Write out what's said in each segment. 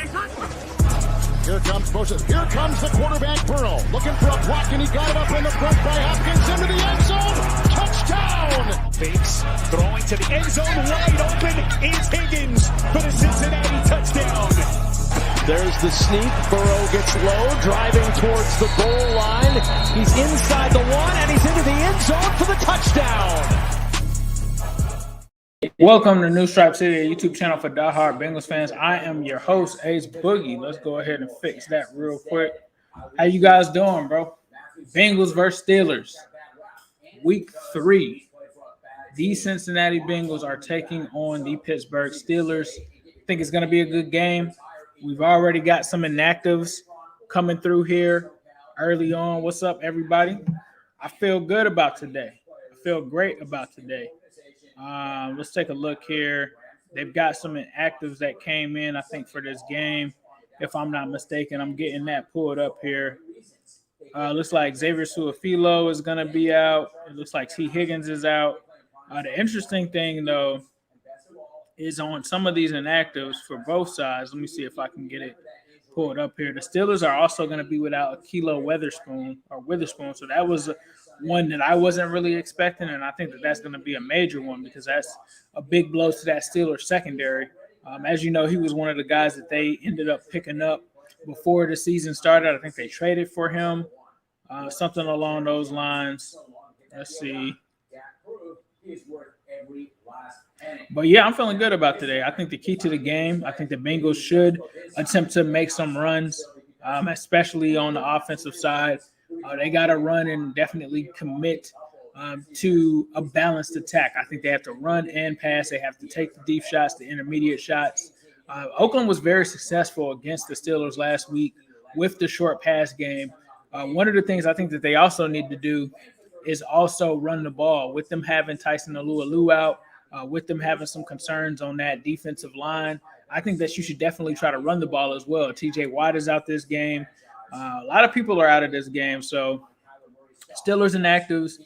Here comes Moses. Here comes the quarterback, Burrow. Looking for a block, and he got it up in the front by Hopkins into the end zone. Touchdown! Fakes, throwing to the end zone. Wide open is Higgins for the Cincinnati touchdown. There's the sneak. Burrow gets low, driving towards the goal line. He's inside the one, and he's into the end zone for the touchdown. Welcome to New Stripe City, a YouTube channel for diehard Bengals fans. I am your host, Ace Boogie. Let's go ahead and fix that real quick. How you guys doing, bro? Bengals versus Steelers. Week 3. The Cincinnati Bengals are taking on the Pittsburgh Steelers. I think it's going to be a good game. We've already got some inactives coming through here early on. What's up, everybody? I feel good about today. I feel great about today. Let's take a look here. They've got some inactives that came in, I think, for this game. If I'm not mistaken, I'm getting that pulled up here. Looks like Xavier Su'a-Filo is going to be out. It looks like T. Higgins is out. The interesting thing, though, is on some of these inactives for both sides. Let me see if I can get it pulled up here. The Steelers are also going to be without Kilo Witherspoon, so that was one that I wasn't really expecting, and I think that that's going to be a major one because that's a big blow to that Steelers secondary. As you know, he was one of the guys that they ended up picking up before the season started. I think they traded for him, something along those lines. Let's see. But, yeah, I'm feeling good about today. I think the key to the game, I think the Bengals should attempt to make some runs, especially on the offensive side. They got to run and definitely commit to a balanced attack. I think they have to run and pass. They have to take the deep shots, the intermediate shots. Oakland was very successful against the Steelers last week with the short pass game. One of the things I think that they also need to do is also run the ball. With them having Tyson Alualu out, with them having some concerns on that defensive line, I think that you should definitely try to run the ball as well. TJ Watt is out this game. A lot of people are out of this game. So Steelers inactives,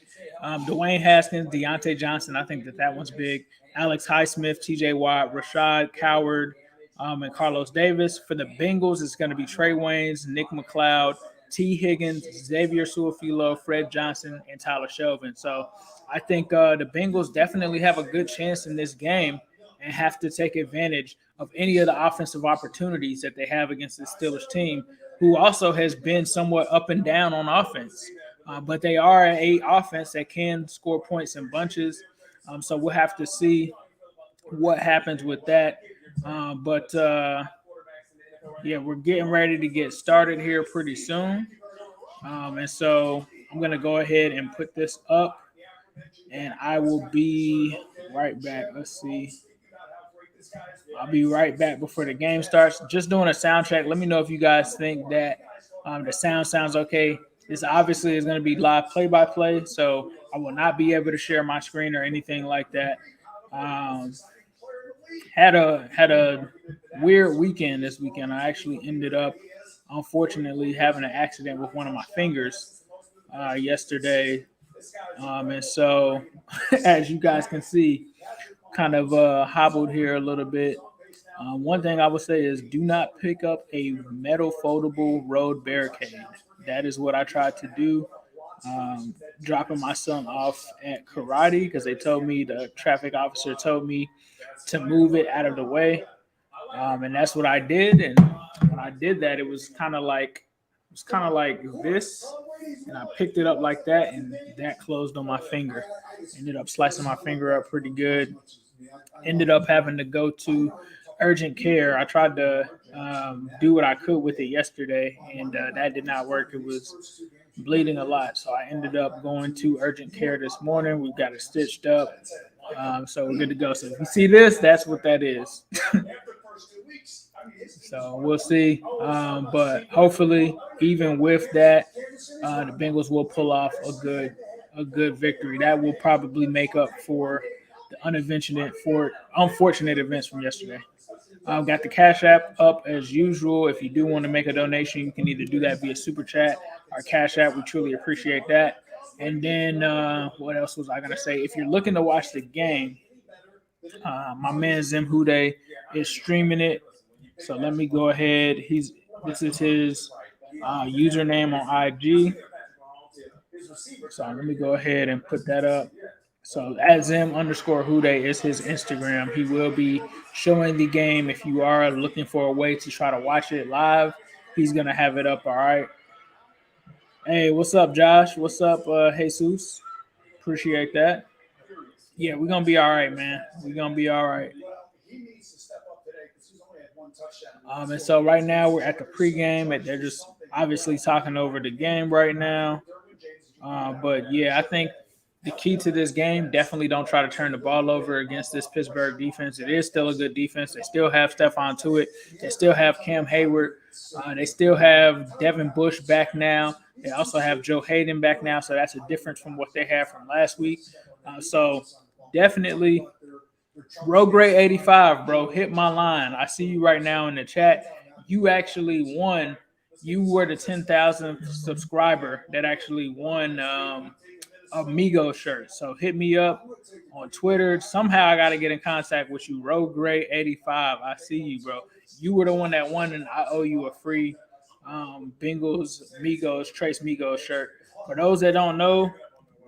Dwayne Haskins, Deontay Johnson, I think that one's big. Alex Highsmith, TJ Watt, Rashad Coward, and Carlos Davis. For the Bengals, it's going to be Trey Waynes, Nick McLeod, T. Higgins, Xavier Su'a-Filo, Fred Johnson, and Tyler Shelvin. So I think the Bengals definitely have a good chance in this game and have to take advantage of any of the offensive opportunities that they have against the Steelers team, who also has been somewhat up and down on offense. But they are an offense that can score points in bunches. So we'll have to see what happens with that. Yeah, we're getting ready to get started here pretty soon. And so I'm going to go ahead and put this up, and I will be right back. Let's see. I'll be right back before the game starts. Just doing a sound check. Let me know if you guys think that the sound sounds okay. This obviously is going to be live play-by-play, so I will not be able to share my screen or anything like that. Had a weird weekend this weekend. I actually ended up, unfortunately, having an accident with one of my fingers yesterday. And so, as you guys can see, kind of hobbled here a little bit. One thing I would say is do not pick up a metal foldable road barricade. That is what I tried to do. Dropping my son off at karate because the traffic officer told me to move it out of the way. And that's what I did. And when I did that, it was kind of like this. And I picked it up like that, and that closed on my finger. Ended up slicing my finger up pretty good. Ended up having to go to urgent care. I tried to do what I could with it yesterday, and that did not work. It was bleeding a lot, so I ended up going to urgent care this morning. We've got it stitched up, so we're good to go. So if you see this, that's what that is. So we'll see, but hopefully, even with that, the Bengals will pull off a good victory. That will probably make up for the unfortunate events from yesterday. Got the Cash App up as usual. If you do want to make a donation, you can either do that via Super Chat or Cash App. We truly appreciate that. And then what else was I going to say? If you're looking to watch the game, my man Zim Hude is streaming it So let me go ahead. This is his username on IG. So let me go ahead and put that up. So @Zim_Hude is his Instagram. He will be showing the game. If you are looking for a way to try to watch it live, he's gonna have it up. All right. Hey, what's up, Josh? What's up, Jesus? Appreciate that. Yeah, we're gonna be all right, man. We're gonna be all right. And so right now we're at the pregame, and they're just obviously talking over the game right now. But yeah, I think the key to this game, definitely don't try to turn the ball over against this Pittsburgh defense. It is still a good defense. They still have Stephon Tuitt. They still have Cam Hayward. They still have Devin Bush back now. They also have Joe Hayden back now, so that's a difference from what they had from last week. So definitely Road Grade 85, bro. Hit my line. I see you right now in the chat. You actually won. You were the 10,000th subscriber that actually won a MIGOS shirt. So hit me up on Twitter. Somehow I got to get in contact with you. Road Grade 85. I see you, bro. You were the one that won, and I owe you a free Bengals MIGOS, Trace MIGOS shirt. For those that don't know,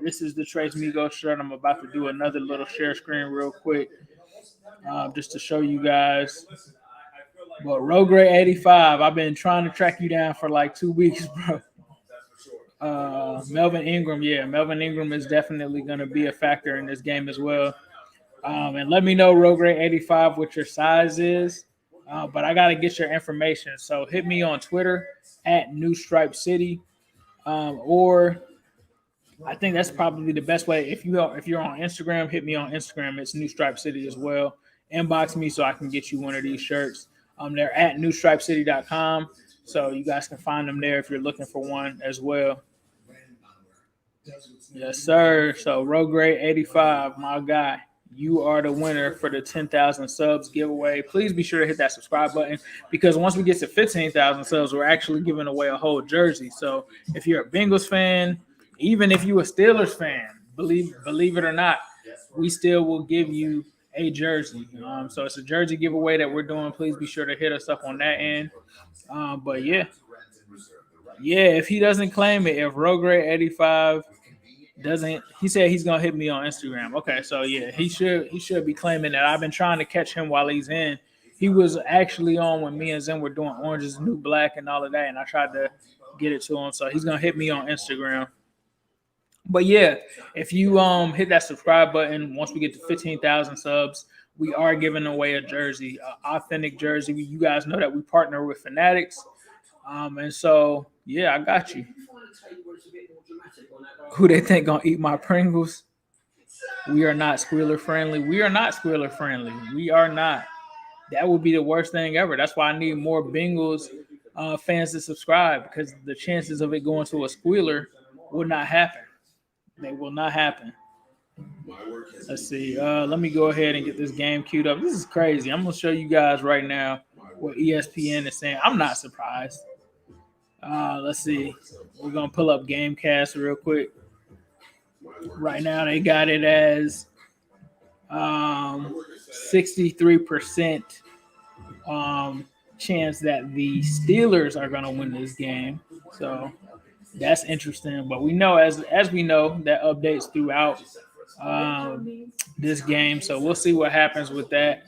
this is the Trace MIGOS shirt. I'm about to do another little share screen real quick just to show you guys. But Road Grade 85, I've been trying to track you down for like 2 weeks, bro. Melvin Ingram, yeah. Melvin Ingram is definitely going to be a factor in this game as well. And let me know, Road Grade 85, what your size is. But I got to get your information. So hit me on Twitter @NewStripeCity. Or I think that's probably the best way. If you're on Instagram, hit me on Instagram. It's New Stripe City as well. Inbox me so I can get you one of these shirts. They're at newstripecity.com. So you guys can find them there if you're looking for one as well. Yes, sir. So Road Grade 85, my guy. You are the winner for the 10,000 subs giveaway. Please be sure to hit that subscribe button because once we get to 15,000 subs, we're actually giving away a whole jersey. So if you're a Bengals fan, even if you're a Steelers fan, believe it or not, we still will give you a jersey. So it's a jersey giveaway that we're doing. Please be sure to hit us up on that end. But yeah, if he doesn't claim it, if Road Grade 85 doesn't, he said he's gonna hit me on Instagram. Okay, so yeah, he should be claiming that. I've been trying to catch him while he's in. He was actually on when me and Zen were doing Orange is the New Black and all of that, and I tried to get it to him. So he's gonna hit me on Instagram. But yeah, if you hit that subscribe button, once we get to 15,000 subs, we are giving away a jersey, an authentic jersey. You guys know that we partner with Fanatics. And so, yeah, I got you. Who they think gonna eat my Pringles? We are not squealer friendly. We are not squealer friendly. We are not. That would be the worst thing ever. That's why I need more Bengals fans to subscribe because the chances of it going to a squealer would not happen. They will not happen. Let's see. Let me go ahead and get this game queued up. This is crazy. I'm going to show you guys right now what ESPN is saying. I'm not surprised. Let's see. We're going to pull up Gamecast real quick. Right now, they got it as 63% chance that the Steelers are going to win this game. So that's interesting. But we know, as we know, that updates throughout this game. So we'll see what happens with that.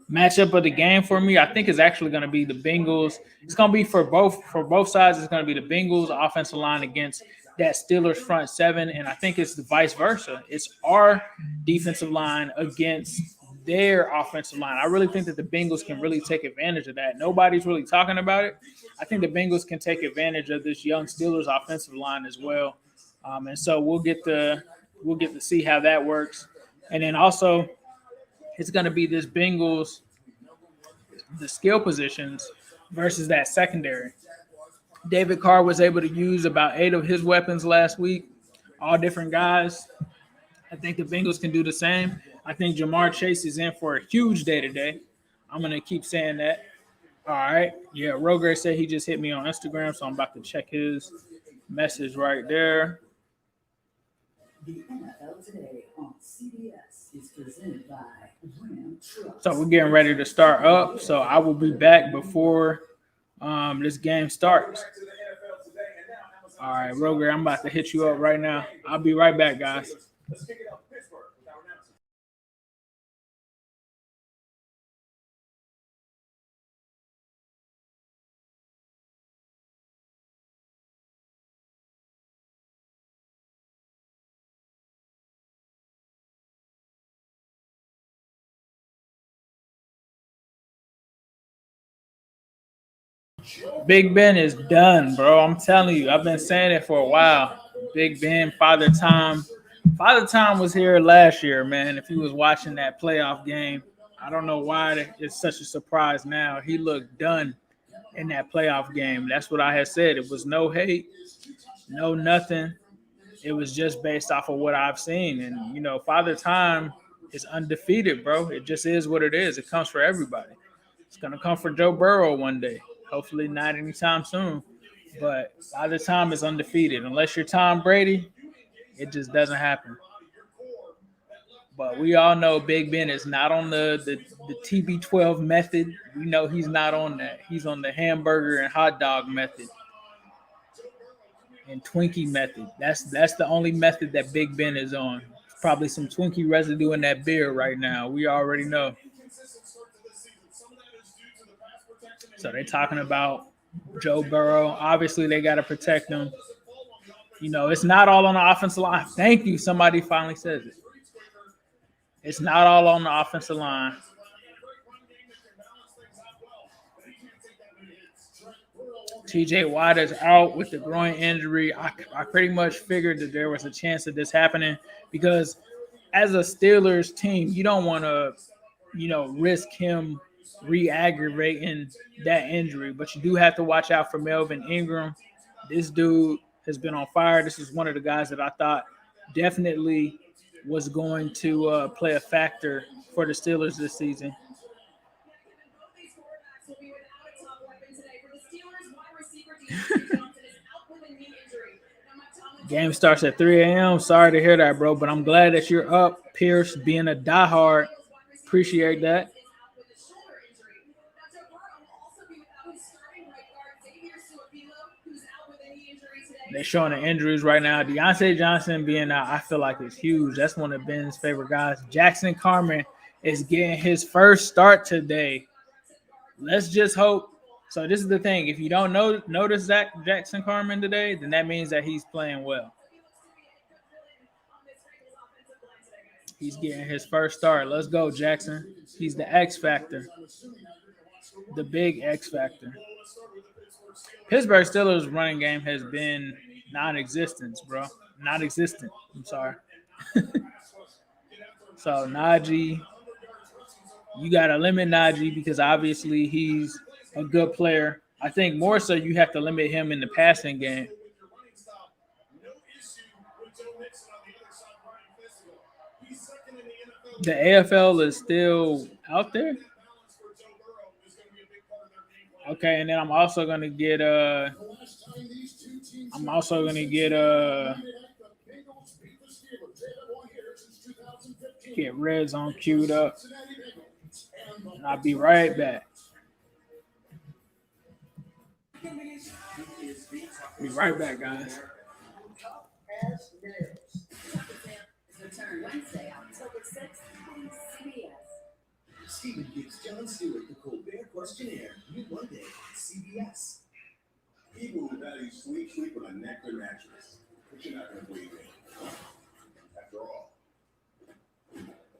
Matchup of the game for me, I think is actually going to be the Bengals. It's going to be for both sides. It's going to be the Bengals offensive line against that Steelers front seven, and I think it's the vice versa. It's our defensive line against their offensive line. I really think that the Bengals can really take advantage of that. Nobody's really talking about it. I think the Bengals can take advantage of this young Steelers offensive line as well, and so we'll get to see how that works. And then also, it's going to be this Bengals, the skill positions versus that secondary. David Carr was able to use about 8 of his weapons last week, all different guys. I think the Bengals can do the same. I think Jamar Chase is in for a huge day today. I'm going to keep saying that. All right. Yeah, Roger said he just hit me on Instagram, so I'm about to check his message right there. The NFL Today on CBS is presented by Ram Trucks. So we're getting ready to start up. So I will be back before this game starts. All right, Roger, I'm about to hit you up right now. I'll be right back, guys. Let's kick it off Pittsburgh with our announcement. Big Ben is done, bro. I'm telling you. I've been saying it for a while. Big Ben, Father Time. Father Time was here last year, man. If he was watching that playoff game, I don't know why it's such a surprise now. He looked done in that playoff game. That's what I had said. It was no hate, no nothing. It was just based off of what I've seen. And, you know, Father Time is undefeated, bro. It just is what it is. It comes for everybody. It's going to come for Joe Burrow one day. Hopefully not anytime soon. But Father Time is undefeated. Unless you're Tom Brady, it just doesn't happen. But we all know Big Ben is not on the TB12 method. We know he's not on that. He's on the hamburger and hot dog method and Twinkie method. That's the only method that Big Ben is on. Probably some Twinkie residue in that beer right now. We already know. So they're talking about Joe Burrow. Obviously, they got to protect him. You know, it's not all on the offensive line. Thank you. Somebody finally says it. It's not all on the offensive line. TJ Watt is out with the groin injury. I pretty much figured that there was a chance of this happening because as a Steelers team, you don't want to, you know, risk him re-aggravating that injury. But you do have to watch out for Melvin Ingram. This dude has been on fire. This is one of the guys that I thought definitely was going to play a factor for the Steelers this season. Game starts at 3 a.m. Sorry to hear that, bro, but I'm glad that you're up, Pierce, being a diehard. Appreciate that. They're showing the injuries right now. Deontay Johnson being out, I feel like it's huge. That's one of Ben's favorite guys. Jackson Carman is getting his first start today. Let's just hope. So this is the thing. If you don't notice Jackson Carman today, then that means that he's playing well. He's getting his first start. Let's go, Jackson. He's the X factor. The big X factor. Pittsburgh Steelers running game has been non-existent, bro. Non-existent. I'm sorry. So Najee, you got to limit Najee because obviously he's a good player. I think more so you have to limit him in the passing game. The AFL is still out there. Okay, and then I'm also gonna get get Red Zone queued up. And I'll be right back. Be right back, guys. Return Wednesday, October 6th on CBS. Stephen gives Jon Stewart the Colbert Questionnaire new Monday on CBS. People who value sleep on a Nectar mattress, but you're not going to believe me. After all,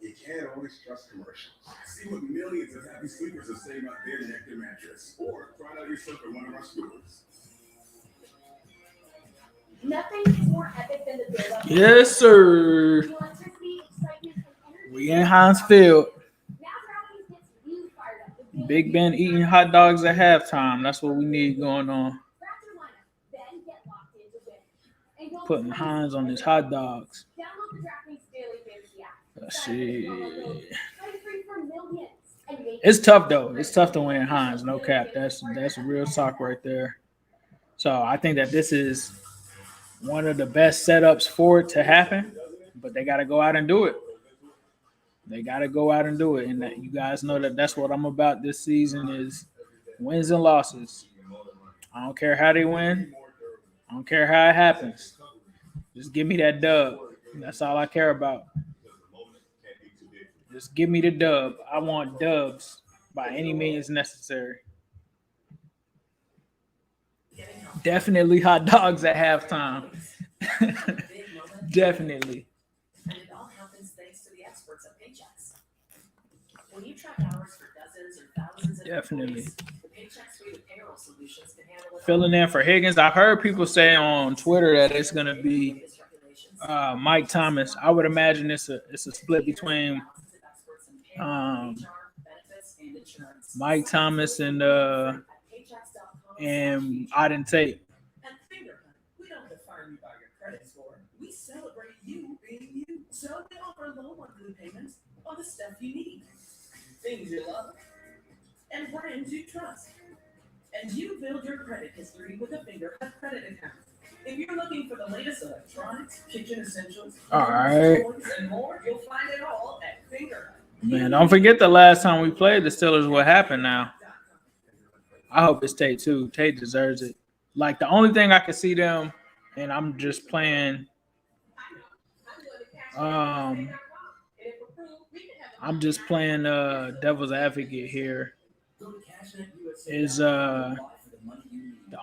you can't always trust commercials. See what millions of happy sleepers are saying about their Nectar mattress, or try it out yourself at one of our stores. Nothing's more epic than the build-up. Yes, sir. We in Heinz Field. Big Ben eating hot dogs at halftime. That's what we need going on. Putting Heinz on his hot dogs. Let's see. It's tough though. It's tough to win Heinz. No cap. That's real talk right there. So I think that this is one of the best setups for it to happen. but they got to go out and do it. They got to go out and do it. And that, you guys know that that's what I'm about this season is wins and losses. I don't care how they win. I don't care how it happens. Just give me that dub. That's all I care about. Just give me the dub. I want dubs by any means necessary. Definitely hot dogs at halftime. Definitely. And it all happens thanks to the experts at Paychecks. When you track hours for dozens or thousands of Definitely. employees, the Paycheck suite of payroll solutions can handle it. Filling in for Higgins. I've heard people say on Twitter that it's going to be Mike Thomas. I would imagine it's a split between Mike Thomas and Auden Tate. At Fingerhunt, we don't define you by your credit score. We celebrate you being you. So we offer low monthly payments on the stuff you need, things you love, and brands you trust. And you build your credit history with a Fingerhunt credit account. If you're looking for the latest electronics, kitchen essentials, All right. and more, you'll find it all at Fingerhunt. Man, don't forget the last time we played the Steelers. What happened now? I hope it's Tate too. Tate deserves it. Like the only thing I can see them, and I'm just playing. I'm just playing devil's advocate here. Is the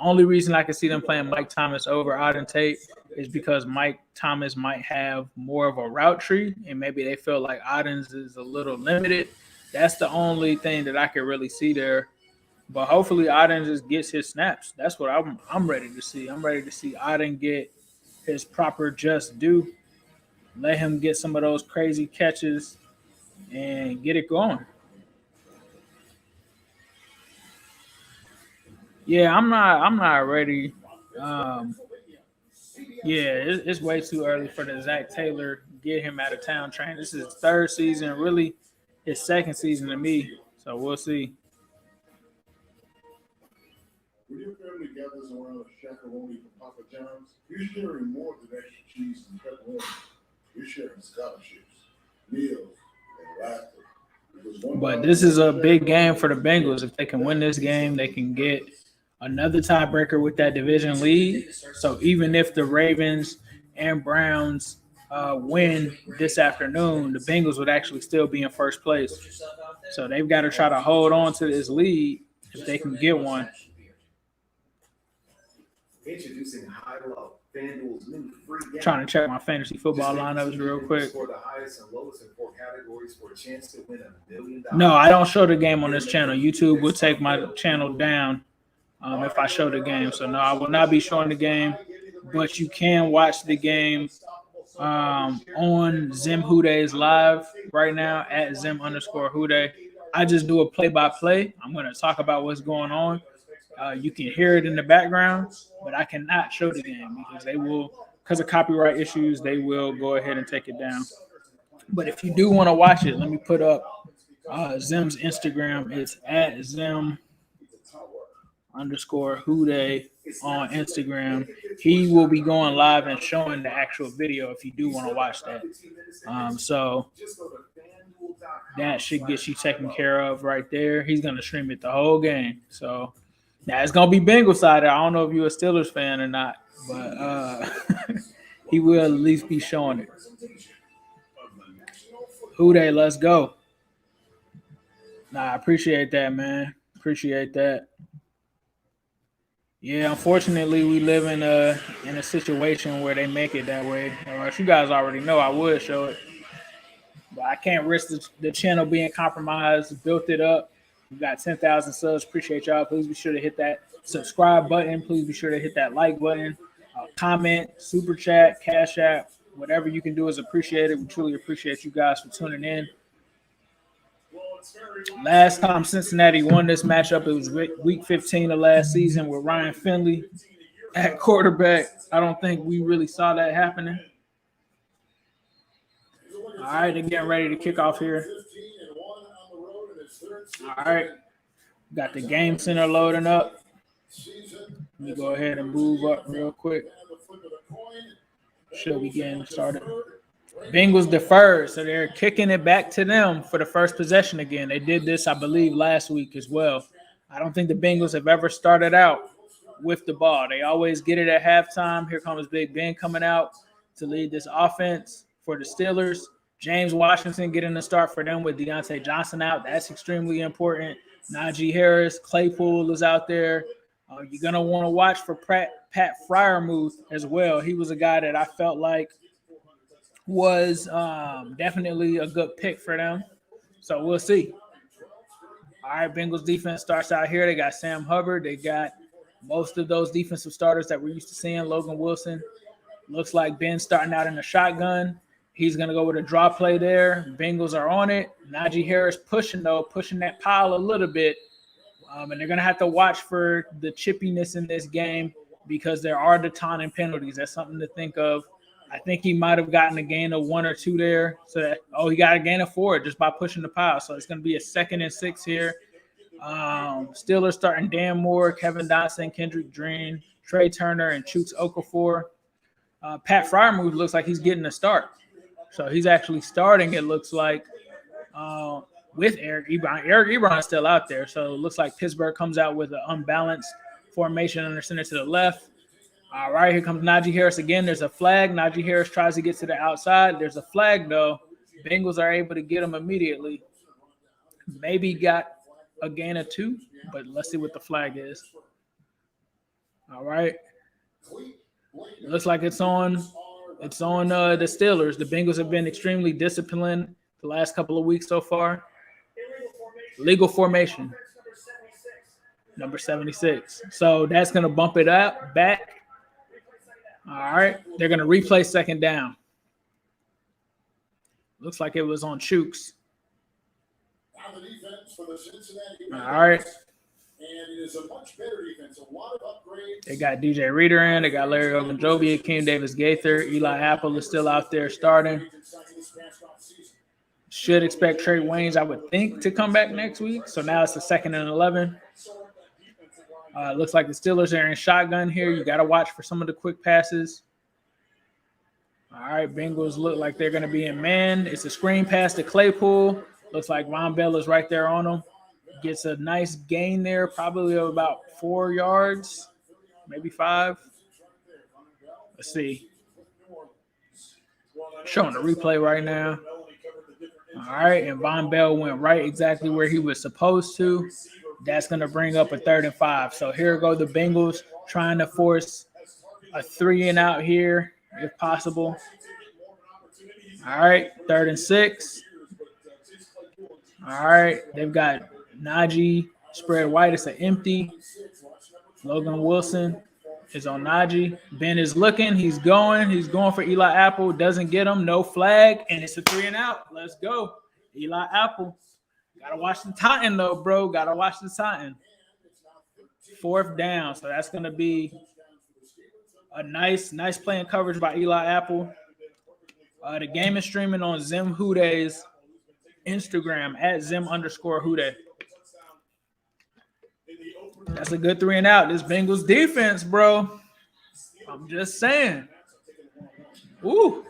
only reason I can see them playing Mike Thomas over Auden Tate is because Mike Thomas might have more of a route tree, and maybe they feel like Auden's is a little limited. That's the only thing that I can really see there. But hopefully Auden just gets his snaps. That's what I'm ready to see. I'm ready to see Auden get his proper just due. Let him get some of those crazy catches and get it going. Yeah, I'm not ready. It's way too early for the Zach Taylor get him out of town train. This is his third season, really his second season to me. So we'll see. When your family gathers around a shakaroni from Papa John's, you're sharing more than extra cheese and pepperoni. You're sharing scholarships, meals, and laughter. But this is a big game for the Bengals. If they can win this game, they can get another tiebreaker with that division lead. So even if the Ravens and Browns win this afternoon, the Bengals would actually still be in first place. So they've got to try to hold on to this lead if they can get one. Introducing High Low, FanDuel's new free game. Trying to check my fantasy football lineups real quick. Score the highest and lowest in 4 categories for a chance to win $1 million. No, I don't show the game on this channel. YouTube will take my channel down if I show the game. So no, I will not be showing the game, but you can watch the game on Zim Huday's live right now at Zim_Huday. I just do a play-by-play. I'm going to talk about what's going on. You can hear it in the background, but I cannot show the game because of copyright issues, they will go ahead and take it down. But if you do want to watch it, let me put up Zim's Instagram. It's at Zim_Huday on Instagram. He will be going live and showing the actual video if you do want to watch that. So that should get you taken care of right there. He's going to stream it the whole game. So now it's going to be Bengals side. I don't know if you're a Steelers fan or not, but he will at least be showing it. Huday, let's go. I appreciate that, man. Appreciate that. Yeah, unfortunately, we live in a situation where they make it that way. As you guys already know, I would show it. But I can't risk the channel being compromised. Built it up. We got 10,000 subs. Appreciate y'all. Please be sure to hit that subscribe button. Please be sure to hit that like button. Comment, super chat, cash app, whatever you can do is appreciated. We truly appreciate you guys for tuning in. Last time Cincinnati won this matchup, it was week 15 of last season with Ryan Finley at quarterback. I don't think we really saw that happening. All right, they're getting ready to kick off here. All right, got the game center loading up. Let me go ahead and move up real quick. Should be getting started. Bengals deferred, so they're kicking it back to them for the first possession again. They did this, I believe, last week as well. I don't think the Bengals have ever started out with the ball. They always get it at halftime. Here comes Big Ben coming out to lead this offense for the Steelers. James Washington getting the start for them with Deontay Johnson out. That's extremely important. Najee Harris, Claypool is out there. You're going to want to watch for Pat Freiermuth as well. He was a guy that I felt like was definitely a good pick for them. So we'll see. All right, Bengals defense starts out here. They got Sam Hubbard. They got most of those defensive starters that we're used to seeing. Logan Wilson. Looks like Ben starting out in the shotgun. He's going to go with a draw play there. Bengals are on it. Najee Harris pushing that pile a little bit. And they're going to have to watch for the chippiness in this game because there are the taunting penalties. That's something to think of. I think he might have gotten a gain of 1 or 2 there. He got a gain of 4 just by pushing the pile. So it's going to be a 2nd and 6 here. Steelers starting Dan Moore, Kevin Dotson, Kendrick Green, Trey Turner, and Chooks Okafor. Pat Freiermuth looks like he's getting a start. So he's actually starting, it looks like, with Eric Ebron. Eric Ebron is still out there. So it looks like Pittsburgh comes out with an unbalanced formation under center to the left. All right, here comes Najee Harris again. There's a flag. Najee Harris tries to get to the outside. There's a flag, though. Bengals are able to get him immediately. Maybe got a gain of 2, but let's see what the flag is. All right. It looks like it's on the Steelers. The Bengals have been extremely disciplined the last couple of weeks so far. Legal formation. Number 76. So that's going to bump it up back. All right. They're going to replay 2nd down. Looks like it was on Chooks. All right. And it is a much better defense. A lot of upgrades. They got DJ Reader in. They got Larry Ogunjobi, Akeem Davis-Gaither. Eli Apple is still out there starting. Should expect Trey Waynes, I would think, to come back next week. So now it's the 2nd and 11. Looks like the Steelers are in shotgun here. You got to watch for some of the quick passes. All right, Bengals look like they're going to be in man. It's a screen pass to Claypool. Looks like Ron Bell is right there on him. Gets a nice gain there, probably of about 4 yards, maybe 5. Let's see. Showing the replay right now. All right, and Von Bell went right exactly where he was supposed to. That's going to bring up a 3rd and 5. So here go the Bengals trying to force a 3 and out here if possible. All right, 3rd and 6. All right, they've got Najee spread wide. It's an empty. Logan Wilson is on Najee. Ben is looking. He's going for Eli Apple. Doesn't get him. No flag. And it's a 3 and out. Let's go. Eli Apple. Got to watch the Titan, though, bro. Got to watch the Titan. 4th down. So that's going to be a nice play and coverage by Eli Apple. The game is streaming on Zim Huday's Instagram at Zim_Huday. That's a good 3 and out. This Bengals defense, bro. I'm just saying. Ooh.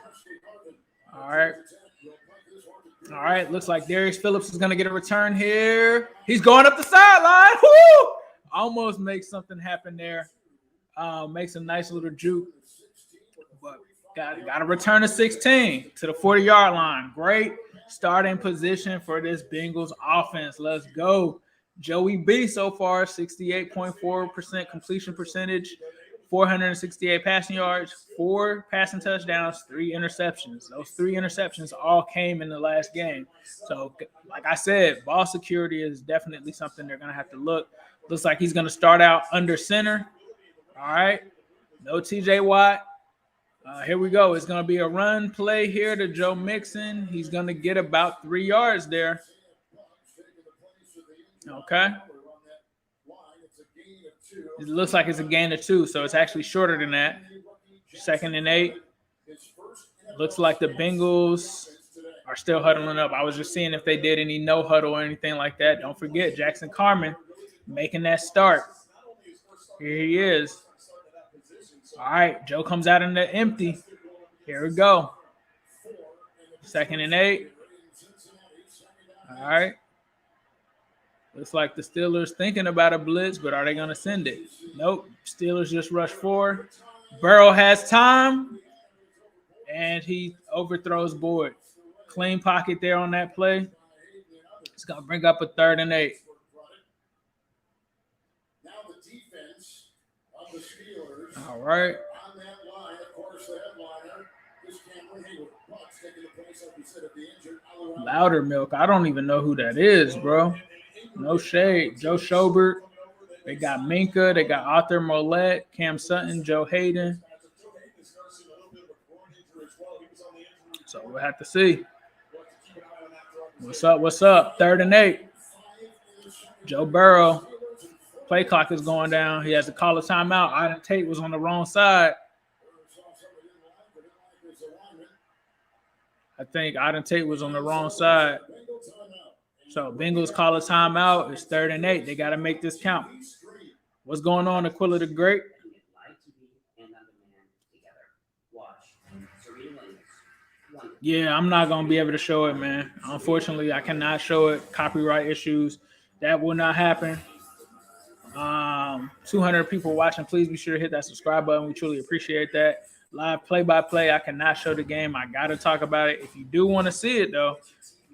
All right. All right. Looks like Darius Phillips is going to get a return here. He's going up the sideline. Woo! Almost makes something happen there. Makes a nice little juke. But got to return to 16 to the 40-yard line. Great starting position for this Bengals offense. Let's go. Joey B so far, 68.4% completion percentage, 468 passing yards, 4 passing touchdowns, 3 interceptions. Those 3 interceptions all came in the last game. So, like I said, ball security is definitely something they're going to have to look. Looks like he's going to start out under center. All right. No TJ Watt. Here we go. It's going to be a run play here to Joe Mixon. He's going to get about 3 yards there. Okay. It looks like it's a gain of 2, so it's actually shorter than that. 2nd and 8. Looks like the Bengals are still huddling up. I was just seeing if they did any no huddle or anything like that. Don't forget, Jackson Carman making that start. Here he is. All right, Joe comes out in the empty. Here we go. 2nd and 8. All right. Looks like the Steelers thinking about a blitz, but are they going to send it? Nope. Steelers just rush 4. Burrow has time, and he overthrows Boyd. Clean pocket there on that play. It's going to bring up a 3rd and 8. Now the defense of the Steelers. All right. On that line, of course, the headliner is Cameron Hayward. Bucks taking the place, like we said, of the injured Loudermilk. I don't even know who that is, bro. No shade. Joe Schobert. They got Minka. They got Arthur Mollett, Cam Sutton, Joe Hayden. So we'll have to see. What's up? What's up? 3rd and 8. Joe Burrow. Play clock is going down. He has to call a timeout. Auden Tate was on the wrong side. I think Auden Tate was on the wrong side. So Bengals call a timeout. It's 3rd and 8. They got to make this count. What's going on, Aquila the Great? Yeah, I'm not going to be able to show it, man. Unfortunately, I cannot show it. Copyright issues. That will not happen. 200 people watching. Please be sure to hit that subscribe button. We truly appreciate that. Live play-by-play. I cannot show the game. I got to talk about it. If you do want to see it, though,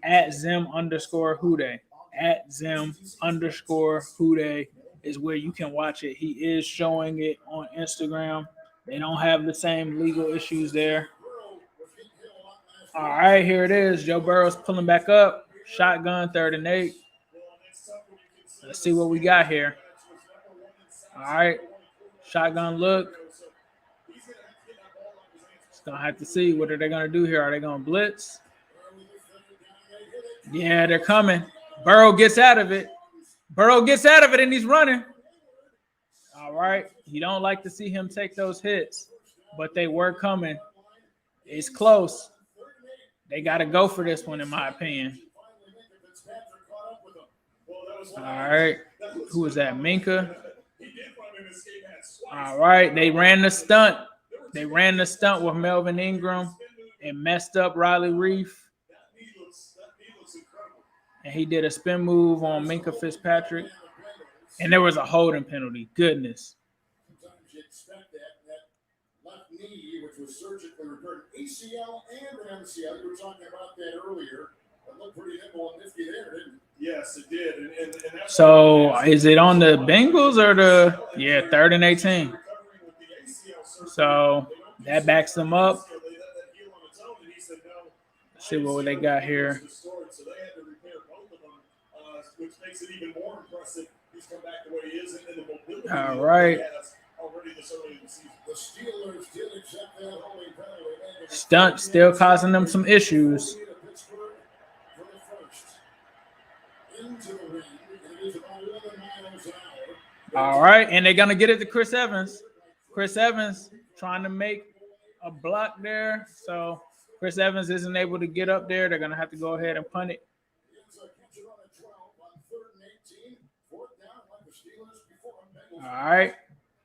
at Zim_Hude. At Zim_Hude is where you can watch it. He is showing it on Instagram. They don't have the same legal issues there. All right, here it is. Joe Burrow's pulling back up. Shotgun, 3rd and 8. Let's see what we got here. All right. Shotgun look. Just going to have to see. What are they going to do here? Are they going to blitz? Yeah, they're coming. Burrow gets out of it. Burrow gets out of it, and he's running. All right. You don't like to see him take those hits, but they were coming. It's close. They got to go for this one, in my opinion. All right. Who is that? Minka. All right. They ran the stunt. They ran the stunt with Melvin Ingram and messed up Riley Reef. And he did a spin move on Minka Fitzpatrick. And there was a holding penalty. Goodness. Sometimes you expect that left knee, which was surgically repaired, ACL and an MCL. You were talking about that earlier. It looked pretty nimble and nifty there, didn't it? Yes, it did. And that's So is it on the Bengals or the 3rd and 18? So that backs them up. Let's see what they got here. Which makes it even more impressive. He's come back the way he is, and the mobility All right. he has already this early in the season. The Steelers did accept that holding penalty. Stunt still causing them some issues. All right, and they're going to get it to Chris Evans. Chris Evans trying to make a block there. So Chris Evans isn't able to get up there. They're going to have to go ahead and punt it. All right.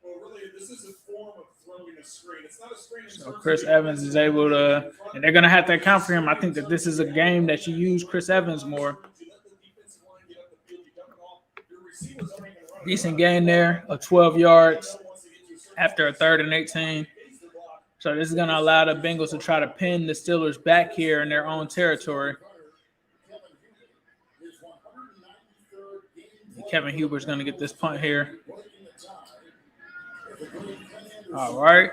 Well, really, this is a form of throwing a screen. It's not a screen. So Chris Evans is able to, and they're going to have to account for him. I think that this is a game that you use Chris Evans more. Decent gain there of 12 yards after a 3rd and 18. So this is going to allow the Bengals to try to pin the Steelers back here in their own territory. Kevin Hubert's going to get this punt here. All right.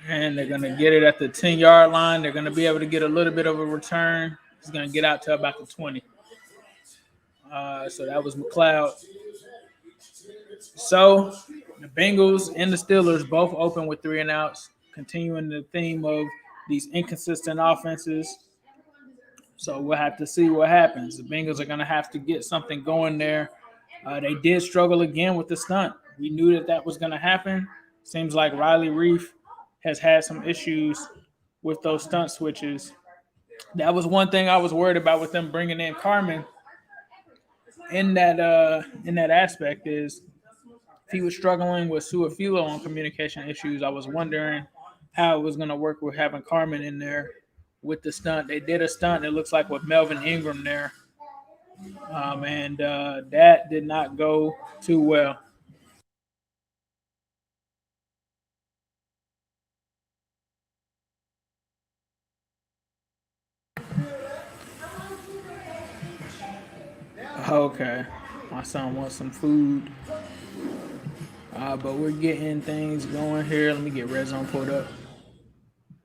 And they're going to get it at the 10-yard line. They're going to be able to get a little bit of a return. He's going to get out to about the 20. So that was McLeod. So the Bengals and the Steelers both open with 3 and outs, continuing the theme of these inconsistent offenses. So we'll have to see what happens. The Bengals are going to have to get something going there. They did struggle again with the stunt. We knew that was going to happen. Seems like Riley Reef has had some issues with those stunt switches. That was one thing I was worried about with them bringing in Carmen. In that aspect is if he was struggling with Suafilo on communication issues, I was wondering how it was going to work with having Carmen in there with the stunt. They did a stunt, it looks like, with Melvin Ingram there. And that did not go too well. Okay, my son wants some food. But we're getting things going here. Let me get Red Zone pulled up.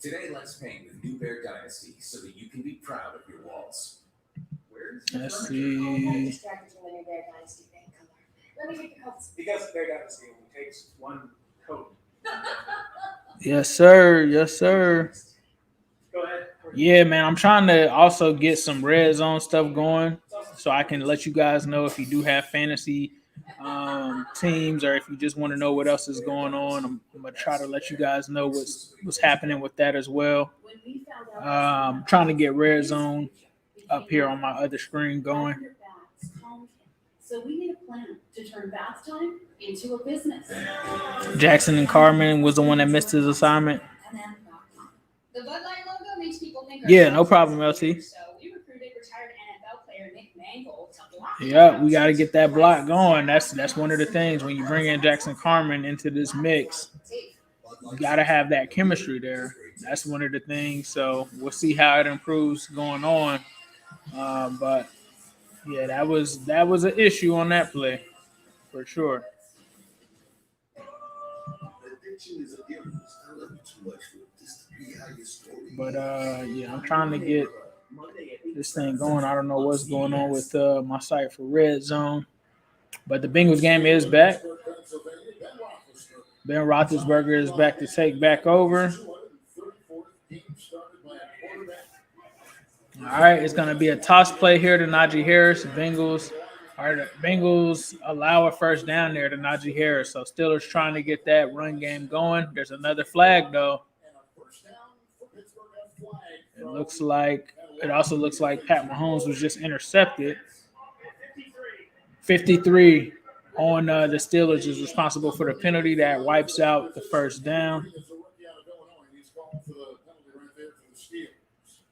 Today, let's paint with New Bear Dynasty so that you can be proud of your walls. Let's see. Because Bear Dynasty only takes one coat. Yes, sir. Yes, sir. Go ahead. Yeah, man. I'm trying to also get some Red Zone stuff going so I can let you guys know if you do have fantasy teams or if you just want to know what else is going on. I'm going to try to let you guys know what's happening with that as well. Trying to get Red Zone up here on my other screen going. So we need a plan to turn bath time into a business. Jackson and Carmen was the one that missed his assignment. The Bud Light logo makes people think. Yeah, no problem, LT. So we recruited retired NFL player Nick Mangold to block. Yeah, we got to get that block going. That's one of the things when you bring in Jackson Carmen into this mix. You got to have that chemistry there. That's one of the things. So we'll see how it improves going on. But yeah, that was an issue on that play for sure. But yeah, I'm trying to get this thing going. I don't know what's going on with my site for Red Zone, but the Bengals game is back. Ben Roethlisberger is back to take back over. All right, it's going to be a toss play here to Najee Harris. Bengals allow a first down there to Najee Harris. So Steelers trying to get that run game going. There's another flag, though. It also looks like Pat Mahomes was just intercepted. 53 on the Steelers is responsible for the penalty that wipes out the first down.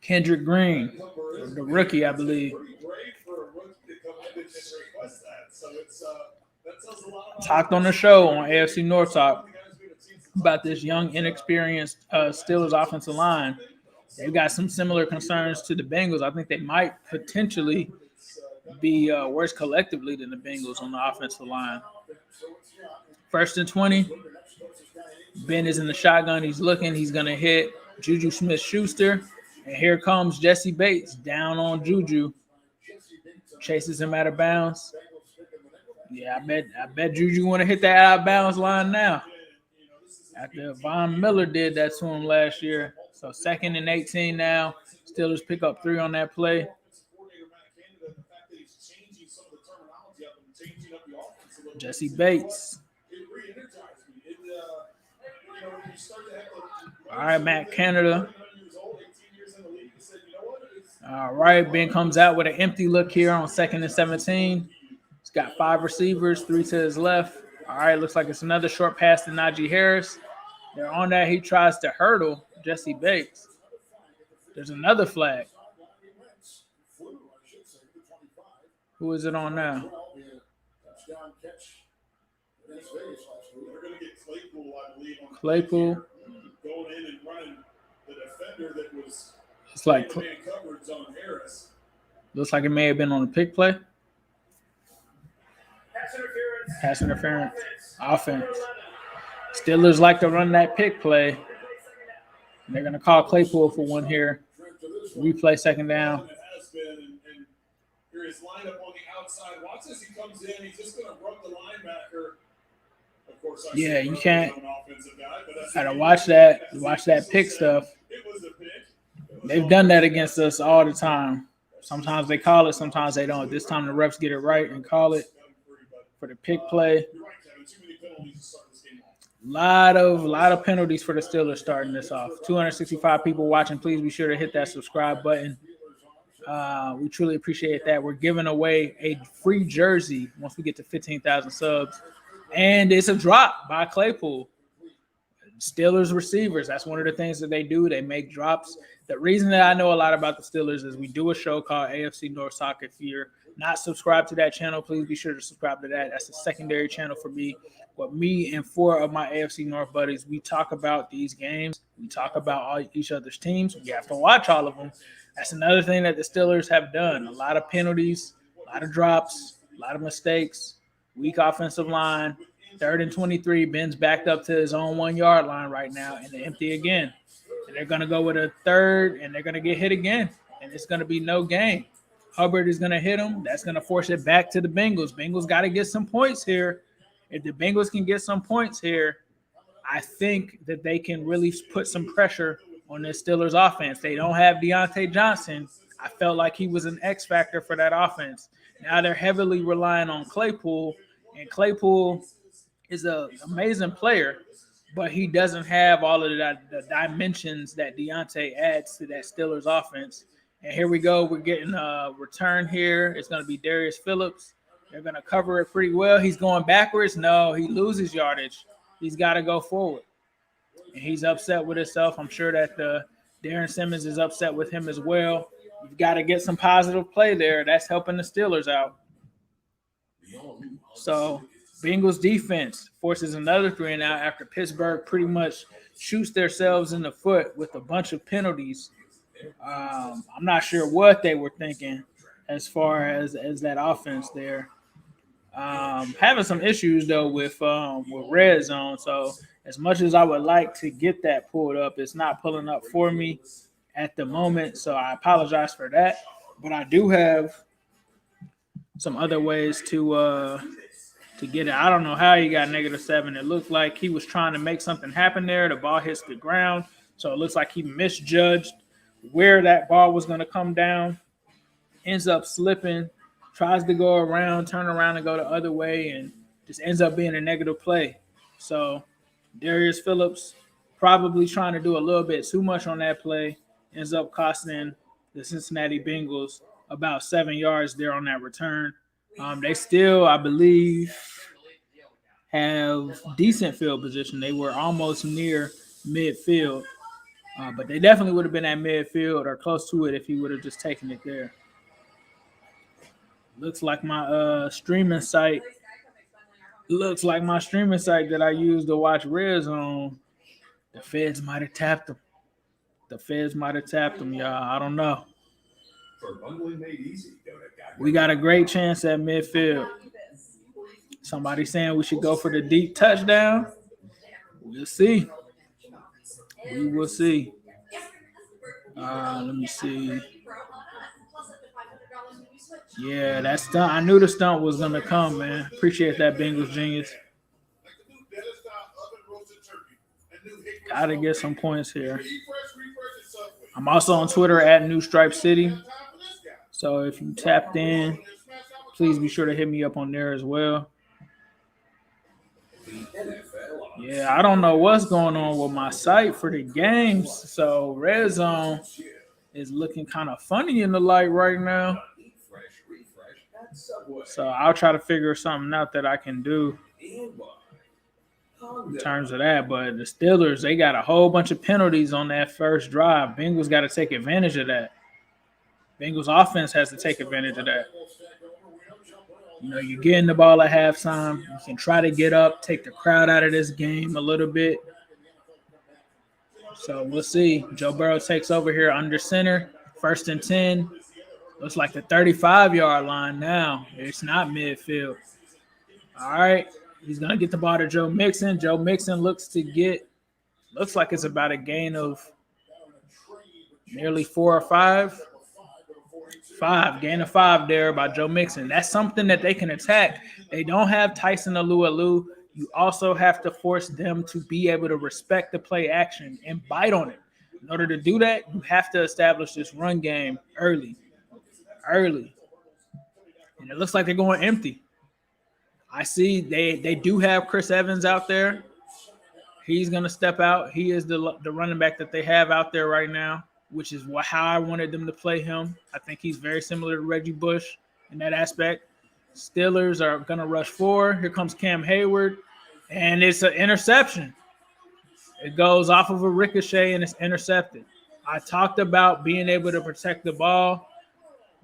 Kendrick Green, the rookie, I believe. Talked on the show on AFC North Talk about this young, inexperienced Steelers offensive line. They've got some similar concerns to the Bengals. I think they might potentially be worse collectively than the Bengals on the offensive line. 1st and 20. Ben is in the shotgun. He's looking. He's going to hit Juju Smith-Schuster. And here comes Jesse Bates down on Juju. Chases him out of bounds. Yeah, I bet Juju want to hit that out of bounds line now. After Von Miller did that to him last year. So 2nd and 18 now. Steelers pick up 3 on that play. Jesse Bates. All right, Matt Canada. All right, Ben comes out with an empty look here on 2nd and 17. He's got 5 receivers, 3 to his left. All right, looks like it's another short pass to Najee Harris. They're on that. He tries to hurdle Jesse Bates. There's another flag. Who is it on now? They're going to get Claypool, I believe. Claypool. Going in and running the defender that was It's like coverage on Harris. Looks like it may have been on a pick play. Pass interference. Offense. Steelers like to run that pick play. And they're going to call Claypool for one here. Replay 2nd down. It has been, and here is lineup on the outside. Watch as he comes in. He's just going to rub the linebacker. Of course, Yeah, you can't. Gotta watch that. Watch that pick stuff. It was a pick. They've done that against us all the time. Sometimes they call it, sometimes they don't. This time the refs get it right and call it for the pick play. Lot of penalties for the Steelers starting this off. 265 people watching. Please be sure to hit that subscribe button. We truly appreciate that. We're giving away a free jersey once we get to 15,000 subs. And it's a drop by Claypool. Steelers receivers, that's one of the things that they do. They make drops. The reason that I know a lot about the Steelers is we do a show called AFC North Talk. If you're not subscribed to that channel, please be sure to subscribe to that. That's a secondary channel for me. But me and 4 of my AFC North buddies, we talk about these games. We talk about each other's teams. We have to watch all of them. That's another thing that the Steelers have done. A lot of penalties, a lot of drops, a lot of mistakes, weak offensive line. 3rd and 23, Ben's backed up to his own 1-yard line right now, and they're empty again. And they're going to go with a 3rd, and they're going to get hit again, and it's going to be no gain. Hubbard is going to hit him. That's going to force it back to the Bengals. Bengals got to get some points here. If the Bengals can get some points here, I think that they can really put some pressure on this Steelers offense. They don't have Deontay Johnson. I felt like he was an X factor for that offense. Now they're heavily relying on Claypool, and Claypool is an amazing player, but he doesn't have all of the dimensions that Deontay adds to that Steelers offense. And here we go. We're getting a return here. It's going to be Darius Phillips. They're going to cover it pretty well. He's going backwards. No, he loses yardage. He's got to go forward. And he's upset with himself. I'm sure that Darren Simmons is upset with him as well. You've got to get some positive play there. That's helping the Steelers out. So Bengals defense forces another 3 and out after Pittsburgh pretty much shoots themselves in the foot with a bunch of penalties. I'm not sure what they were thinking as far as that offense there. Having some issues though with red zone. So as much as I would like to get that pulled up, it's not pulling up for me at the moment. So I apologize for that. But I do have some other ways to get it. I don't know how he got -7. It looked like he was trying to make something happen there. The ball hits the ground. So it looks like he misjudged where that ball was going to come down. Ends up slipping, tries to go around, turn around and go the other way, and just ends up being a negative play. So Darius Phillips probably trying to do a little bit too much on that play, ends up costing the Cincinnati Bengals about 7 yards there on that return. They still, I believe, have decent field position. They were almost near midfield, but they definitely would have been at midfield or close to it if he would have just taken it there. Looks like my streaming site that I use to watch Red Zone. The Feds might have tapped them. Y'all. I don't know. We got a great chance at midfield. Somebody saying we should go for the deep touchdown. We'll see. We will see. Let me see. Yeah, that stunt. I knew the stunt was going to come, man. Appreciate that, Bengals genius. Got to get some points here. I'm also on Twitter at New Stripe City. So if you tapped in, please be sure to hit me up on there as well. Yeah, I don't know what's going on with my site for the games. So Red Zone is looking kind of funny in the light right now. So I'll try to figure something out that I can do in terms of that. But the Steelers, they got a whole bunch of penalties on that first drive. Bengals got to take advantage of that. Bengals offense has to take advantage of that. You know, you're getting the ball at halftime. You can try to get up, take the crowd out of this game a little bit. So we'll see. Joe Burrow takes over here under center. 1st and 10. Looks like the 35-yard line now. It's not midfield. All right. He's going to get the ball to Joe Mixon. Joe Mixon looks like it's about a gain of nearly 4 or 5. Gain of 5 there by Joe Mixon. That's something that they can attack. They don't have Tyson Alualu. You also have to force them to be able to respect the play action and bite on it. In order to do that, you have to establish this run game early. And it looks like they're going empty. I see they do have Chris Evans out there. He's going to step out. He is the running back that they have out there right now, which is how I wanted them to play him. I think he's very similar to Reggie Bush in that aspect. Steelers are going to rush 4. Here comes Cam Hayward, and it's an interception. It goes off of a ricochet and it's intercepted. I talked about being able to protect the ball.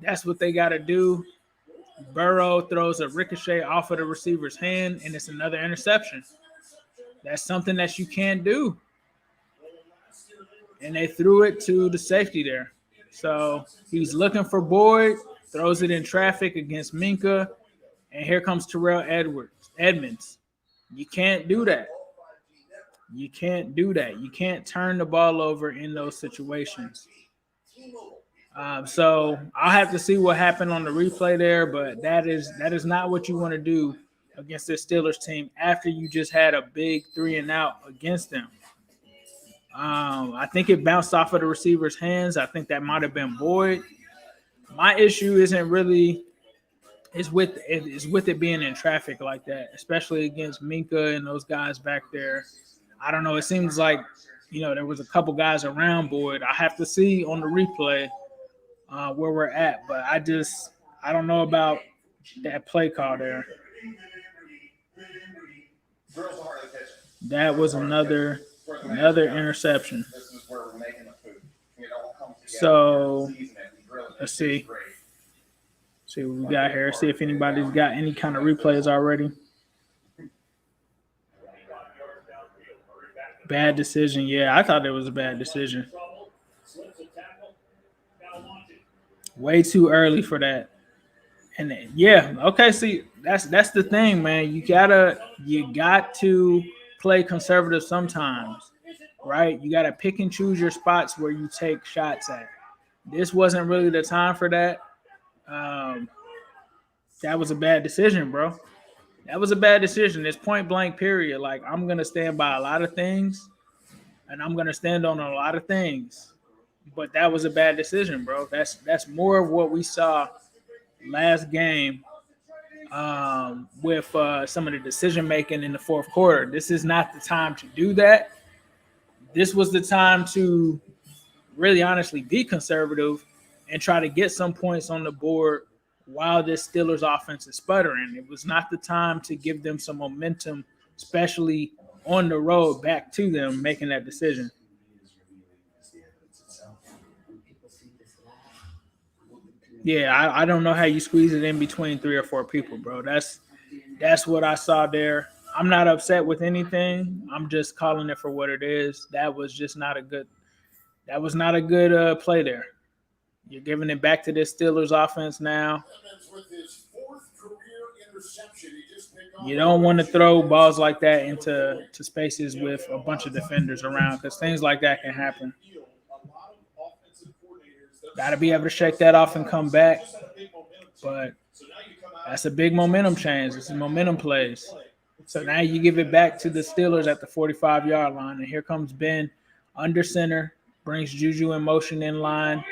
That's what they got to do. Burrow throws a ricochet off of the receiver's hand, and it's another interception. That's something that you can't do. And they threw it to the safety there. So he's looking for Boyd, throws it in traffic against Minka, and here comes Terrell Edmonds. You can't do that. You can't do that. You can't turn the ball over in those situations. So I'll have to see what happened on the replay there, but that is not what you want to do against this Steelers team after you just had a big 3-and-out against them. I think it bounced off of the receiver's hands. I think that might have been Boyd. My issue isn't really is with it being in traffic like that, especially against Minka and those guys back there. I don't know. It seems like, there was a couple guys around Boyd. I have to see on the replay where we're at, but I don't know about that play call there. That was another interception. So let's see what we got here. See if anybody's got any kind of replays already. Bad decision. Yeah, I thought it was a bad decision. Way too early for that. And okay, see, that's the thing, man. You got to play conservative sometimes, right? You got to pick and choose your spots where you take shots at. This wasn't really the time for that. That was a bad decision, bro. That was a bad decision. It's point blank, period. Like, I'm going to stand by a lot of things, and I'm going to stand on a lot of things. But that was a bad decision, bro. That's more of what we saw last game with some of the decision-making in the fourth quarter. This is not the time to do that. This was the time to really honestly be conservative and try to get some points on the board while this Steelers offense is sputtering. It was not the time to give them some momentum, especially on the road back to them making that decision. Yeah, I don't know how you squeeze it in between 3 or 4 people, bro. That's what I saw there. I'm not upset with anything. I'm just calling it for what it is. That was just not a good play there. You're giving it back to this Steelers offense now. You don't want to throw balls like that into spaces with a bunch of defenders around because things like that can happen. Got to be able to shake that off and come back. But that's a big momentum change. It's a momentum plays. So now you give it back to the Steelers at the 45-yard line. And here comes Ben under center, brings Juju in motion in line.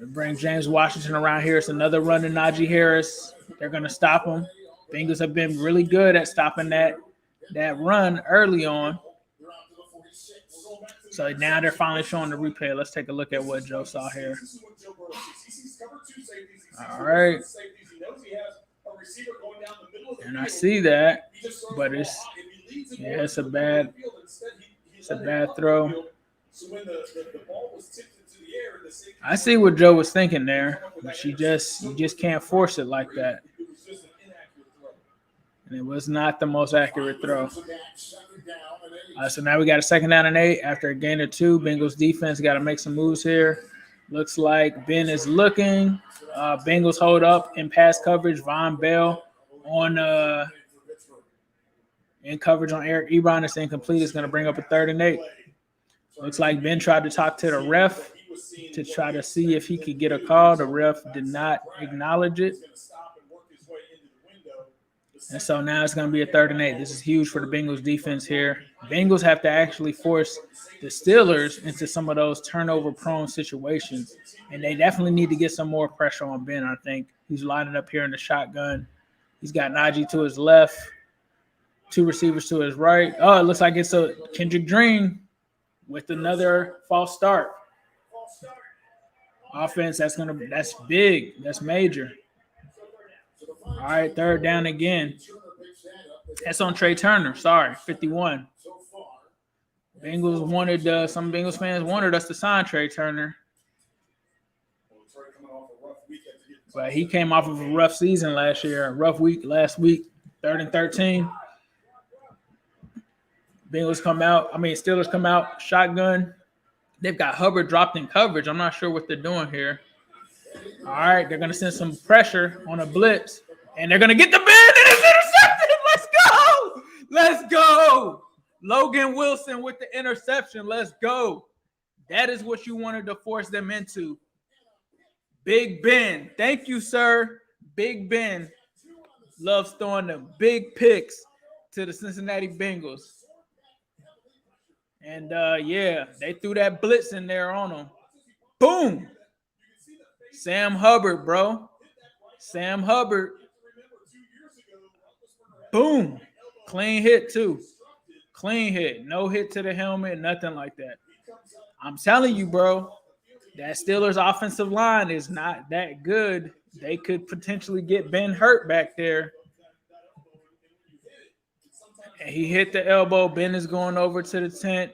Bring James Washington around here. It's another run to Najee Harris. They're going to stop him. Bengals have been really good at stopping that run early on. So now they're finally showing the replay. Let's take a look at what Joe saw here. All right. And I see that, but it's a bad throw. I see what Joe was thinking there, but you just can't force it like that. And it was not the most accurate throw. So now we got a 2nd down and 8 after a gain of 2. Bengals defense got to make some moves here. Looks like Ben is looking. Bengals hold up in pass coverage. Von Bell in coverage on Eric Ebron. It's incomplete. It's going to bring up a 3rd and 8. Looks like Ben tried to talk to the ref to try to see if he could get a call. The ref did not acknowledge it. And so now it's going to be a 3rd and 8. This is huge for the Bengals defense here. Bengals have to actually force the Steelers into some of those turnover-prone situations. And they definitely need to get some more pressure on Ben, I think. He's lining up here in the shotgun. He's got Najee to his left, 2 receivers to his right. Oh, it looks like it's a Kendrick Green with another false start. Offense, that's big. That's major. All right, 3rd down again. That's on Trey Turner. Sorry, 51. Bengals wanted some Bengals fans wanted us to sign Trey Turner, but he came off of a rough season last year, rough week last week, 3rd and 13. Steelers come out, shotgun. They've got Hubbard dropped in coverage. I'm not sure what they're doing here. All right, they're going to send some pressure on a blitz, and they're going to get the bend, and it's intercepted. Let's go. Let's go. Logan Wilson with the interception. Let's go. That is what you wanted to force them into. Big Ben. Thank you, sir. Big Ben loves throwing them big picks to the Cincinnati Bengals. And, they threw that blitz in there on them. Boom. Sam Hubbard, bro. Sam Hubbard. Boom. Clean hit, too. Clean hit. No hit to the helmet, nothing like that. I'm telling you, bro, that Steelers offensive line is not that good. They could potentially get Ben hurt back there. And he hit the elbow. Ben is going over to the tent.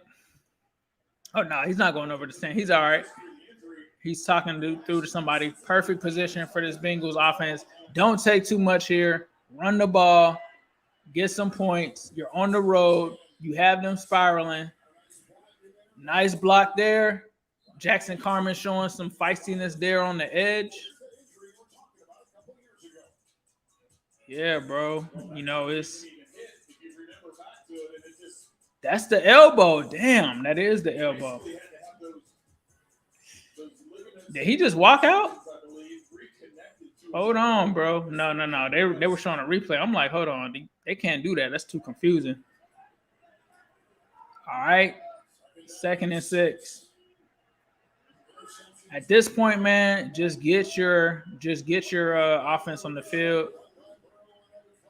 Oh, no, he's not going over to the tent. He's all right. He's talking through to somebody. Perfect position for this Bengals offense. Don't take too much here. Run the ball. Get some points. You're on the road. You have them spiraling. Nice block there. Jackson Carman showing some feistiness there on the edge. Yeah, bro. That's the elbow. Damn, that is the elbow. Did he just walk out? Hold on, bro. No. They were showing a replay. I'm like, hold on. They can't do that. That's too confusing. All right. 2nd and 6. At this point, man, just get your offense on the field.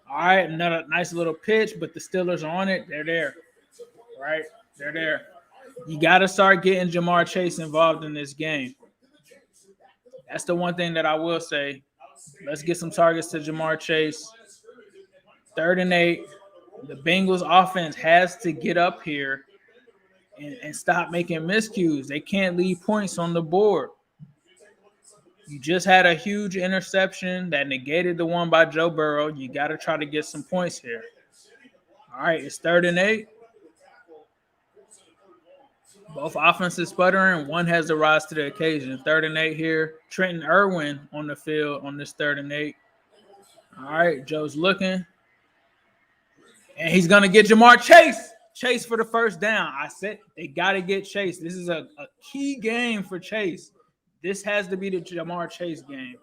All right, another nice little pitch, but the Steelers are on it. They're there. Right? They're there. You got to start getting Jamar Chase involved in this game. That's the one thing that I will say. Let's get some targets to Jamar Chase. 3rd and 8. The Bengals offense has to get up here and stop making miscues. They can't leave points on the board. You just had a huge interception that negated the one by Joe Burrow. You got to try to get some points here. All right, it's 3rd and 8. Both offenses sputtering. One has to rise to the occasion. 3rd and 8 here. Trenton Irwin on the field on this 3rd and 8. All right, Joe's looking. And he's going to get Jamar Chase. Chase for the first down. I said they got to get Chase. This is a key game for Chase. This has to be the Jamar Chase game.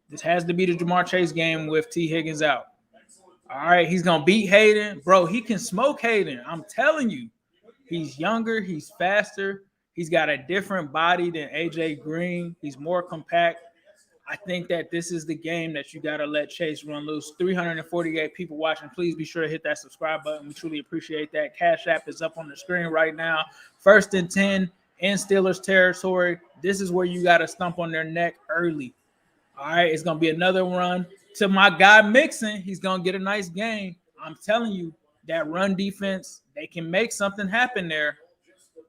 This has to be the Jamar Chase game with T. Higgins out. All right, he's going to beat Hayden. Bro, he can smoke Hayden. I'm telling you. He's younger. He's faster. He's got a different body than A.J. Green. He's more compact. I think that this is the game that you got to let Chase run loose. 348 people watching. Please be sure to hit that subscribe button. We truly appreciate that. Cash App is up on the screen right now. 1st and 10 in Steelers territory. This is where you got to stomp on their neck early. All right, it's going to be another run to my guy Mixon. He's going to get a nice game. I'm telling you, that run defense, they can make something happen there.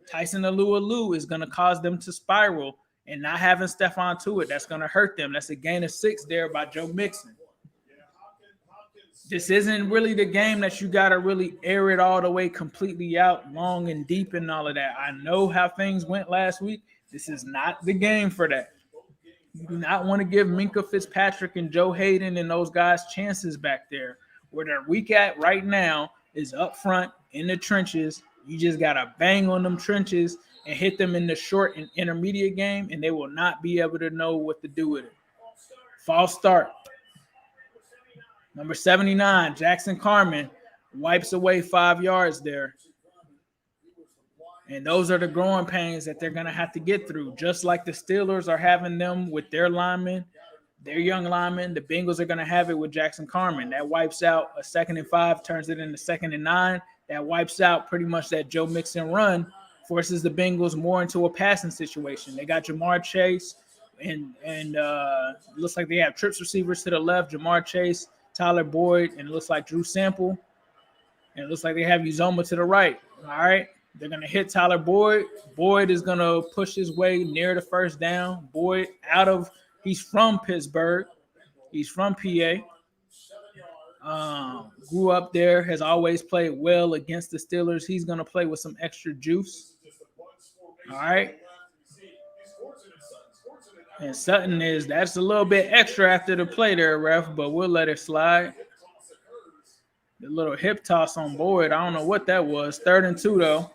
Tyson Alualu is going to cause them to spiral. And not having Stephon Tuitt, that's going to hurt them. That's a gain of 6 there by Joe Mixon. This isn't really the game that you got to really air it all the way completely out, long and deep and all of that. I know how things went last week. This is not the game for that. You do not want to give Minkah Fitzpatrick and Joe Hayden and those guys chances back there. Where they're weak at right now is up front in the trenches. You just got to bang on them trenches and hit them in the short and intermediate game, and they will not be able to know what to do with it. False start. Number 79, Jackson Carman, wipes away 5 yards there. And those are the growing pains that they're going to have to get through, just like the Steelers are having them with their linemen, their young linemen. The Bengals are going to have it with Jackson Carman. That wipes out a 2nd and 5, turns it into 2nd and 9. That wipes out pretty much that Joe Mixon run, forces the Bengals more into a passing situation. They got Jamar Chase, and looks like they have trips receivers to the left, Jamar Chase, Tyler Boyd, and it looks like Drew Sample. And it looks like they have Uzoma to the right. All right. They're going to hit Tyler Boyd. Boyd is going to push his way near the first down. Boyd he's from Pittsburgh. He's from PA. Grew up there, has always played well against the Steelers. He's going to play with some extra juice. All right. And Sutton that's a little bit extra after the play there, ref, but we'll let it slide. The little hip toss on Boyd. I don't know what that was. 3rd and 2, though.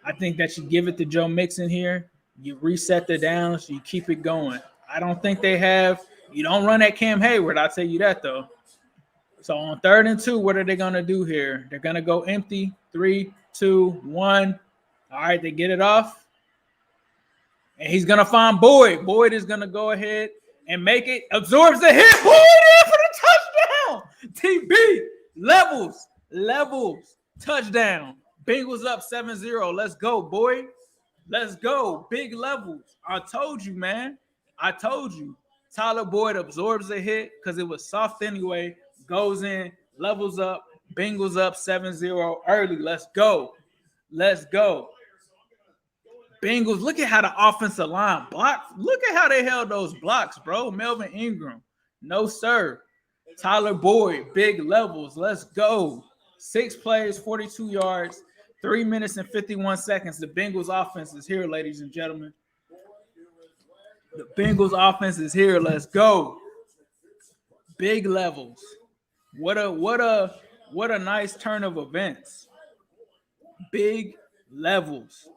I think that you give it to Joe Mixon here. You reset the downs. You keep it going. I don't think you don't run at Cam Hayward. I'll tell you that, though. So on 3rd and 2, what are they going to do here? They're going to go empty. 3, 2, 1. All right, they get it off. And he's going to find Boyd. Boyd is going to go ahead and make it. Absorbs the hit. Boyd in for the touchdown. TB. Levels. Touchdown. Bengals up 7-0. Let's go, Boyd. Let's go. Big levels. I told you, man. I told you. Tyler Boyd absorbs the hit because it was soft anyway. Goes in. Levels up. Bengals up 7-0 early. Let's go. Bengals, look at how the offensive line blocked. Look at how they held those blocks, bro. Melvin Ingram. No, sir. Tyler Boyd, big levels. Let's go. 6 plays, 42 yards, 3 minutes and 51 seconds. The Bengals offense is here, ladies and gentlemen. The Bengals offense is here. Let's go. Big levels. What a nice turn of events. Big levels.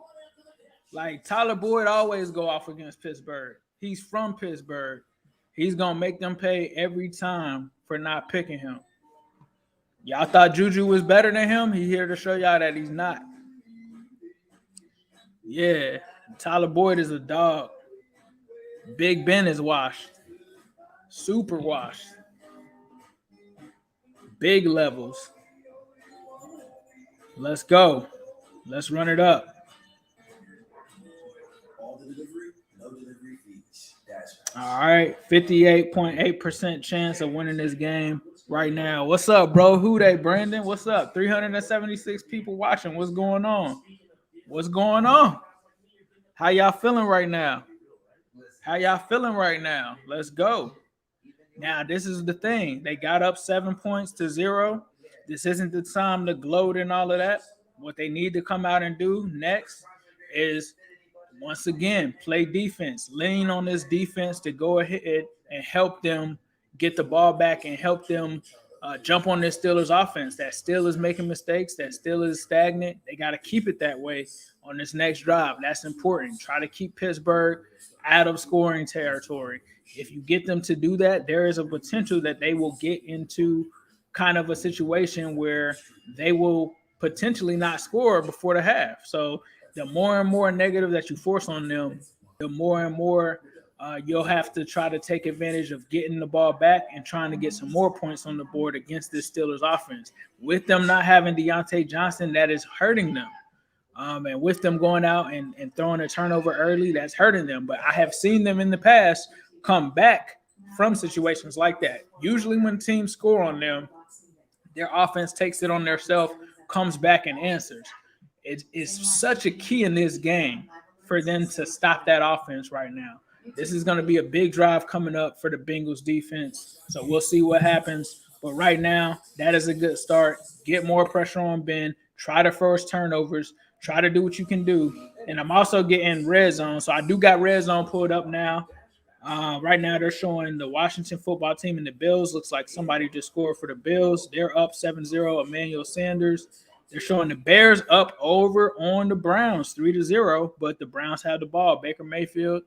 Like Tyler Boyd always go off against Pittsburgh. He's from Pittsburgh. He's going to make them pay every time for not picking him. Y'all thought Juju was better than him? He's here to show y'all that he's not. Yeah, Tyler Boyd is a dog. Big Ben is washed. Super washed. Big levels. Let's go. Let's run it up. All right, 58.8% chance of winning this game right now. What's up, bro? Who they, Brandon? What's up? 376 people watching. What's going on? How y'all feeling right now? Let's go. Now, this is the thing. They got up 7 points to 0. This isn't the time to gloat and all of that. What they need to come out and do next is, once again, play defense. Lean on this defense to go ahead and help them get the ball back and help them jump on this Steelers offense. That still is making mistakes. That still is stagnant. They got to keep it that way on this next drive. That's important. Try to keep Pittsburgh out of scoring territory. If you get them to do that, there is a potential that they will get into kind of a situation where they will potentially not score before the half. So the more and more negative that you force on them, the more and more you'll have to try to take advantage of getting the ball back and trying to get some more points on the board against this Steelers offense. With them not having Deontay Johnson, that is hurting them. And with them going out and throwing a turnover early, that's hurting them. But I have seen them in the past come back from situations like that. Usually when teams score on them, their offense takes it on themselves, comes back and answers. It is such a key in this game for them to stop that offense right now. This is going to be a big drive coming up for the Bengals defense. So we'll see what happens. But right now, that is a good start. Get more pressure on Ben. Try to force turnovers. Try to do what you can do. And I'm also getting red zone. So I do got red zone pulled up now. Right now, they're showing the Washington football team and the Bills. Looks like somebody just scored for the Bills. They're up 7-0, Emmanuel Sanders. They're showing the Bears up over on the Browns, 3-0, but the Browns have the ball. Baker Mayfield,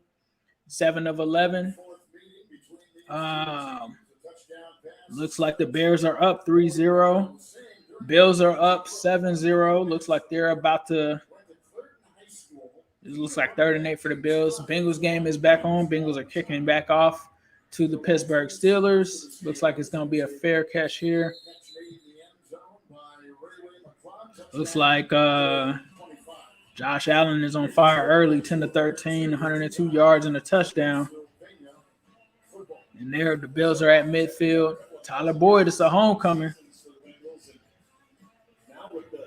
7 of 11. Looks like the Bears are up 3-0. Bills are up 7-0. Looks like they're about to – it looks like 3rd and 8 for the Bills. Bengals game is back on. Bengals are kicking back off to the Pittsburgh Steelers. Looks like it's going to be a fair catch here. Looks like Josh Allen is on fire early, 10-13, 102 yards and a touchdown. And there the Bills are at midfield. Tyler Boyd is a homecoming.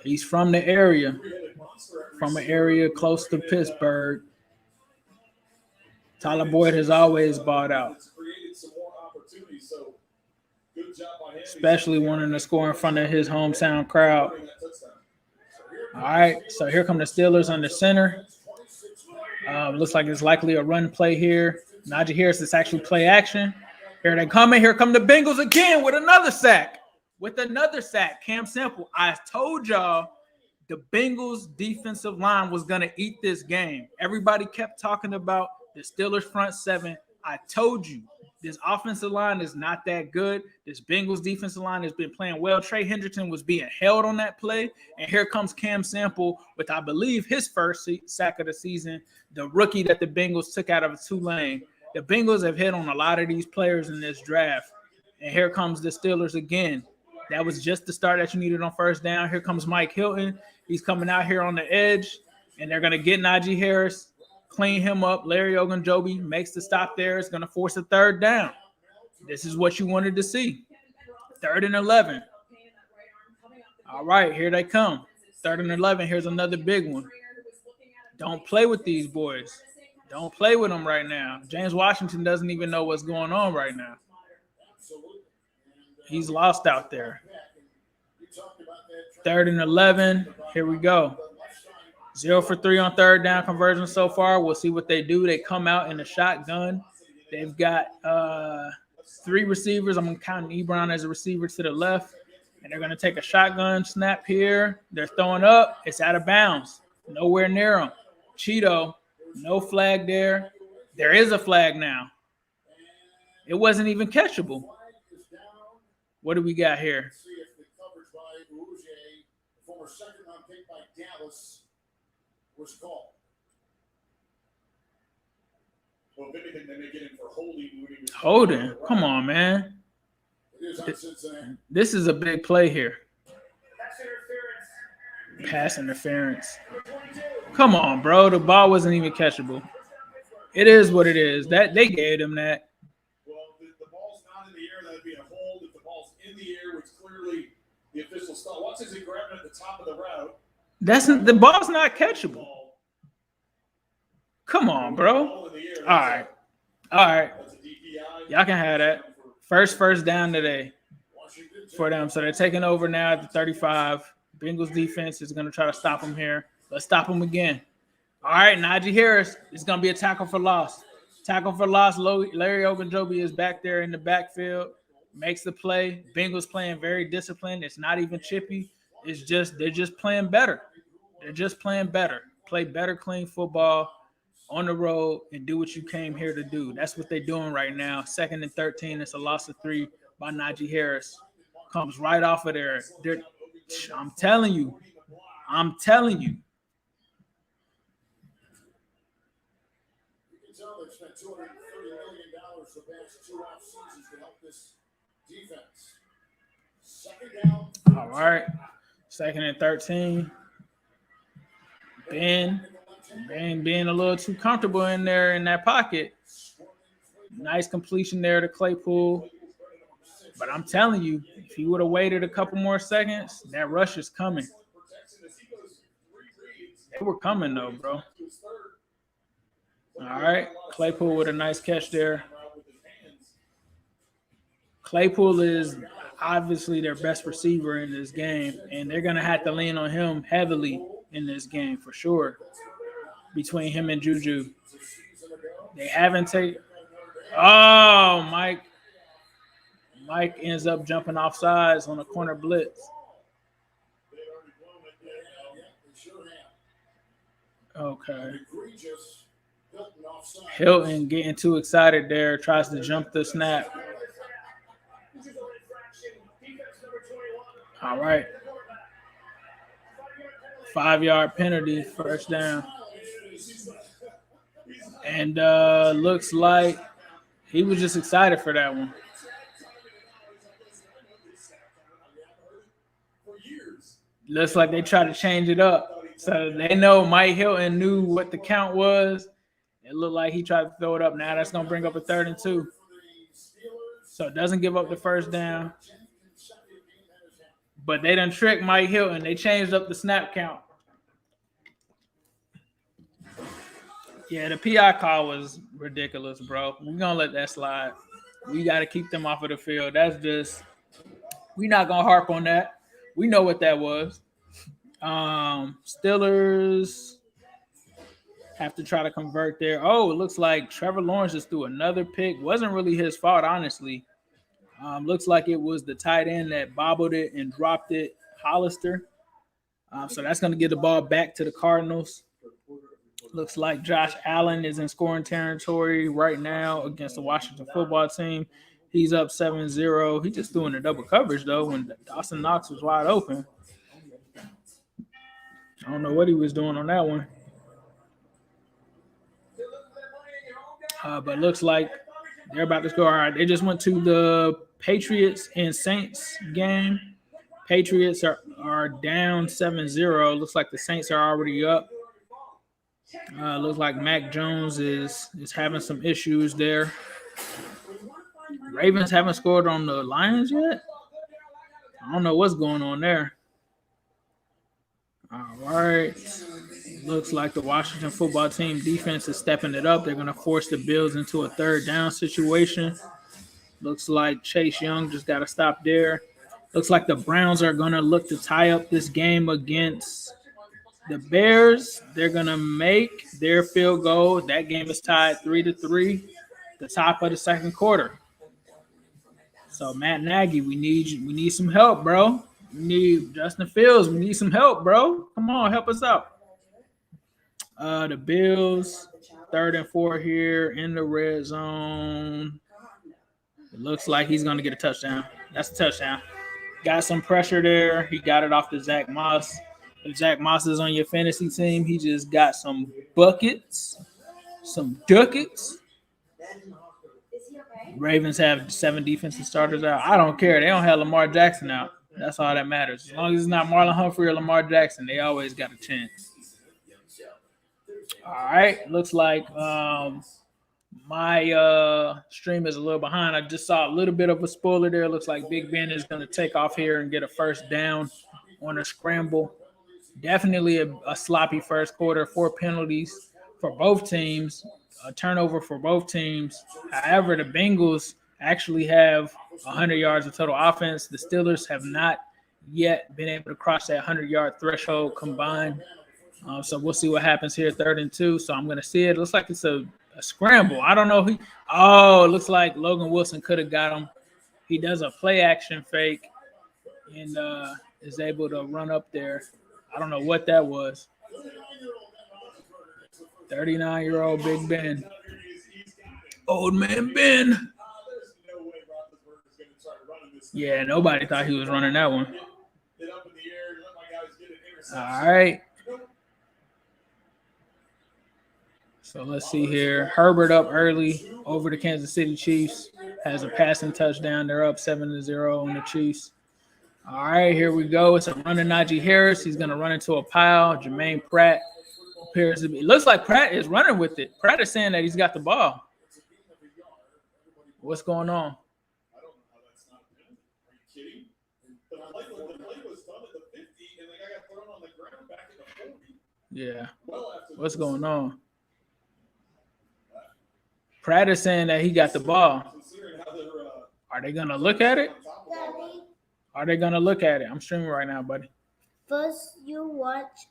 He's from the area. from an area close to Pittsburgh. Tyler Boyd has always bought out, especially wanting to score in front of his hometown crowd. All right, so here come the Steelers under center. Looks like it's likely a run play here. Najee Harris is actually play action. Here they come in. Here come the Bengals again with another sack. Cam Sample. I told y'all the Bengals defensive line was going to eat this game. Everybody kept talking about the Steelers front seven. I told you this offensive line is not that good. This Bengals defensive line has been playing well. Trey Hendrickson was being held on that play. And here comes Cam Sample with, I believe, his first sack of the season, the rookie that the Bengals took out of Tulane. The Bengals have hit on a lot of these players in this draft. And here comes the Steelers again. That was just the start that you needed on first down. Here comes Mike Hilton. He's coming out here on the edge, and they're going to get Najee Harris, clean him up. Larry Ogunjobi makes the stop there. It's going to force a third down. This is what you wanted to see. 3rd and 11. All right, here they come. 3rd and 11. Here's another big one. Don't play with these boys. Don't play with them right now. James Washington doesn't even know what's going on right now. He's lost out there. 3rd and 11. Here we go. 0 for 3 on third down conversion so far. We'll see what they do. They come out in the shotgun. They've got 3 receivers. I'm counting Ebron as a receiver to the left. And they're going to take a shotgun snap here. They're throwing up. It's out of bounds. Nowhere near them. Cheeto, no flag there. There is a flag now. It wasn't even catchable. What do we got here? See if the coverage by Uruguay, former second round pick by Dallas, was called. Well, if anything, they may get him for holding. Holding? Come on, man. It is on Cincinnati. This is a big play here. Pass interference. Come on, bro. The ball wasn't even catchable. It is what it is. That they gave him that. Well, the ball's not in the air. That would be a hold. If the ball's in the air, which clearly the official stop. Watch as he grabbed it at the top of the route. The ball's not catchable. Come on, bro. All right. Y'all can have that. First down today for them. So they're taking over now at the 35. Bengals defense is going to try to stop them here. Let's stop them again. All right, Najee Harris is going to be a tackle for loss. Tackle for loss. Larry Ogunjobi is back there in the backfield. Makes the play. Bengals playing very disciplined. It's not even chippy. It's just they're just playing better. They're just playing better. Play better, clean football on the road and do what you came here to do. That's what they're doing right now. 2nd and 13. It's a loss of 3 by Najee Harris. Comes right off of there. I'm telling you. You can tell they've spent $230 million the past 2 off seasons to help this defense. 2nd down. All right. 2nd and 13. Ben being a little too comfortable in there in that pocket. Nice completion there to Claypool. But I'm telling you, if he would have waited a couple more seconds, that rush is coming. They were coming, though, bro. All right. Claypool with a nice catch there. Claypool is obviously their best receiver in this game, and they're going to have to lean on him heavily in this game for sure. Between him and Juju. They haven't taken – oh, Mike ends up jumping off sides on a corner blitz. Okay. Hilton getting too excited there, tries to jump the snap. All right. 5-yard penalty, first down. And looks like he was just excited for that one. Looks like they tried to change it up. So they know Mike Hilton knew what the count was. It looked like he tried to throw it up. Now that's going to bring up a 3rd and 2. So it doesn't give up the first down. But they done tricked Mike Hilton. They changed up the snap count. Yeah, the PI call was ridiculous, bro. We're going to let that slide. We got to keep them off of the field. That's just – we're not going to harp on that. We know what that was. Steelers have to try to convert there. Oh, it looks like Trevor Lawrence just threw another pick. Wasn't really his fault, honestly. Looks like it was the tight end that bobbled it and dropped it, Hollister. So that's going to get the ball back to the Cardinals. Looks like Josh Allen is in scoring territory right now against the Washington football team. He's up 7-0. He's just doing a double coverage, though, when Dawson Knox was wide open. I don't know what he was doing on that one. But looks like they're about to score. All right, they just went to the Patriots and Saints game. Patriots are down 7-0. Looks like the Saints are already up. Looks like Mac Jones is having some issues there. Ravens haven't scored on the Lions yet. I don't know what's going on there. All right. Looks like the Washington football team defense is stepping it up. They're going to force the Bills into a third down situation. Looks like Chase Young just got to stop there. Looks like the Browns are going to look to tie up this game against the Bears. They're going to make their field goal. That game is tied 3-3, the top of the second quarter. So, Matt Nagy, we need some help, bro. We need Justin Fields. We need some help, bro. Come on, help us out. The Bills, 3rd and 4 here in the red zone. It looks like he's going to get a touchdown. That's a touchdown. Got some pressure there. He got it off to Zach Moss. If Zach Moss is on your fantasy team, he just got some buckets, some ducats. Ravens have 7 defensive starters out. I don't care. They don't have Lamar Jackson out. That's all that matters. As long as it's not Marlon Humphrey or Lamar Jackson, they always got a chance. All right. Looks like my stream is a little behind. I just saw a little bit of a spoiler there. Looks like Big Ben is going to take off here and get a first down on a scramble. Definitely a sloppy first quarter. 4 penalties for both teams. A turnover for both teams. However, the Bengals actually have 100 yards of total offense. The Steelers have not yet been able to cross that 100-yard threshold combined. So we'll see what happens here, 3rd and 2. So I'm going to see it. It looks like it's a scramble. I don't know. It looks like Logan Wilson could have got him. He does a play action fake and is able to run up there. I don't know what that was. 39-year-old Big Ben. Old man Ben. Yeah, nobody thought he was running that one. All right. So let's see here. Herbert up early over the Kansas City Chiefs. Has a passing touchdown. They're up 7-0 on the Chiefs. All right, here we go. It's a run to Najee Harris. He's going to run into a pile. Jermaine Pratt appears to be. It looks like Pratt is running with it. Pratt is saying that he's got the ball. What's going on? I don't know how that's not a penalty. Are you kidding? But I like when the play was done at the 50 and the guy got thrown on the ground back at the 40. Yeah. Well after What's going on? Pratt is saying that he got the ball. considering how they're Are they going to look at it? Daddy, Are they going to look at it? I'm streaming right now, buddy. first you watch,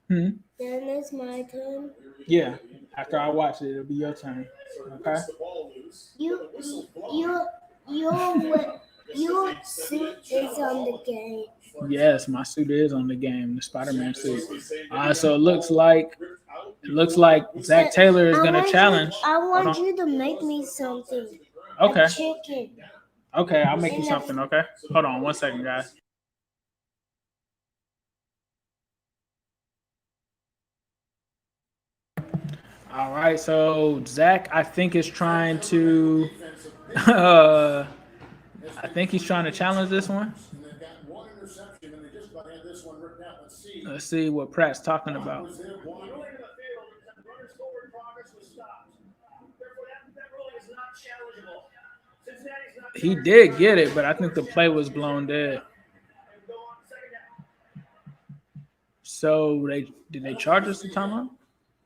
Hmm. then it's my turn. Yeah. After I watch it, it'll be your turn. Okay. the ball loose. Your suit is on the game. Yes, my suit is on the game, the Spider-Man suit. So it looks like Zach Taylor is going to challenge. I want you to make me something. Okay. A chicken. Okay, I'll make you something, okay? Hold on 1 second, guys. All right, so Zach, I think is trying to I think he's trying to challenge this one. And they've got 1 interception, and they just about had this one written out. Let's see what Pratt's talking about. Was there one? He did get it, but I think the play was blown dead. So did they charge us the timeout?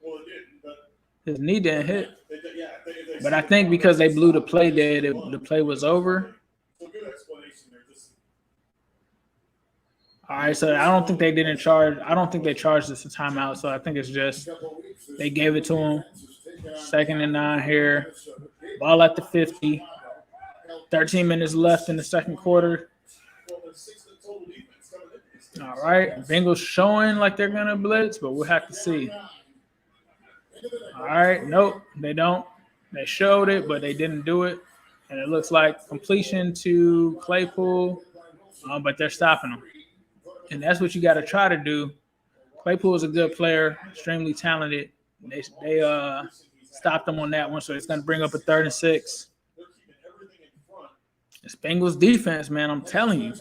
Well, it didn't, but His knee didn't hit. But I think because they blew the play dead, the play was over. All right, so I don't think they charged this a timeout. So I think it's just they gave it to him. 2nd and 9 here. Ball at the 50. 13 minutes left in the second quarter. All right, Bengals showing like they're going to blitz, but we'll have to see. All right, nope, they don't. They showed it, but they didn't do it. And it looks like completion to Claypool, but they're stopping him. And that's what you got to try to do. Claypool is a good player, extremely talented. They stopped him on that one, so it's going to bring up a 3rd and 6. It's Bengals defense, man. I'm telling you,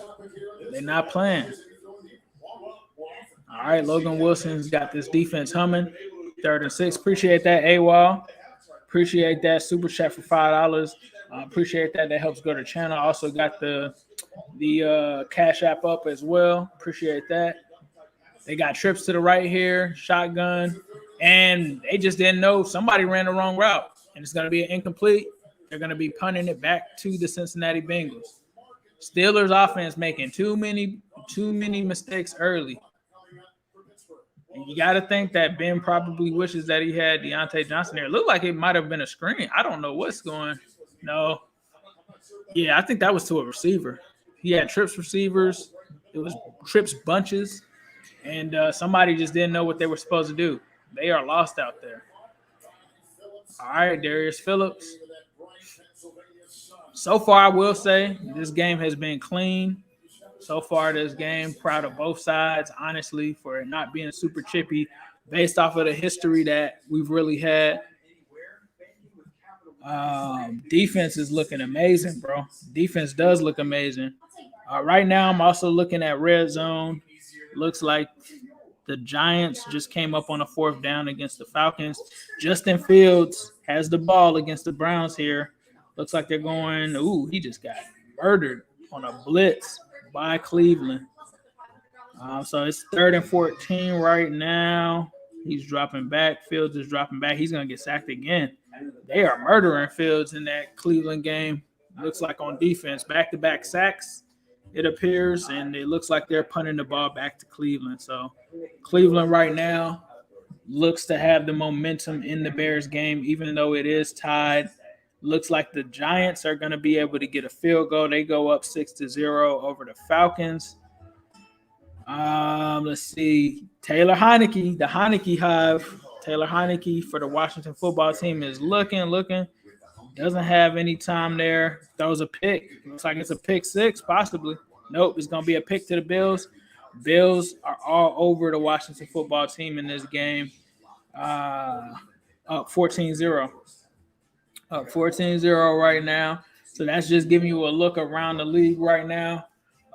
they're not playing. All right, Logan Wilson's got this defense humming. 3rd and 6. Appreciate that, AWOL. Appreciate that super chat for $5. Appreciate that. That helps grow the channel. Also got the Cash App up as well. Appreciate that. They got trips to the right here, shotgun, and they just didn't know somebody ran the wrong route, and it's going to be an incomplete. They're going to be punting it back to the Cincinnati Bengals. Steelers offense making too many mistakes early. And you got to think that Ben probably wishes that he had Deontay Johnson there. It looked like it might have been a screen. I don't know what's going. No. Yeah, I think that was to a receiver. He had trips receivers. It was trips bunches. And somebody just didn't know what they were supposed to do. They are lost out there. All right, Darius Phillips. So far, I will say this game has been clean. So far this game, proud of both sides, honestly, for it not being super chippy based off of the history that we've really had. Defense is looking amazing, bro. Defense does look amazing. Right now, I'm also looking at red zone. Looks like the Giants just came up on a 4th down against the Falcons. Justin Fields has the ball against the Browns here. Looks like they're going, he just got murdered on a blitz by Cleveland. So it's 3rd and 14 right now. He's dropping back. Fields is dropping back. He's going to get sacked again. They are murdering Fields in that Cleveland game. Looks like on defense, back-to-back sacks, it appears, and it looks like they're punting the ball back to Cleveland. So Cleveland right now looks to have the momentum in the Bears game, even though it is tied. Looks like the Giants are going to be able to get a field goal. They go up 6-0 over the Falcons. Let's see. Taylor Heineke, the Heineke Hive. Taylor Heineke for the Washington football team is looking. Doesn't have any time there. Throws a pick. Looks like it's a pick 6, possibly. Nope, it's going to be a pick to the Bills. Bills are all over the Washington football team in this game. Up 14-0. Up 14-0 right now. So that's just giving you a look around the league right now.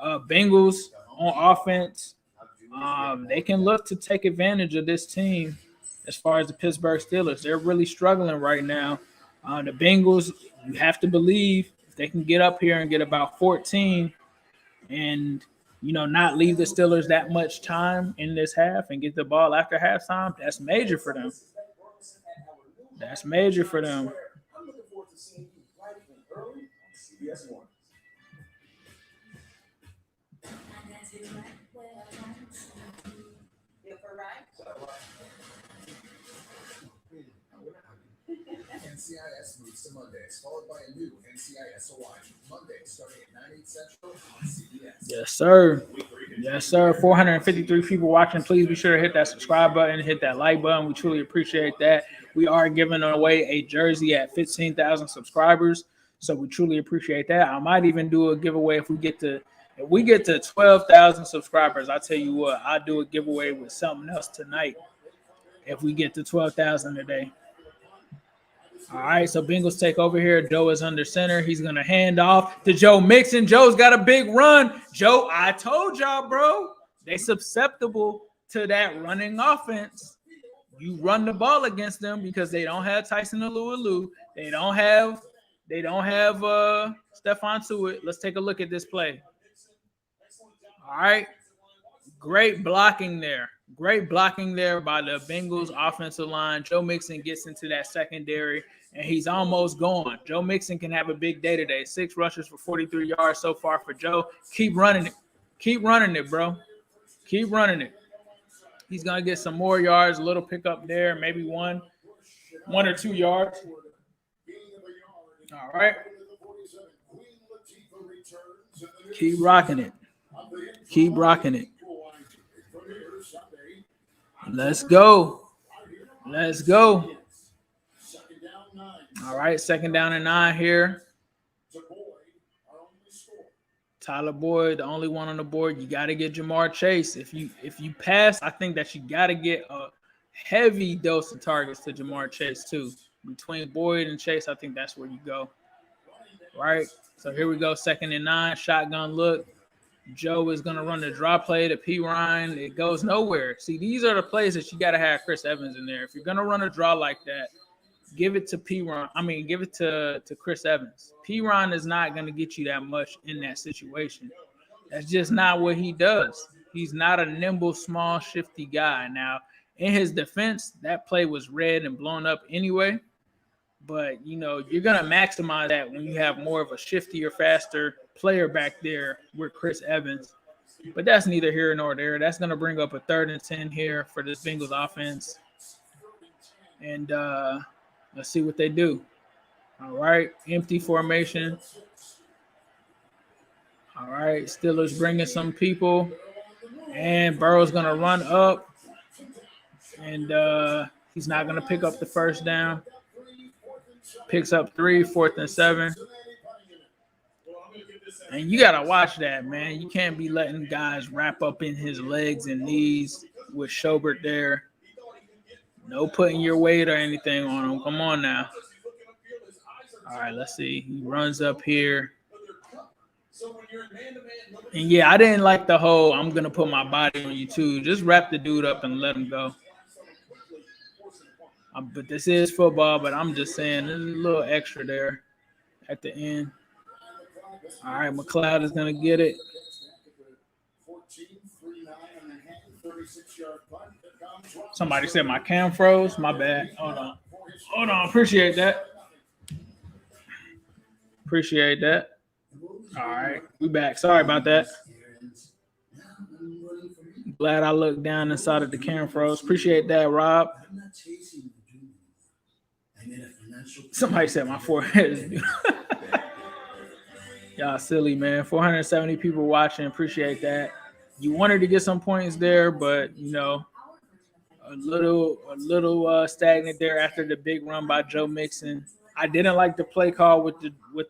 Bengals on offense. They can look to take advantage of this team as far as the Pittsburgh Steelers. They're really struggling right now. The Bengals, you have to believe if they can get up here and get about 14 and, not leave the Steelers that much time in this half and get the ball after halftime, that's major for them. That's major for them. I'm looking forward to seeing you right in early on CBS 1. NCIS moves to Mondays, followed by a new NCIS Hawaii. Monday starting at 9, 8 Central on CBS. Yes, sir. Yes, sir. 453 people watching. Please be sure to hit that subscribe button, hit that like button. We truly appreciate that. We are giving away a jersey at 15,000 subscribers, so we truly appreciate that. I might even do a giveaway if we get to 12,000 subscribers. I'll tell you what, I'll do a giveaway with something else tonight if we get to 12,000 today. All right, so Bengals take over here. Joe is under center. He's going to hand off to Joe Mixon. Joe's got a big run. Joe, I told y'all, bro, they susceptible to that running offense. You run the ball against them because they don't have Tyson Alualu. They don't have Stephon Tuitt. Let's take a look at this play. All right. Great blocking there. Great blocking there by the Bengals offensive line. Joe Mixon gets into that secondary, and he's almost gone. Joe Mixon can have a big day today. 6 rushes for 43 yards so far for Joe. Keep running it. Keep running it, bro. Keep running it. He's going to get some more yards, a little pickup there, maybe one or 2 yards. All right. Keep rocking it. Keep rocking it. Let's go. Let's go. All right, 2nd down and 9 here. Tyler Boyd, the only one on the board. You got to get Jamar Chase. If you pass, I think that you got to get a heavy dose of targets to Jamar Chase too. Between Boyd and Chase, I think that's where you go. Right? So here we go, 2nd and 9, shotgun look. Joe is going to run the draw play to P. Ryan. It goes nowhere. See, these are the plays that you got to have Chris Evans in there. If you're going to run a draw like that, give it to give it to Chris Evans. P. Ryan is not going to get you that much in that situation. That's just not what he does. He's not a nimble, small, shifty guy. Now, in his defense, that play was red and blown up anyway. But, you're going to maximize that when you have more of a shiftier, faster player back there with Chris Evans. But that's neither here nor there. That's going to bring up a 3rd and 10 here for this Bengals offense. And let's see what they do. All right, empty formation. All right, Steelers bringing some people. And Burrow's going to run up. And he's not going to pick up the 1st down. Picks up 3, 4th and 7. And you got to watch that, man. You can't be letting guys wrap up in his legs and knees with Schobert there. No putting your weight or anything on him. Come on now. All right, let's see. He runs up here. And, yeah, I didn't like the whole I'm going to put my body on you too. Just wrap the dude up and let him go. But this is football, but I'm just saying there's a little extra there at the end. All right, McLeod is going to get it. Somebody said my cam froze. My bad. Hold on. Appreciate that. All right, we back. Sorry about that. Glad I looked down inside of the cam froze. Appreciate that, Rob. Somebody said my forehead is beautiful. Y'all silly, man. 470 people watching. Appreciate that. You wanted to get some points there, but a little stagnant there after the big run by Joe Mixon. I didn't like the play call with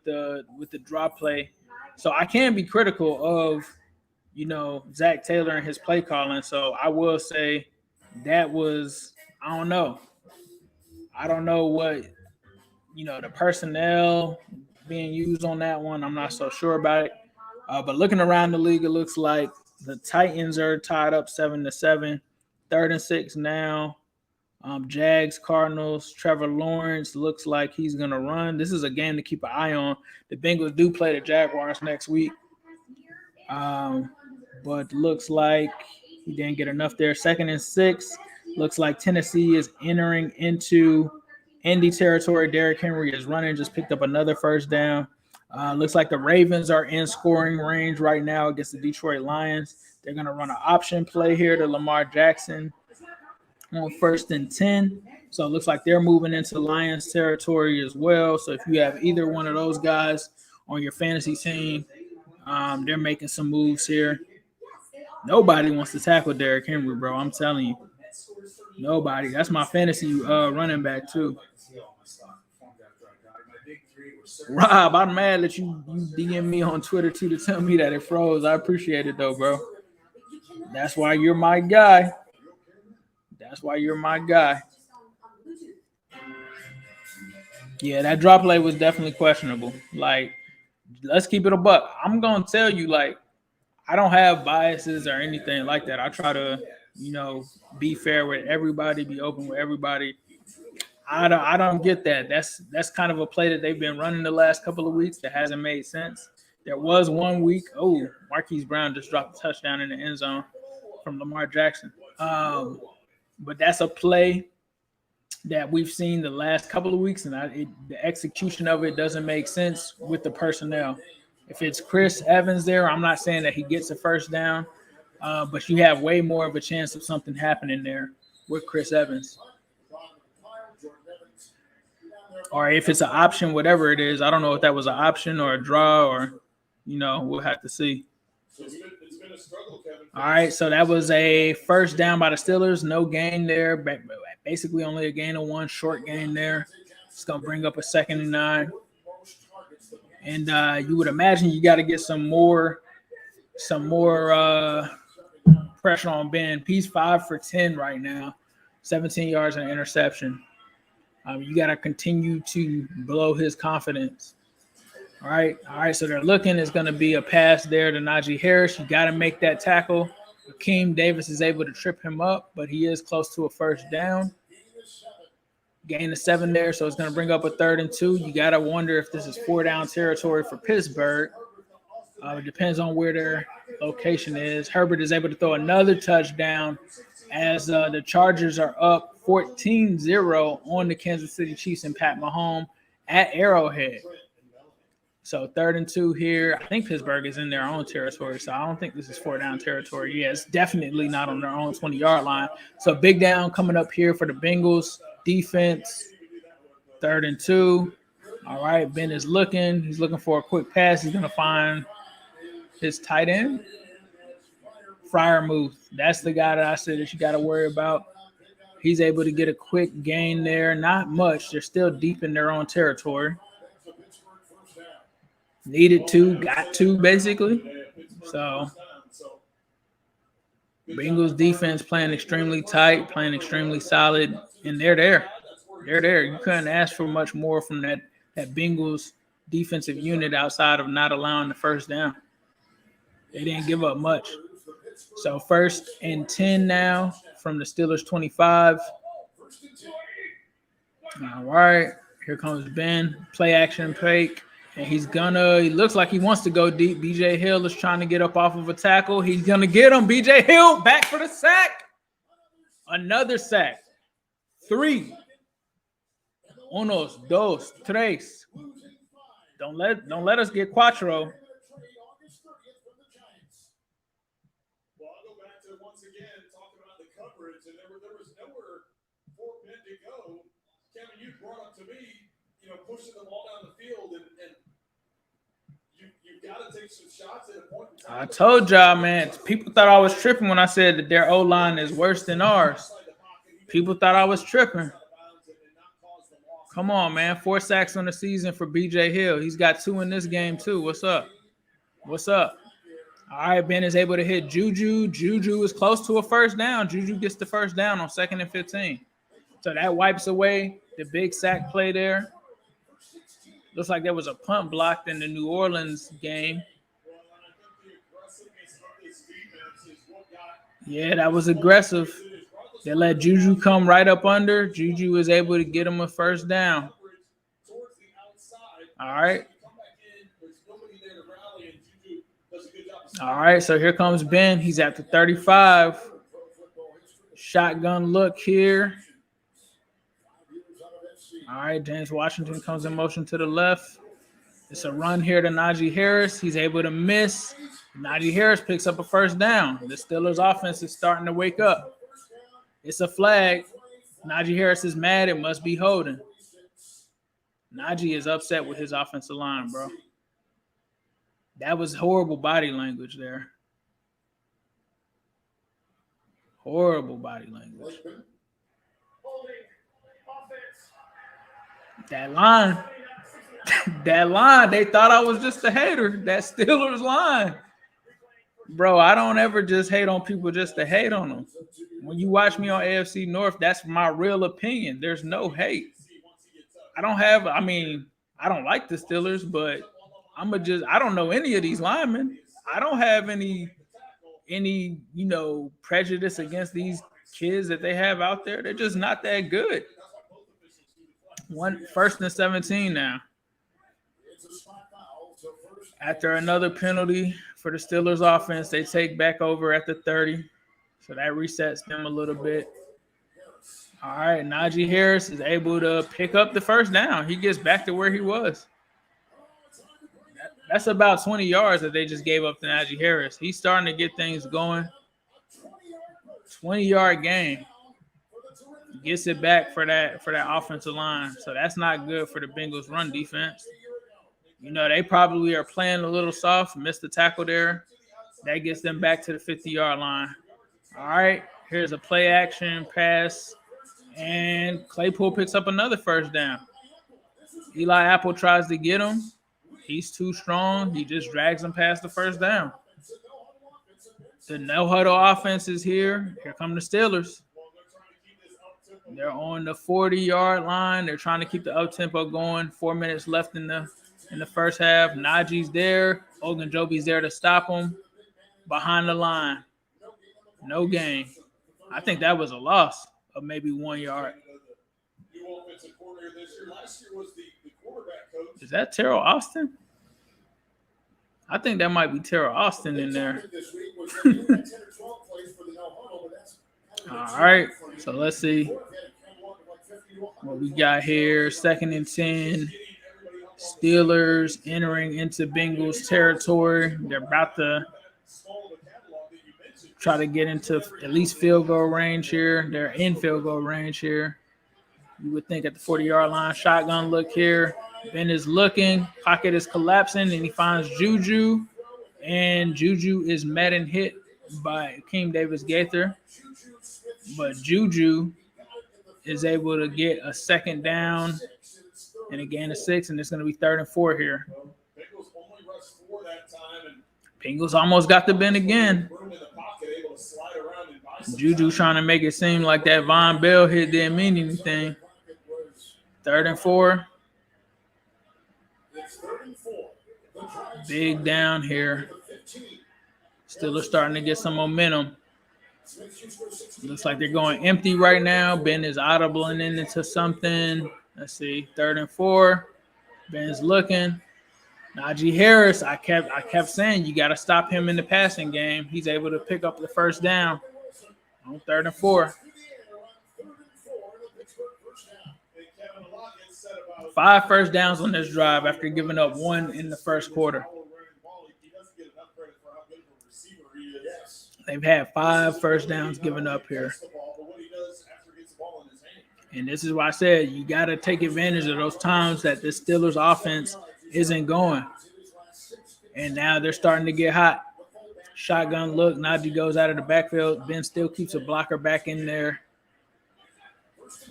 the drop play, so I can be critical of Zach Taylor and his play calling. So I will say that was I don't know what the personnel being used on that one. I'm not so sure about it. But looking around the league, it looks like the Titans are tied up 7-7. 3rd and 6 now. Jags, Cardinals, Trevor Lawrence looks like he's going to run. This is a game to keep an eye on. The Bengals do play the Jaguars next week. But looks like he didn't get enough there. 2nd and 6. Looks like Tennessee is entering into Indy territory. Derrick Henry is running, just picked up another 1st down. Looks like the Ravens are in scoring range right now against the Detroit Lions. They're going to run an option play here to Lamar Jackson on 1st and 10. So it looks like they're moving into Lions territory as well. So if you have either one of those guys on your fantasy team, they're making some moves here. Nobody wants to tackle Derrick Henry, bro. I'm telling you. Nobody. That's my fantasy running back too. Rob, I'm mad that you DM me on Twitter too to tell me that it froze. I appreciate it though, bro. That's why you're my guy. Yeah, that drop play was definitely questionable. Like, let's keep it a buck. I'm gonna tell you, like, I don't have biases or anything like that. I try to, be fair with everybody, be open with everybody. I don't get that. That's kind of a play that they've been running the last couple of weeks that hasn't made sense. There was one week, Marquise Brown just dropped a touchdown in the end zone from Lamar Jackson. But that's a play that we've seen the last couple of weeks, and the execution of it doesn't make sense with the personnel. If it's Chris Evans there, I'm not saying that he gets a first down, but you have way more of a chance of something happening there with Chris Evans. Or if it's an option, whatever it is, I don't know if that was an option or a draw, or, we'll have to see. It's been a struggle, Kevin. All right, so that was a first down by the Steelers. No gain there. Basically only a gain of 1, short gain there. It's going to bring up a 2nd and 9. And you would imagine you got to get some more pressure on Ben. He's 5 for 10 right now, 17 yards and an interception. You got to continue to blow his confidence. All right. So they're looking. It's going to be a pass there to Najee Harris. You got to make that tackle. Akeem Davis is able to trip him up, but he is close to a first down. Gain of 7 there, so it's going to bring up a 3rd and 2. You got to wonder if this is 4-down territory for Pittsburgh. It depends on where their location is. Herbert is able to throw another touchdown as the Chargers are up 14-0 on the Kansas City Chiefs and Pat Mahomes at Arrowhead. So 3rd and 2 here. I think Pittsburgh is in their own territory, so I don't think this is 4-down territory. Yeah, it's definitely not on their own 20-yard line. So big down coming up here for the Bengals defense. 3rd and 2. All right, Ben is looking. He's looking for a quick pass. He's going to find his tight end. Freiermuth. That's the guy that I said that you got to worry about. He's able to get a quick gain there. Not much. They're still deep in their own territory. Needed to, got to, basically. So, Bengals defense playing extremely tight, playing extremely solid, and they're there. They're there. You couldn't ask for much more from that Bengals defensive unit outside of not allowing the first down. They didn't give up much. So 1st and 10 now from the Steelers 25. All right, here comes Ben. Play action fake. And he looks like he wants to go deep. B.J. Hill is trying to get up off of a tackle. He's going to get him. B.J. Hill back for the sack. Another sack. 3. 1, 2, 3. Don't let us get Quattro. Well, I'll go back to once again talking about the coverage, and there was nowhere for Ben to go. Kevin, you brought up to me, pushing the ball down the field, and you've got to take some shots at a point in time. I told y'all, man. People thought I was tripping when I said that their O-line is worse than ours. People thought I was tripping. Come on, man. 4 sacks on the season for B.J. Hill. He's got 2 in this game, too. What's up? All right, Ben is able to hit Juju. Juju is close to a first down. Juju gets the first down on 2nd and 15. So that wipes away the big sack play there. Looks like there was a punt blocked in the New Orleans game. Yeah, that was aggressive. They let Juju come right up under. Juju is able to get him a first down. All right. All right, so here comes Ben. He's at the 35. Shotgun look here. All right, James Washington comes in motion to the left. It's a run here to Najee Harris. He's able to miss. Najee Harris picks up a first down. The Steelers offense is starting to wake up. It's a flag. Najee Harris is mad. It must be holding. Najee is upset with his offensive line, bro. That was horrible body language there. Horrible body language. That line, they thought I was just a hater. That Steelers line. Bro, I don't ever just hate on people just to hate on them. When you watch me on AFC North, that's my real opinion. There's no hate. I don't like the Steelers, but I don't know any of these linemen. I don't have any prejudice against these kids that they have out there. They're just not that good. 1st and 17 now. After another penalty for the Steelers offense, they take back over at the 30. So that resets them a little bit. All right, Najee Harris is able to pick up the first down. He gets back to where he was. That's about 20 yards that they just gave up to Najee Harris. He's starting to get things going. 20-yard gain. Gets it back for that offensive line. So that's not good for the Bengals run defense. You know, they probably are playing a little soft, missed the tackle there. That gets them back to the 50-yard line. All right, here's a play action pass. And Claypool picks up another first down. Eli Apple tries to get him. He's too strong. He just drags him past the first down. The no-huddle offense is here. Here come the Steelers. They're on the 40-yard line. They're trying to keep the up-tempo going. 4 minutes left in the first half. Najee's there. Ogunjobi's there to stop him. Behind the line. No gain. I think that was a loss of maybe 1 yard. Is that Terrell Austin? I think that might be Terrell Austin in there. All right, so let's see what we got here. 2nd and 10. Steelers entering into Bengals territory. They're about to try to get into at least field goal range here. They're in field goal range here. You would think at the 40-yard line. Shotgun look here. Ben is looking. Pocket is collapsing, and he finds Juju. And Juju is met and hit by Akeem Davis-Gaither. But Juju is able to get a second down and a gain of 6, and it's going to be 3rd and 4 here. Bengals almost got the Ben again. Juju trying to make it seem like that Von Bell hit didn't mean anything. 3rd and 4. Big down here. Steelers starting to get some momentum. Looks like they're going empty right now. Ben is audibling into something. Let's see. 3rd and 4. Ben's looking. Najee Harris, I kept saying you got to stop him in the passing game. He's able to pick up the first down on 3rd and 4. 5 first downs on this drive after giving up 1 in the first quarter. They've had 5 first downs given up here. And this is why I said you got to take advantage of those times that the Steelers offense isn't going. And now they're starting to get hot. Shotgun look. Najee goes out of the backfield. Ben still keeps a blocker back in there.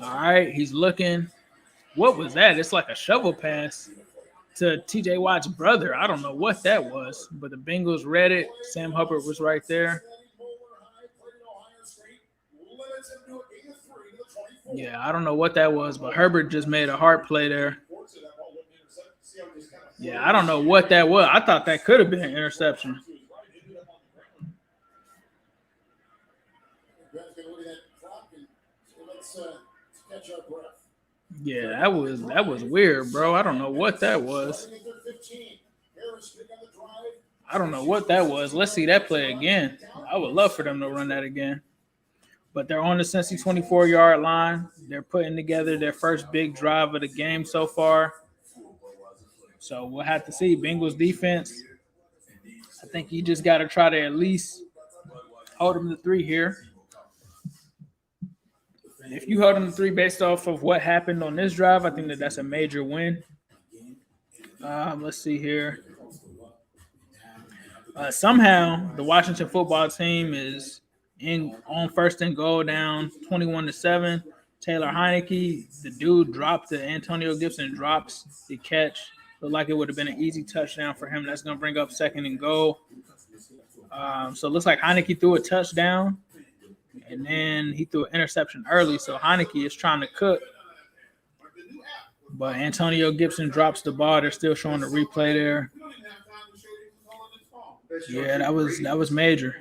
All right, he's looking. What was that? It's like a shovel pass to T.J. Watt's brother. I don't know what that was, but the Bengals read it. Sam Hubbard was right there. Yeah, I don't know what that was, but Herbert just made a hard play there. Yeah, I don't know what that was. I thought that could have been an interception. Yeah, that was weird, bro. I don't know what that was. I don't know what that was. Let's see that play again. I would love for them to run that again. But they're on the Cincy 24-yard line. They're putting together their first big drive of the game so far. So we'll have to see. Bengals defense, I think you just got to try to at least hold them to 3 here. If you hold them to 3 based off of what happened on this drive, I think that's a major win. Let's see here. Somehow the Washington football team is on 1st and goal down 21-7. Taylor Heineke, the dude dropped the Antonio Gibson drops the catch. Looked like it would have been an easy touchdown for him. That's going to bring up 2nd and goal. So it looks like Heineke threw a touchdown, and then he threw an interception early. So Heineke is trying to cook. But Antonio Gibson drops the ball. They're still showing the replay there. Yeah, that was major.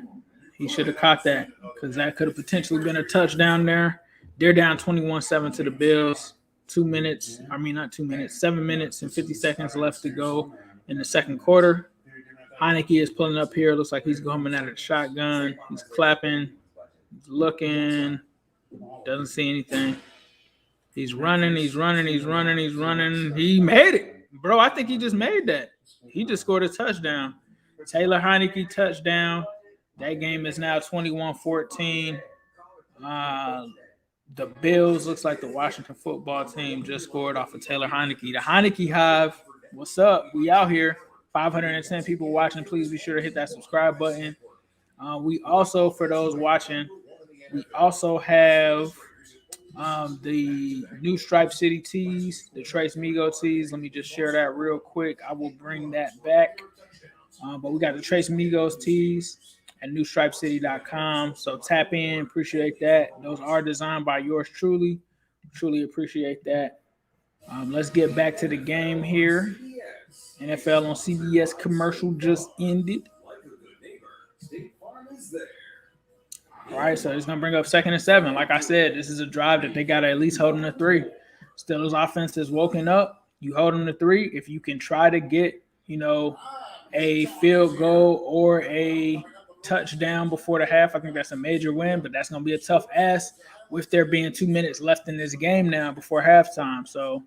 He should have caught that because that could have potentially been a touchdown there. They're down 21-7 to the Bills. 7 minutes and 50 seconds left to go in the second quarter. Heineke is pulling up here. Looks like he's coming out of the shotgun. He's clapping. He's looking. Doesn't see anything. He's running. He made it. Bro, I think he just made that. He just scored a touchdown. Taylor Heineke touchdown. That game is now 21-14. The Bills, looks like the Washington football team, just scored off of Taylor Heineke. The Heineke Hive, what's up? We out here. 510 people watching. Please be sure to hit that subscribe button. We also, for those watching, we also have the new Stripe City tees, the Trace MIGOS tees. Let me just share that real quick. I will bring that back. But we got the Trace MIGOS tees at newstripecity.com. So tap in. Appreciate that. Those are designed by yours truly. Truly appreciate that. Let's get back to the game here. NFL on CBS commercial just ended. All right, so it's going to bring up 2nd and 7. Like I said, this is a drive that they got to at least hold them to 3. Steelers offense is woken up. You hold them to 3. If you can try to get, a field goal or a touchdown before the half, I think that's a major win, but that's going to be a tough ask with there being 2 minutes left in this game now before halftime. So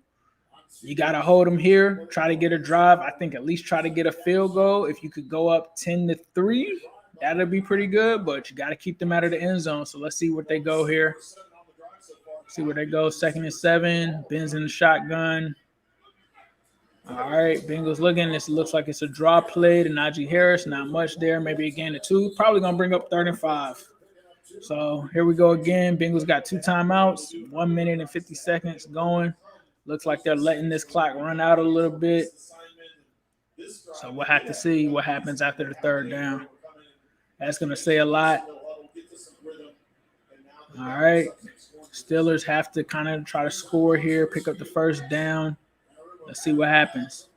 you got to hold them here, try to get a drive. I think at least try to get a field goal. If you could go up 10-3, that'll be pretty good, but you got to keep them out of the end zone. So let's see where they go here. See where they go. 2nd and 7. Ben's in the shotgun. All right, Bengals looking. This looks like it's a draw play to Najee Harris. Not much there. Maybe a gain of 2. Probably going to bring up 3rd and 5. So here we go again. Bengals got 2 timeouts. 1 minute and 50 seconds going. Looks like they're letting this clock run out a little bit. So we'll have to see what happens after the 3rd down. That's going to say a lot. All right. Steelers have to kind of try to score here, pick up the 1st down. Let's see what happens.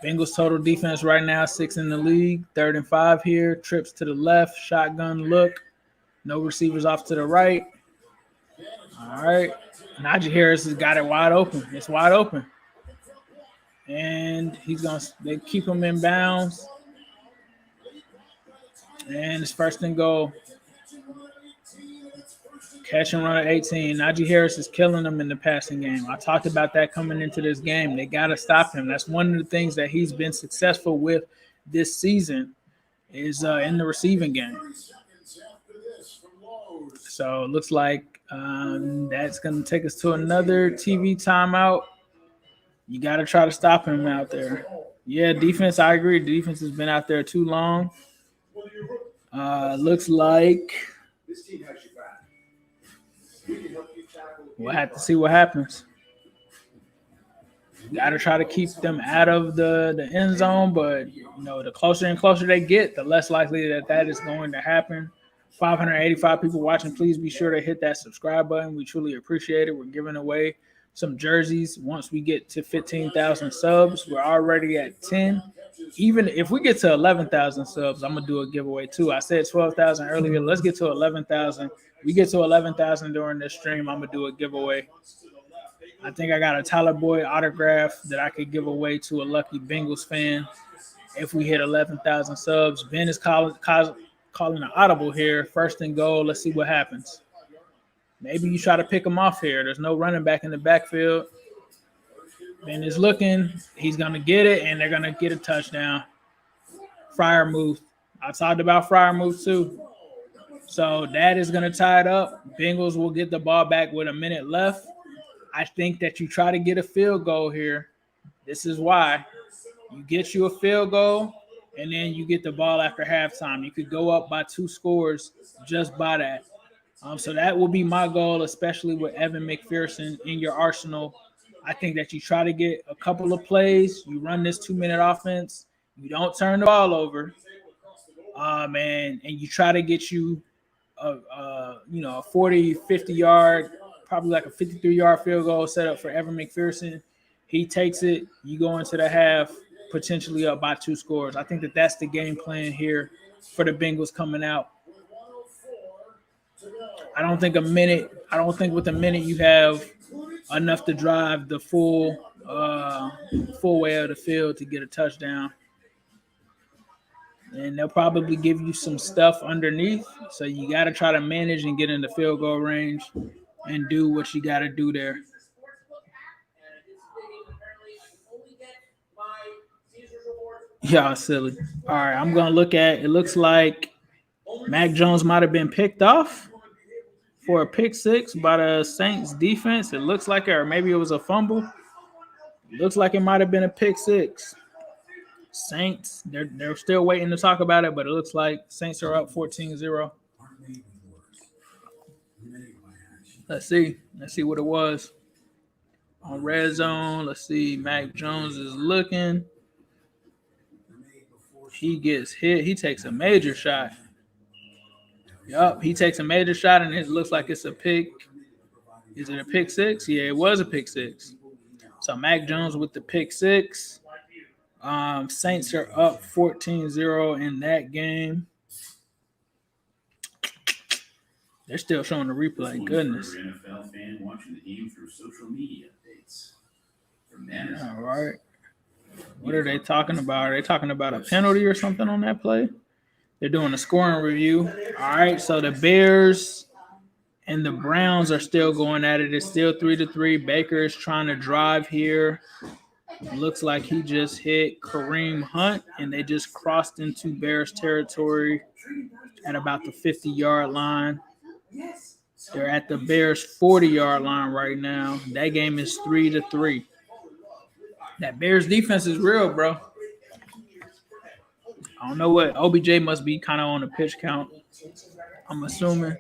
Bengals total defense right now, 6th in the league. 3rd and 5 here. Trips to the left. Shotgun look. No receivers off to the right. All right. Najee Harris has got it wide open. It's wide open. And they keep him in bounds. And it's 1st and goal. Catch and run at 18. Najee Harris is killing them in the passing game. I talked about that coming into this game. They got to stop him. That's one of the things that he's been successful with this season is in the receiving game. So it looks like that's going to take us to another TV timeout. You got to try to stop him out there. Yeah, defense, I agree. The defense has been out there too long. Looks like we'll have to see what happens. Got to try to keep them out of the end zone, but the closer and closer they get, the less likely that is going to happen. 585 people watching. Please be sure to hit that subscribe button. We truly appreciate it. We're giving away some jerseys once we get to 15,000 subs. We're already at 10. Even if we get to 11,000 subs, I'm going to do a giveaway too. I said 12,000 earlier. Let's get to 11,000. We get to 11,000 during this stream, I'm going to do a giveaway. I think I got a Tyler Boyd autograph that I could give away to a lucky Bengals fan if we hit 11,000 subs. Ben is calling an audible here. 1st and goal. Let's see what happens. Maybe you try to pick him off here. There's no running back in the backfield. Ben is looking. He's going to get it, and they're going to get a touchdown. Freiermuth. I talked about Freiermuth too. So that is going to tie it up. Bengals will get the ball back with a minute left. I think that you try to get a field goal here. This is why. You get you a field goal, and then you get the ball after halftime. You could go up by 2 scores just by that. So that will be my goal, especially with Evan McPherson in your arsenal. I think that you try to get a couple of plays. You run this 2-minute offense. You don't turn the ball over. And you try to get you a 40, 50-yard, probably like a 53-yard field goal set up for Evan McPherson. He takes it. You go into the half, potentially up by 2 scores. I think that that's the game plan here for the Bengals coming out. I don't think with a minute you have enough to drive the full way of the field to get a touchdown. And they'll probably give you some stuff underneath. So you got to try to manage and get in the field goal range and do what you got to do there. Y'all silly. All right, I'm going to look at, it looks like Mac Jones might have been picked off for a pick six by the Saints defense. It looks like it, or maybe it was a fumble. It looks like it might have been a pick six. Saints, they're still waiting to talk about it, but it looks like Saints are up 14-0. Let's see what it was. On red zone, let's see. Mac Jones is looking. He gets hit. He takes a major shot. Yup, he takes a major shot, and it looks like it's a pick. Is it a pick six? Yeah, it was a pick six. So Mac Jones with the pick six. Saints are up 14-0 in that game. They're still showing the replay. Goodness. NFL fan watching the game through social media updates. All right. What are they talking about? Are they talking about a penalty or something on that play? They're doing a scoring review. All right, so the Bears and the Browns are still going at it. It's still 3-3. Baker is trying to drive here. Looks like he just hit Kareem Hunt, and they just crossed into Bears territory at about the 50-yard line. They're at the Bears 40-yard line right now. That game is 3-3. That Bears defense is real, bro. I don't know what. OBJ must be kind of on the pitch count, I'm assuming.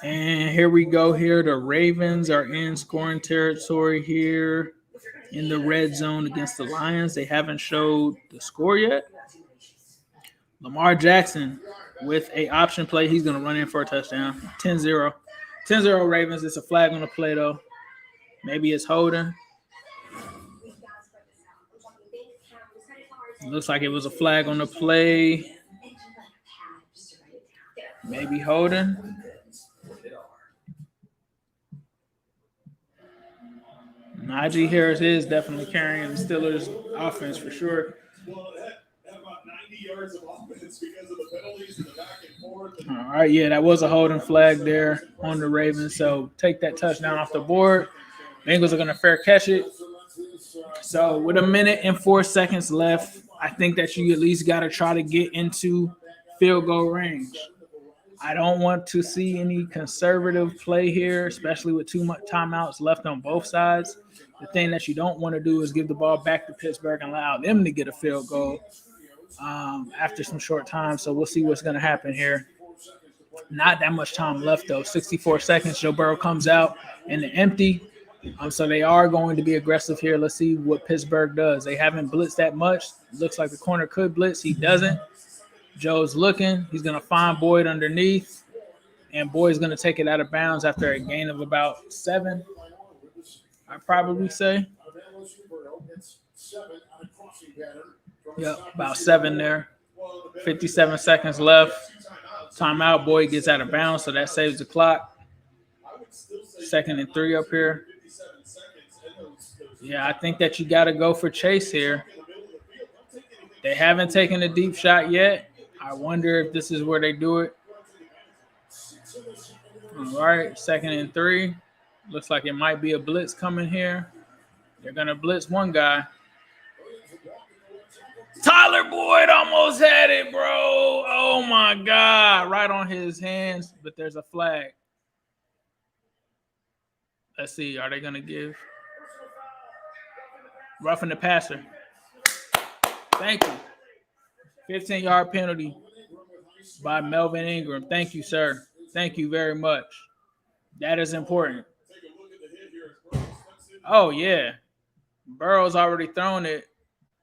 And here we go here. The Ravens are in scoring territory here in the red zone against the Lions. They haven't showed the score yet. Lamar Jackson with a option play. He's going to run in for a touchdown. 10-0. 10-0 Ravens. It's a flag on the play, though. Maybe it's holding. Looks like it was a flag on the play. Maybe holding. Najee Harris is definitely carrying the Steelers offense for sure. Well, that about 90 yards of offense because of the penalties and the back and forth. All right, yeah, that was a holding flag there on the Ravens. So take that touchdown off the board. Bengals are going to fair catch it. So with 1 minute and 4 seconds left, I think that you at least got to try to get into field goal range. I don't want to see any conservative play here, especially with too much timeouts left on both sides. The thing that you don't want to do is give the ball back to Pittsburgh and allow them to get a field goal after some short time. So we'll see what's going to happen here. Not that much time left, though. 64 seconds. Joe Burrow comes out in the empty. So they are going to be aggressive here. Let's see what Pittsburgh does. They haven't blitzed that much. Looks like the corner could blitz. He doesn't. Joe's looking. He's going to find Boyd underneath. And Boyd's going to take it out of bounds after a gain of about 7, I'd probably say. Yep, about 7 there. 57 seconds left. Timeout. Boyd gets out of bounds, so that saves the clock. 2nd and 3 up here. Yeah, I think that you got to go for Chase here. They haven't taken a deep shot yet. I wonder if this is where they do it. All right, 2nd and 3. Looks like it might be a blitz coming here. They're going to blitz one guy. Tyler Boyd almost had it, bro. Oh, my God. Right on his hands, but there's a flag. Let's see. Are they going to give? Roughing the passer. Thank you. 15-yard penalty by Melvin Ingram. Thank you, sir. Thank you very much. That is important. Oh, yeah. Burrow's already thrown it.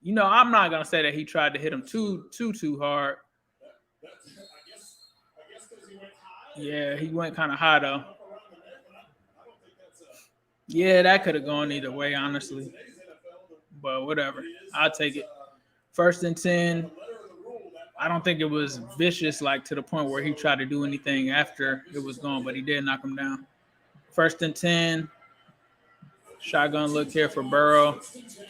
You know, I'm not going to say that he tried to hit him too hard. Yeah, he went kind of high, though. Yeah, that could have gone either way, honestly. But whatever. I'll take it. 1st and 10. I don't think it was vicious, like to the point where he tried to do anything after it was gone, but he did knock him down. 1st and 10. Shotgun look here for Burrow.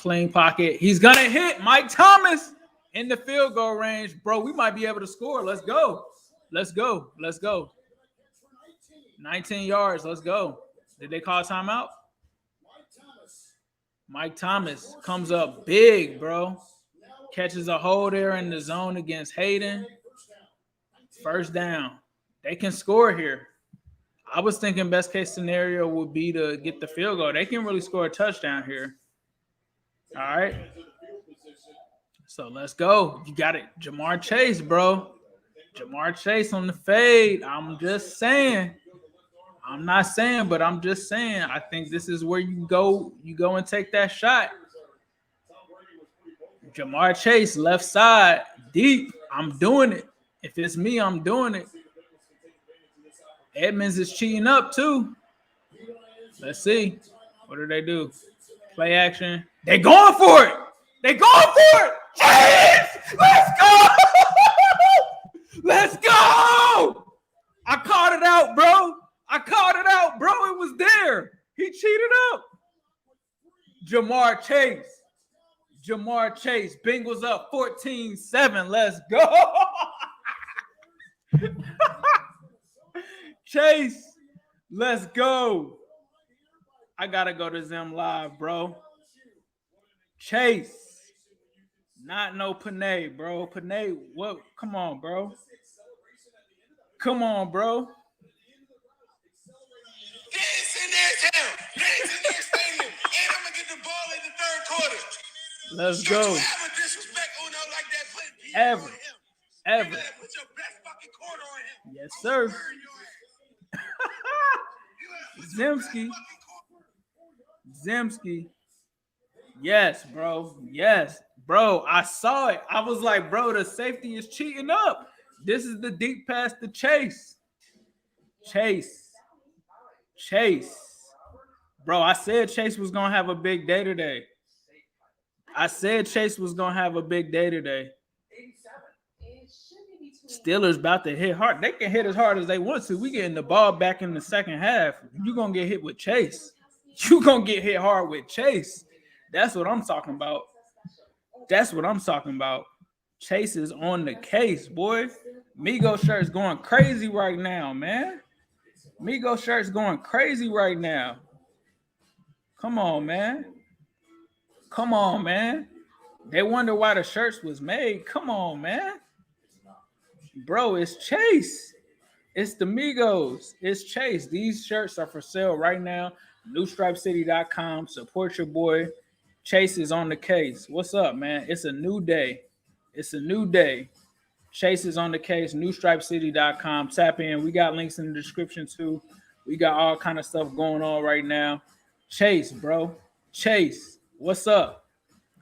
Clean pocket. He's going to hit Mike Thomas. in the field goal range, bro. We might be able to score. Let's go. Let's go. Let's go. 19 yards. Let's go. Did they call timeout? Mike Thomas comes up big, bro. Catches a hole there in the zone against Hayden. First down. They can score here. I was thinking best case scenario would be to get the field goal. They can really score a touchdown here. All right. So let's go. You got it. Jamar Chase, bro. Jamar Chase on the fade. I'm just saying. I'm not saying, but I'm just saying. I think this is where you go and take that shot. Jamar Chase, left side, deep. I'm doing it. If it's me, I'm doing it. Edmonds is cheating up too. Let's see. What do they do? Play action. They going for it. They going for it. Chase! Let's go! Let's go! I called it out, bro. I called it out, bro. It was there. He cheated up. Jamar Chase. Jamar Chase. Bengals up 14-7. Let's go. Chase. Let's go. I got to go to Zim Live, bro. Chase. Not no Panay, bro. Panay, what? Come on, bro. Come on, bro. Let's go. Ever. Yes, sir. Zemsky. Yes, bro. Yes, bro. I saw it. I was like, bro, the safety is cheating up. This is the deep pass to Chase. Chase. Bro, I said Chase was going to have a big day today. Steelers about to hit hard. They can hit as hard as they want to. We getting the ball back in the second half. You're going to get hit with Chase. You're going to get hit hard with Chase. That's what I'm talking about. Chase is on the case, boy. MIGOS shirt's going crazy right now, man. MIGOS shirt's going crazy right now. Come on, man. They wonder why the shirts was made. Come on, man. Bro, it's Chase. It's the MIGOS. It's Chase. These shirts are for sale right now. NewStripeCity.com. Support your boy. Chase is on the case. What's up, man? It's a new day. Chase is on the case. NewStripeCity.com. Tap in. We got links in the description too. We got all kind of stuff going on right now. Chase, bro. Chase, what's up?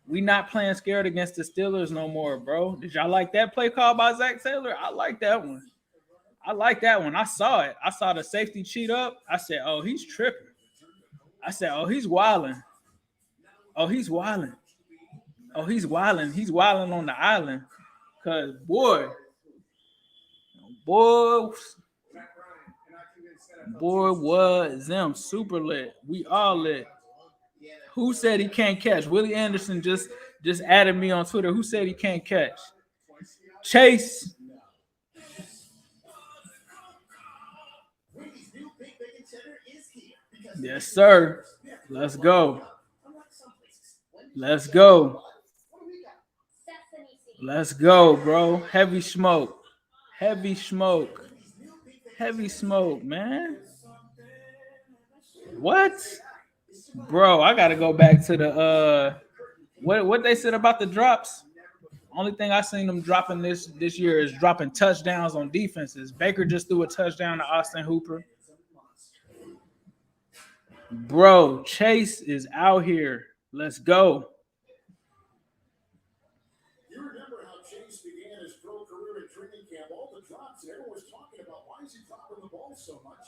We not playing scared against the Steelers no more, bro. Did y'all like that play call by Zach Taylor? I like that one. I saw it. I saw the safety cheat up. I said, oh, he's tripping. I said, oh, he's wilding. He's wilding on the island. Because, boy, was them super lit. We all lit. Who said he can't catch? Willie Anderson just added me on Twitter. Who said he can't catch? Chase. Yes, sir. Let's go. Let's go, bro. Heavy smoke, man. What? Bro, I gotta go back to the what they said about the drops. Only thing I seen them dropping this year is dropping touchdowns on defenses. Baker just threw a touchdown to Austin Hooper. Bro, Chase is out here. Let's go. You remember how Chase began his pro career in training camp? All the drops, and everyone was talking about why is he dropping the ball so much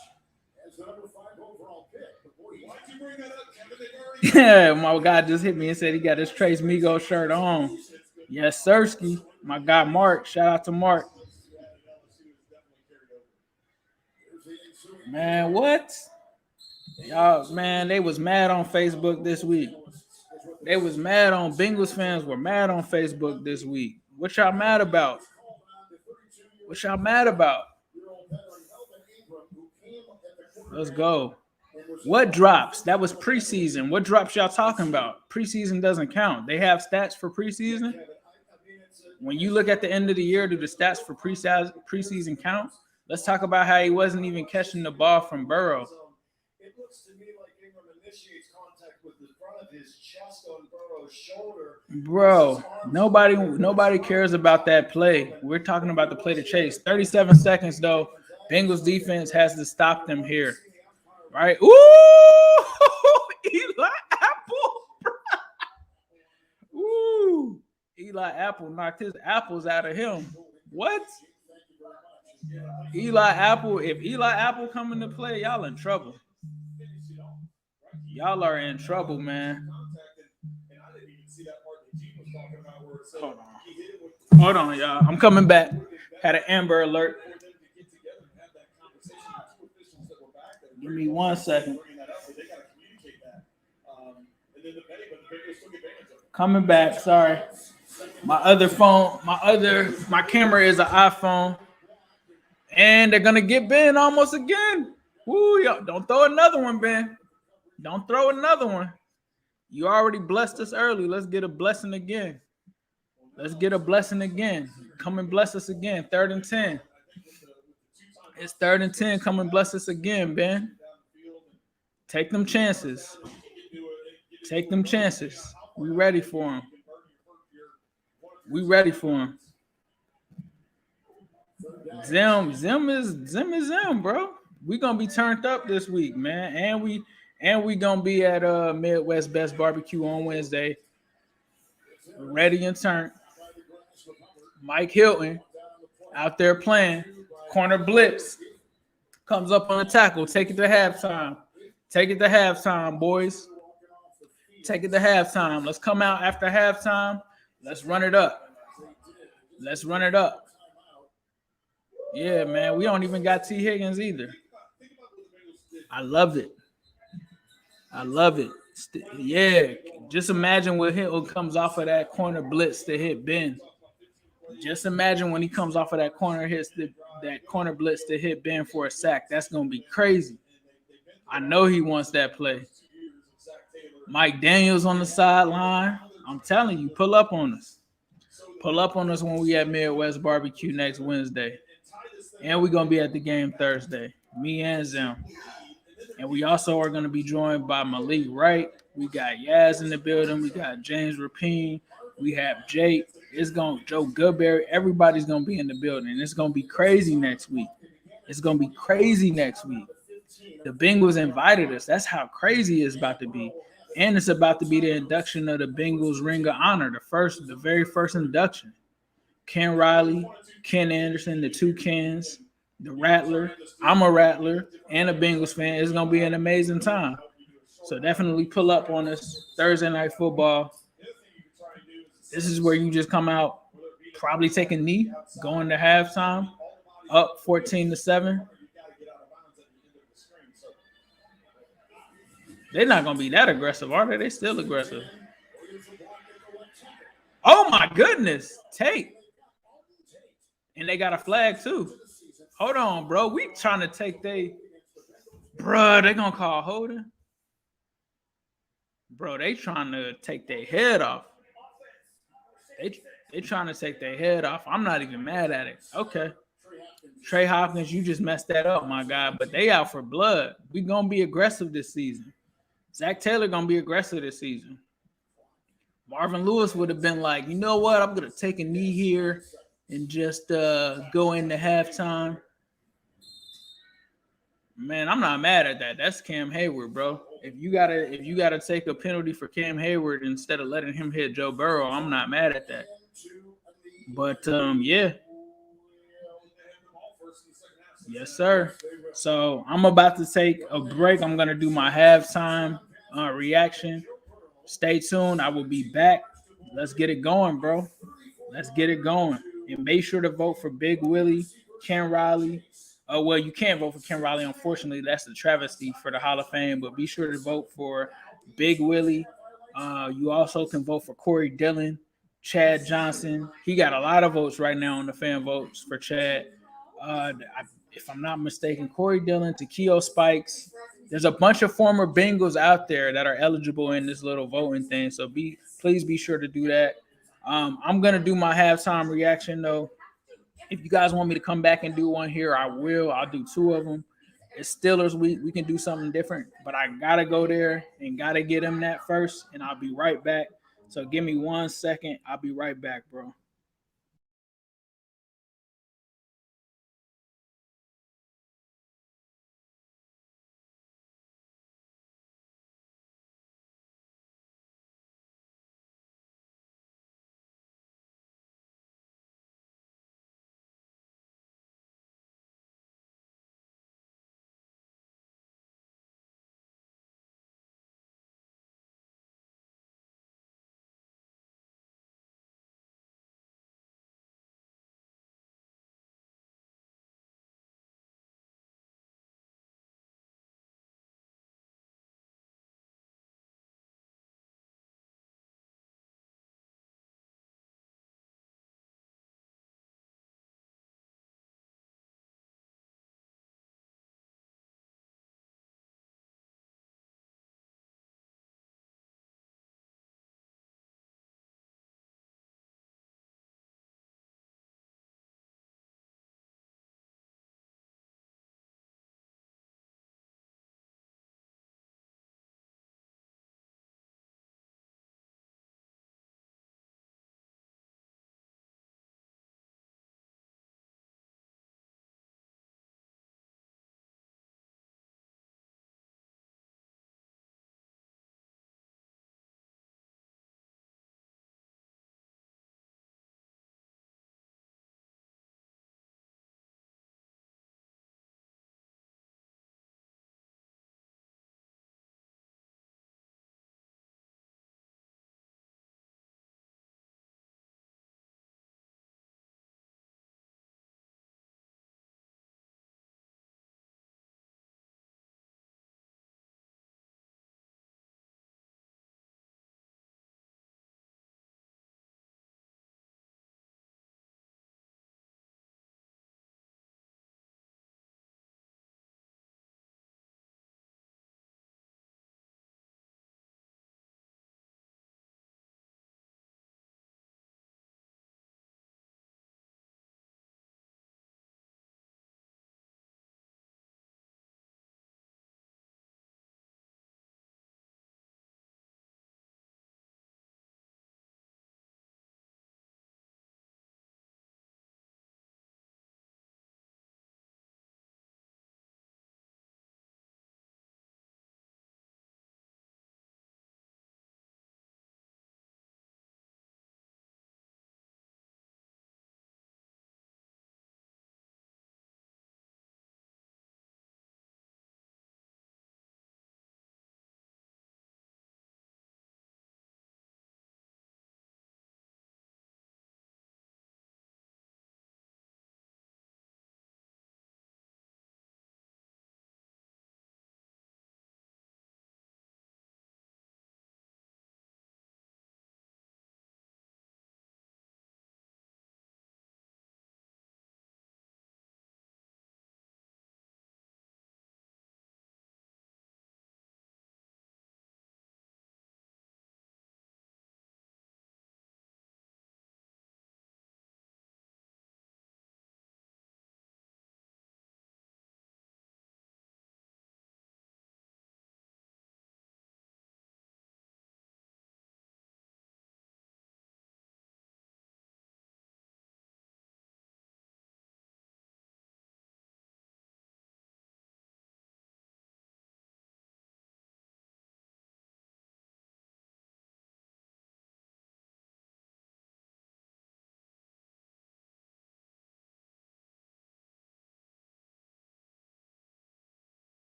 as the number 5 overall pick. But boy, why'd you bring that up, Kevin? Yeah, my guy just hit me and said he got his Trace MIGOS shirt on. Yes, Sirski. My guy Mark. Shout out to Mark. Man, what? Y'all, man, they was mad on Facebook this week. Bengals fans were mad on Facebook this week. What y'all mad about? What y'all mad about? Let's go. What drops? That was preseason. What drops y'all talking about? Preseason doesn't count. They have stats for preseason. When you look at the end of the year, do the stats for preseason count? Let's talk about how he wasn't even catching the ball from Burrow. It looks to me like Ingram initiates contact with the front of his chest on Burrow's shoulder. Bro, nobody cares about that play. We're talking about the play to chase. 37 seconds, though. Bengals defense has to stop them here. Right? Ooh! Eli Apple. Ooh! Eli Apple knocked his apples out of him. What? Eli Apple, if Eli Apple come into play, y'all in trouble. Y'all are in trouble, man. Hold on, y'all. I'm coming back. Had an Amber Alert. Give me 1 second. Coming back. Sorry. My other phone, my camera is an iPhone. And they're going to get Ben almost again. Woo, y'all. Don't throw another one, Ben. Don't throw another one. You already blessed us early. Let's get a blessing again. Let's get a blessing again. Come and bless us again. 3rd and 10. It's 3rd and 10. Come and bless us again, Ben. Take them chances. Take them chances. We ready for him. We ready for him. Zim is Zim, bro. We gonna be turned up this week, man. And we gonna be at Midwest Best Barbecue on Wednesday. Ready and turned. Mike Hilton out there playing. Corner blitz. Comes up on the tackle. Take it to halftime. Take it to halftime, boys. Take it to halftime. Let's come out after halftime. Let's run it up. Let's run it up. Yeah, man. We don't even got T. Higgins either. I love it. I love it. Yeah. Just imagine what comes off of that corner blitz to hit Ben. Just imagine when he comes off of that corner, hits that corner blitz to hit Ben for a sack. That's going to be crazy. I know he wants that play. Mike Daniels on the sideline. I'm telling you, pull up on us. Pull up on us when we at Midwest Barbecue next Wednesday. And we're going to be at the game Thursday. Me and Zim. And we also are going to be joined by Malik Wright. We got Yaz in the building. We got James Rapine. We have Jake. Joe Goodberry. Everybody's going to be in the building. It's going to be crazy next week. It's going to be crazy next week. The Bengals invited us. That's how crazy it's about to be. And it's about to be the induction of the Bengals Ring of Honor, the very first induction. Ken Riley, Ken Anderson, the two Kens, the Rattler. I'm a Rattler and a Bengals fan. It's going to be an amazing time. So definitely pull up on us Thursday Night Football. This is where you just come out, probably take a knee, go into halftime, up 14-7. They're not going to be that aggressive, are they? They're still aggressive. Oh, my goodness. Take. And they got a flag, too. Hold on, bro. We trying to take Bro, they going to call holding? Bro, they trying to take their head off. They trying to take their head off. I'm not even mad at it. Okay. Trey Hopkins, you just messed that up, my guy. But they out for blood. We going to be aggressive this season. Zach Taylor going to be aggressive this season. Marvin Lewis would have been like, you know what? I'm going to take a knee here and just go into halftime. Man, I'm not mad at that. That's Cam Hayward, bro. If you gotta take a penalty for Cam Hayward instead of letting him hit Joe Burrow, I'm not mad at that. But yeah. Yes, sir. So I'm about to take a break. I'm gonna do my halftime reaction. Stay tuned. I will be back. Let's get it going, bro. Let's get it going. And make sure to vote for Big Willie, Ken Riley. Well, you can't vote for Ken Riley. Unfortunately, that's the travesty for the Hall of Fame. But be sure to vote for Big Willie. You also can vote for Corey Dillon, Chad Johnson. He got a lot of votes right now on the fan votes for Chad. If I'm not mistaken, Corey Dillon, Takeo Spikes. There's a bunch of former Bengals out there that are eligible in this little voting thing. So please be sure to do that. I'm gonna do my halftime reaction though. If you guys want me to come back and do one here, I will. I'll do 2 of them. It's Steelers week. We can do something different, but I gotta go there and gotta get him that first, and I'll be right back. So give me 1 second. I'll be right back, bro.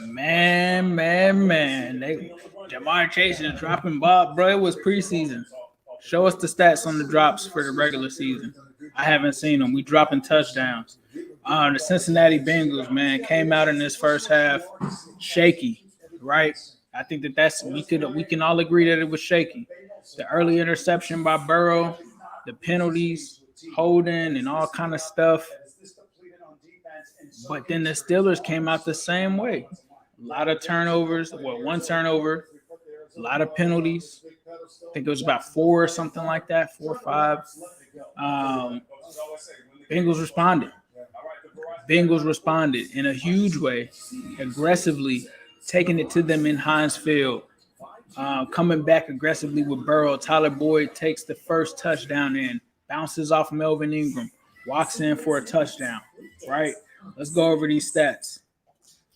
Man. Jamar Chase is dropping Bob, bro. It was preseason. Show us the stats on the drops for the regular season. I haven't seen them. We dropping touchdowns. The Cincinnati Bengals, man, came out in this first half shaky, right? I think that's we can all agree that it was shaky. The early interception by Burrow, the penalties, holding, and all kind of stuff. But then the Steelers came out the same way. A lot of turnovers, one turnover, a lot of penalties. I think it was about 4 or something like that, 4 or 5. Bengals responded in a huge way, aggressively, taking it to them in Heinz Field, coming back aggressively with Burrow. Tyler Boyd takes the first touchdown in, bounces off Melvin Ingram, walks in for a touchdown, right? Let's go over these stats.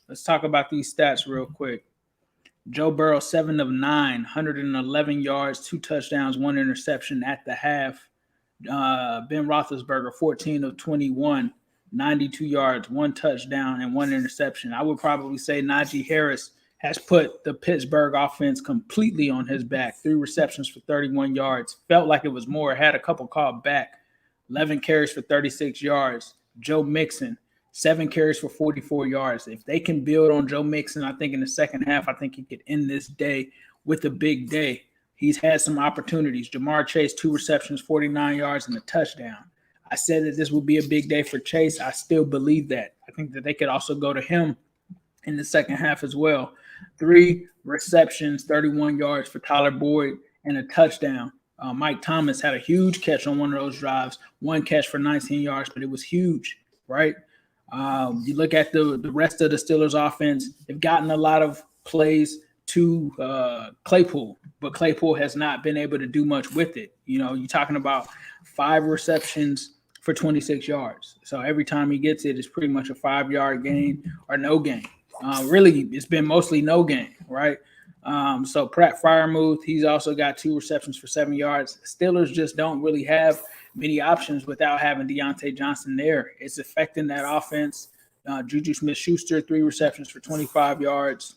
Let's talk about these stats real quick. Joe Burrow, 7 of 9, 111 yards, 2 touchdowns, 1 interception at the half. Ben Roethlisberger, 14 of 21, 92 yards, 1 touchdown, and 1 interception. I would probably say Najee Harris has put the Pittsburgh offense completely on his back. 3 receptions for 31 yards. Felt like it was more. Had a couple called back. 11 carries for 36 yards. Joe Mixon, 7 carries for 44 yards. If they can build on Joe Mixon, I think in the second half, I think he could end this day with a big day. He's had some opportunities. Jamar Chase, 2 receptions, 49 yards, and a touchdown. I said that this would be a big day for Chase. I still believe that. I think that they could also go to him in the second half as well. 3 receptions, 31 yards for Tyler Boyd, and a touchdown. Mike Thomas had a huge catch on one of those drives. 1 catch for 19 yards, but it was huge, right? You look at the rest of the Steelers offense, they've gotten a lot of plays to Claypool, but Claypool has not been able to do much with it. You know, you're talking about 5 receptions for 26 yards. So every time he gets it, it's pretty much a 5-yard gain or no gain. Really, it's been mostly no gain, right? So Pratt Freiermuth, he's also got 2 receptions for 7 yards. Steelers just don't really have many options without having Deontay Johnson there. It's affecting that offense. Juju Smith-Schuster, 3 receptions for 25 yards.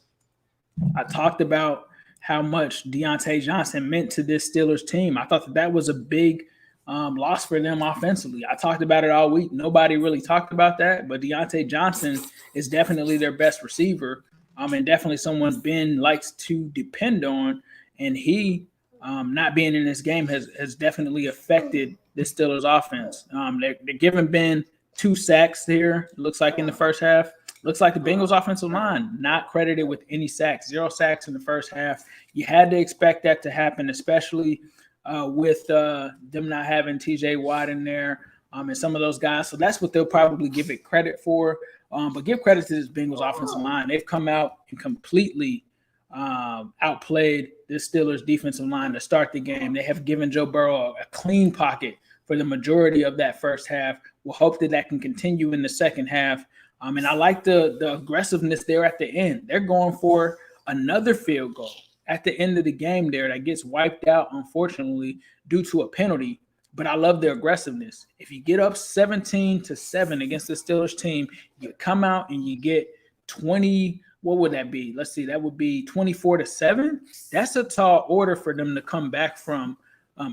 I talked about how much Deontay Johnson meant to this Steelers team. I thought that was a big loss for them offensively. I talked about it all week. Nobody really talked about that, but Deontay Johnson is definitely their best receiver, and definitely someone Ben likes to depend on. And he not being in this game has definitely affected this Steelers offense. They're giving Ben 2 sacks here, looks like in the first half. Looks like the Bengals offensive line not credited with any sacks, 0 sacks in the first half. You had to expect that to happen, especially with them not having TJ Watt in there and some of those guys. So that's what they'll probably give it credit for. But give credit to this Bengals offensive line. They've come out and completely outplayed this Steelers defensive line to start the game. They have given Joe Burrow a clean pocket for the majority of that first half. We'll hope that can continue in the second half. And I like the aggressiveness there at the end. They're going for another field goal at the end of the game there that gets wiped out, unfortunately, due to a penalty. But I love the aggressiveness. If you get up 17-7 against the Steelers team, you come out and you get 20. What would that be? Let's see. That would be 24-7. That's a tall order for them to come back from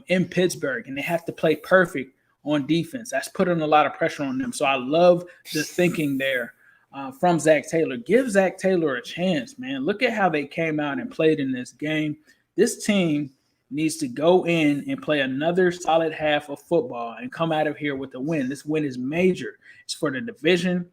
in Pittsburgh, and they have to play perfect on defense. That's putting a lot of pressure on them. So I love the thinking there from Zach Taylor. Give Zach Taylor a chance, man. Look at how they came out and played in this game. This team needs to go in and play another solid half of football and come out of here with a win. This win is major. It's for the division.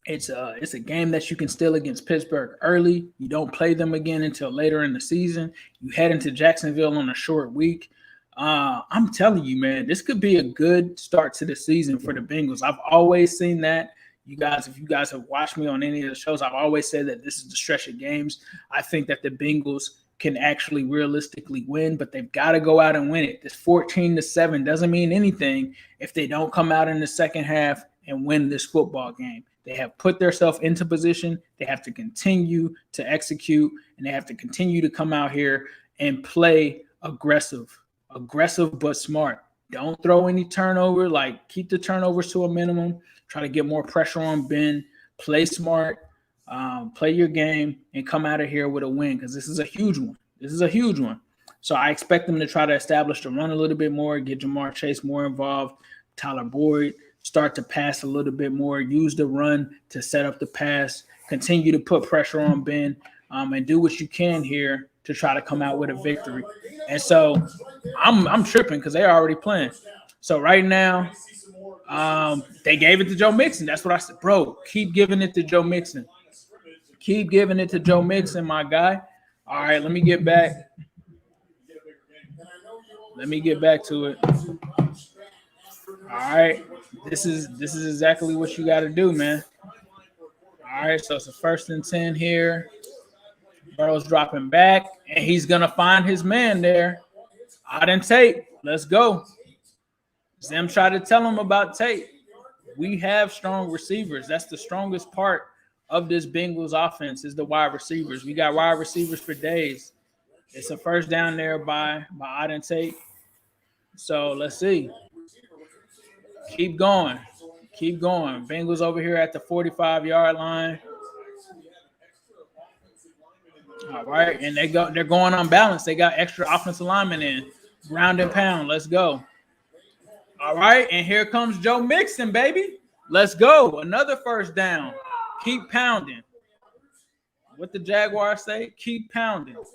It's a game that you can steal against Pittsburgh early. You don't play them again until later in the season. You head into Jacksonville on a short week. I'm telling you, man, this could be a good start to the season for the Bengals. I've always seen that. You guys, if you guys have watched me on any of the shows, I've always said that this is the stretch of games. I think that the Bengals can actually realistically win, but they've got to go out and win it. This 14-7 doesn't mean anything if they don't come out in the second half and win this football game. They have put themselves into position. They have to continue to execute, and they have to continue to come out here and play aggressive but smart. Don't throw any turnover. Like, keep the turnovers to a minimum. Try to get more pressure on Ben. Play smart. Play your game and come out of here with a win because this is a huge one. This is a huge one. So I expect them to try to establish the run a little bit more, get Jamar Chase more involved, Tyler Boyd, start to pass a little bit more, use the run to set up the pass, continue to put pressure on Ben, and do what you can here to try to come out with a victory. And so I'm tripping because they're already playing. So right now, they gave it to Joe Mixon. That's what I said. Bro, keep giving it to Joe Mixon. Keep giving it to Joe Mixon, my guy. All right, let me get back. Let me get back to it. All right. This is exactly what you got to do, man. All right, so it's a 1st and 10 here. Burrow's dropping back, and he's going to find his man there. Auden Tate, let's go. Zim tried to tell him about Tate. We have strong receivers. That's the strongest part of this Bengals offense is the wide receivers. We got wide receivers for days. It's a 1st down there by Auden Tate. So let's see. Keep going. Keep going. Bengals over here at the 45-yard line. All right, and they're going unbalanced. They got extra offensive linemen in. Ground and pound. Let's go. All right, and here comes Joe Mixon, baby. Let's go. Another 1st down. Keep pounding. What the Jaguars say? Keep pounding. Unless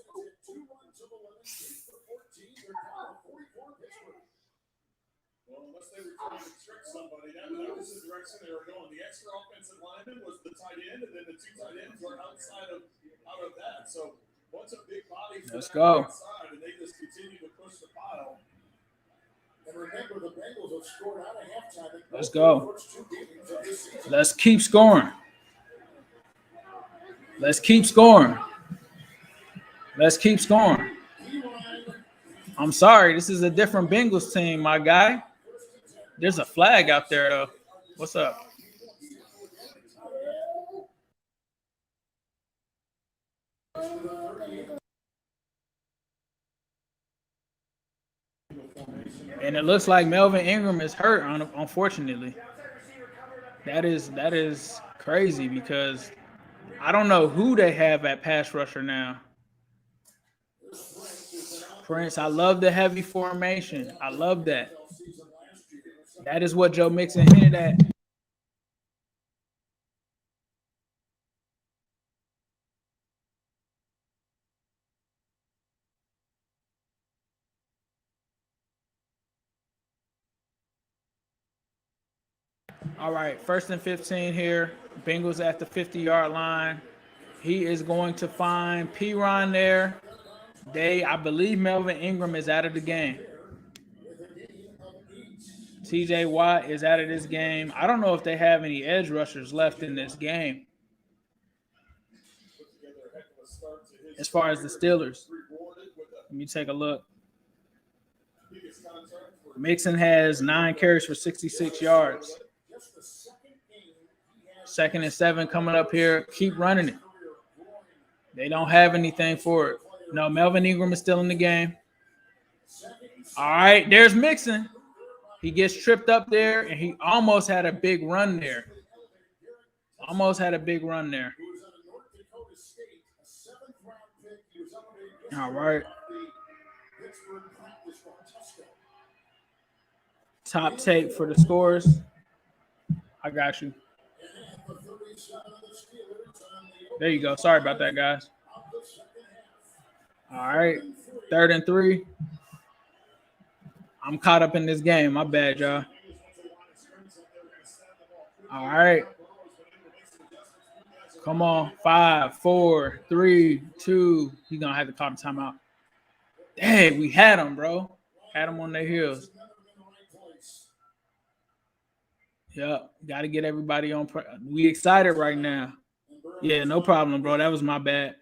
they were trying to trick somebody, that was the direction they were going. The extra offensive lineman was the tight end, and then the 2 tight ends were out of that. So once a big body let's go. Outside, and they just continue to push the pile. And remember, the Bengals have scored out of halftime. Let's go. Let's keep scoring. Let's keep scoring. Let's keep scoring. I'm sorry, this is a different Bengals team, my guy. There's a flag out there, though. What's up? And it looks like Melvin Ingram is hurt, unfortunately. That is crazy because I don't know who they have at pass rusher now. Prince, I love the heavy formation. I love that. That is what Joe Mixon hinted at. All right, 1st and 15 here. Bengals at the 50-yard line. He is going to find P-Ron there. I believe Melvin Ingram is out of the game. T.J. Watt is out of this game. I don't know if they have any edge rushers left in this game. As far as the Steelers. Let me take a look. Mixon has 9 carries for 66 yards. 2nd and 7 coming up here. Keep running it. They don't have anything for it. No, Melvin Ingram is still in the game. All right, there's Mixon. He gets tripped up there, and he almost had a big run there. All right. Top tape for the scores. I got you. There you go. Sorry about that, guys. All right. 3rd and 3. I'm caught up in this game. My bad, y'all. All right. Come on. 5, 4, 3, 2. You're going to have to call the timeout. Dang, we had them, bro. Had them on their heels. Yep. Got to get everybody on. We excited right now. Yeah, no problem, bro. That was my bad.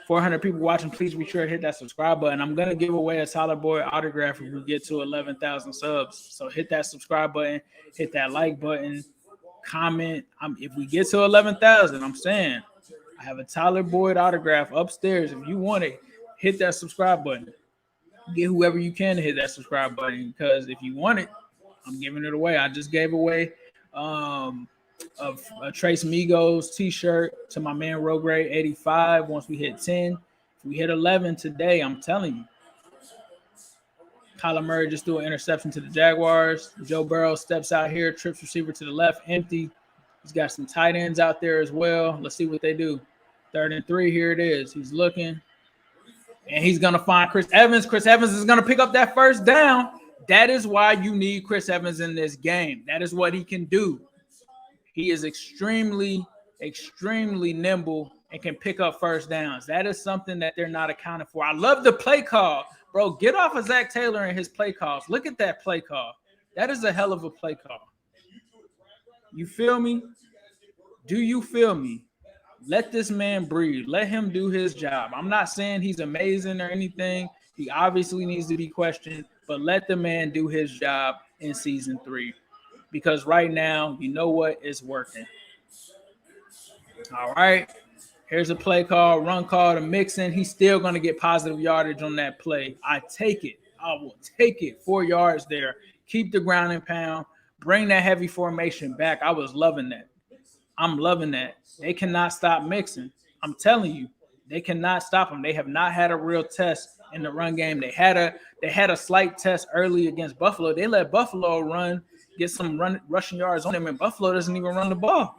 400 people watching. Please be sure to hit that subscribe button. I'm going to give away a Tyler Boyd autograph if we get to 11,000 subs. So hit that subscribe button. Hit that like button. Comment. If we get to 11,000, I'm saying I have a Tyler Boyd autograph upstairs. If you want it, hit that subscribe button. Get whoever you can to hit that subscribe button because if you want it, I'm giving it away. I just gave away of a Trace MIGOS t-shirt to my man Rogray 85 once we hit 10. If we hit 11 today, I'm telling you. Kyler Murray just threw an interception to the Jaguars. Joe Burrow steps out here, trips receiver to the left, empty. He's got some tight ends out there as well. Let's see what they do. 3rd and 3, here it is. He's looking. And he's going to find Chris Evans. Chris Evans is going to pick up that first down. That is why you need Chris Evans in this game. That is what he can do. He is extremely, extremely nimble and can pick up first downs. That is something that they're not accounting for. I love the play call. Bro, get off of Zach Taylor and his play calls. Look at that play call. That is a hell of a play call. You feel me? Do you feel me? Let this man breathe. Let him do his job. I'm not saying he's amazing or anything. He obviously needs to be questioned, but let the man do his job in season 3. Because right now, you know what? It's working. All right. Here's a play call, run call to Mixon. He's still going to get positive yardage on that play. I take it. I will take it. 4 yards there. Keep the ground and pound. Bring that heavy formation back. I was loving that. I'm loving that. They cannot stop Mixon. I'm telling you, they cannot stop him. They have not had a real test in the run game. They had a slight test early against Buffalo. They let Buffalo run, get some rushing yards on him, and Buffalo doesn't even run the ball.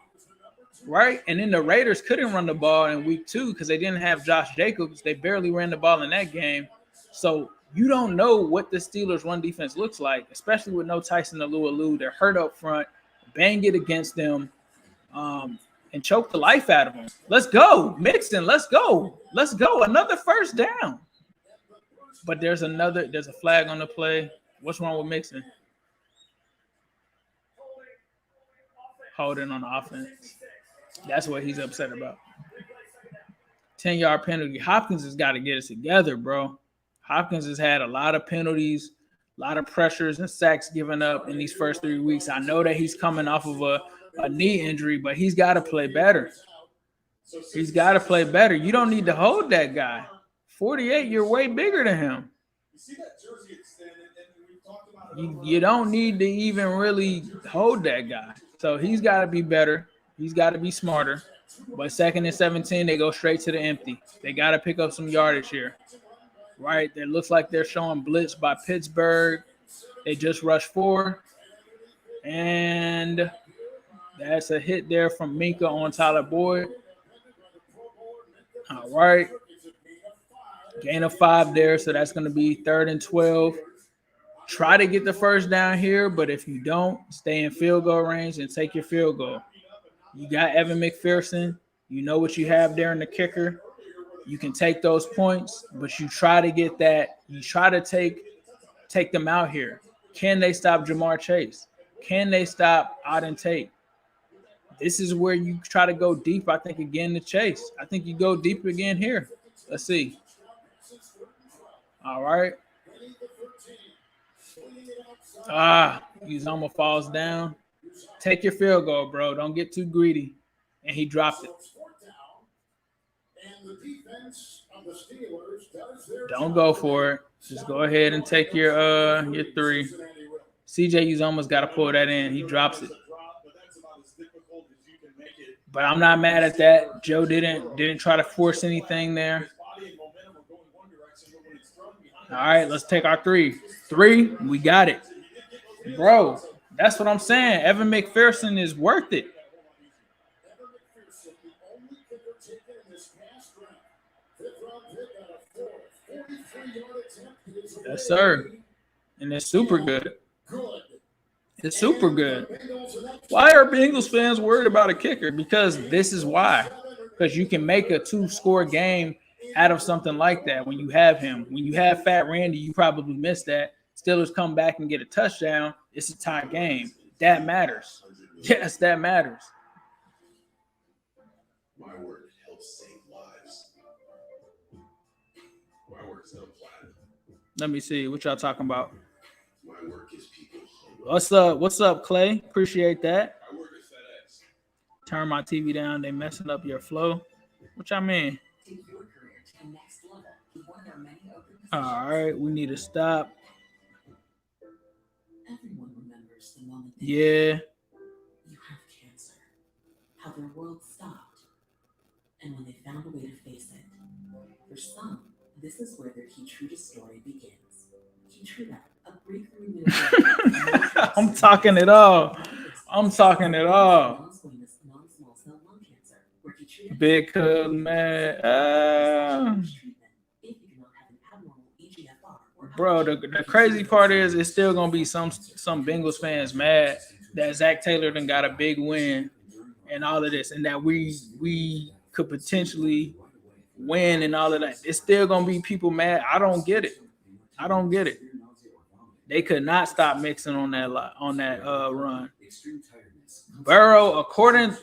Right? And then the Raiders couldn't run the ball in week 2 because they didn't have Josh Jacobs. They barely ran the ball in that game. So you don't know what the Steelers' run defense looks like, especially with no Tyson Alualu. They're hurt up front. Bang it against them and choke the life out of them. Let's go. Mixon, let's go. Let's go. Another first down. But there's a flag on the play. What's wrong with Mixon? Holding on the offense. That's what he's upset about. 10-yard penalty. Hopkins has got to get it together, bro. Hopkins has had a lot of penalties, a lot of pressures and sacks given up in these first 3 weeks. I know that he's coming off of a knee injury, but he's got to play better. He's got to play better. You don't need to hold that guy. 48, you're way bigger than him. You don't need to even really hold that guy. So he's got to be better. He's got to be smarter. But 2nd and 17, they go straight to the empty. They got to pick up some yardage here. Right? It looks like they're showing blitz by Pittsburgh. They just rushed 4. And that's a hit there from Minka on Tyler Boyd. All right. Gain of 5 there, so that's going to be 3rd and 12. Try to get the first down here, but if you don't, stay in field goal range and take your field goal. You got Evan McPherson. You know what you have there in the kicker. You can take those points, but you try to get that. You try to take them out here. Can they stop Jamar Chase? Can they stop Auden Tate? This is where you try to go deep, I think, again to Chase. I think you go deep again here. Let's see. All right. Uzomah falls down. Take your field goal, bro. Don't get too greedy. And he dropped it. Don't go for it. Just go ahead and take your 3. CJ Uzomah's got to pull that in. He drops it. But I'm not mad at that. Joe didn't try to force anything there. All right, let's take our 3. 3, we got it. Bro, that's what I'm saying. Evan McPherson is worth it. Yes, sir. And it's super good. It's super good. Why are Bengals fans worried about a kicker? Because this is why. Because you can make a 2-score game out of something like that when you have him. When you have Fat Randy, you probably missed that. Steelers come back and get a touchdown. It's a tie game. That matters. Yes, that matters. My work helps save lives. My work's no platinum. Let me see. What y'all talking about? My work is people. What's up? What's up, Clay? Appreciate that. I work at FedEx. Turn my TV down. They messing up your flow. What y'all mean? All right. We need to stop. Everyone remembers the moment Yeah. you have cancer. how their world stopped and when they found a way to face it. For some, this is where their Keytruda story begins. Keytruda, a breakthrough new I'm talking it all. I'm talking it all. non-small cell lung cancer, where Keytruda Big cuz, man. if you do not have an abnormal EGFR or Bro, the crazy part is it's still gonna be some Bengals fans mad that Zach Taylor done got a big win and all of this, and that we could potentially win and all of that. It's still gonna be people mad. I don't get it. They could not stop mixing on that run. Burrow,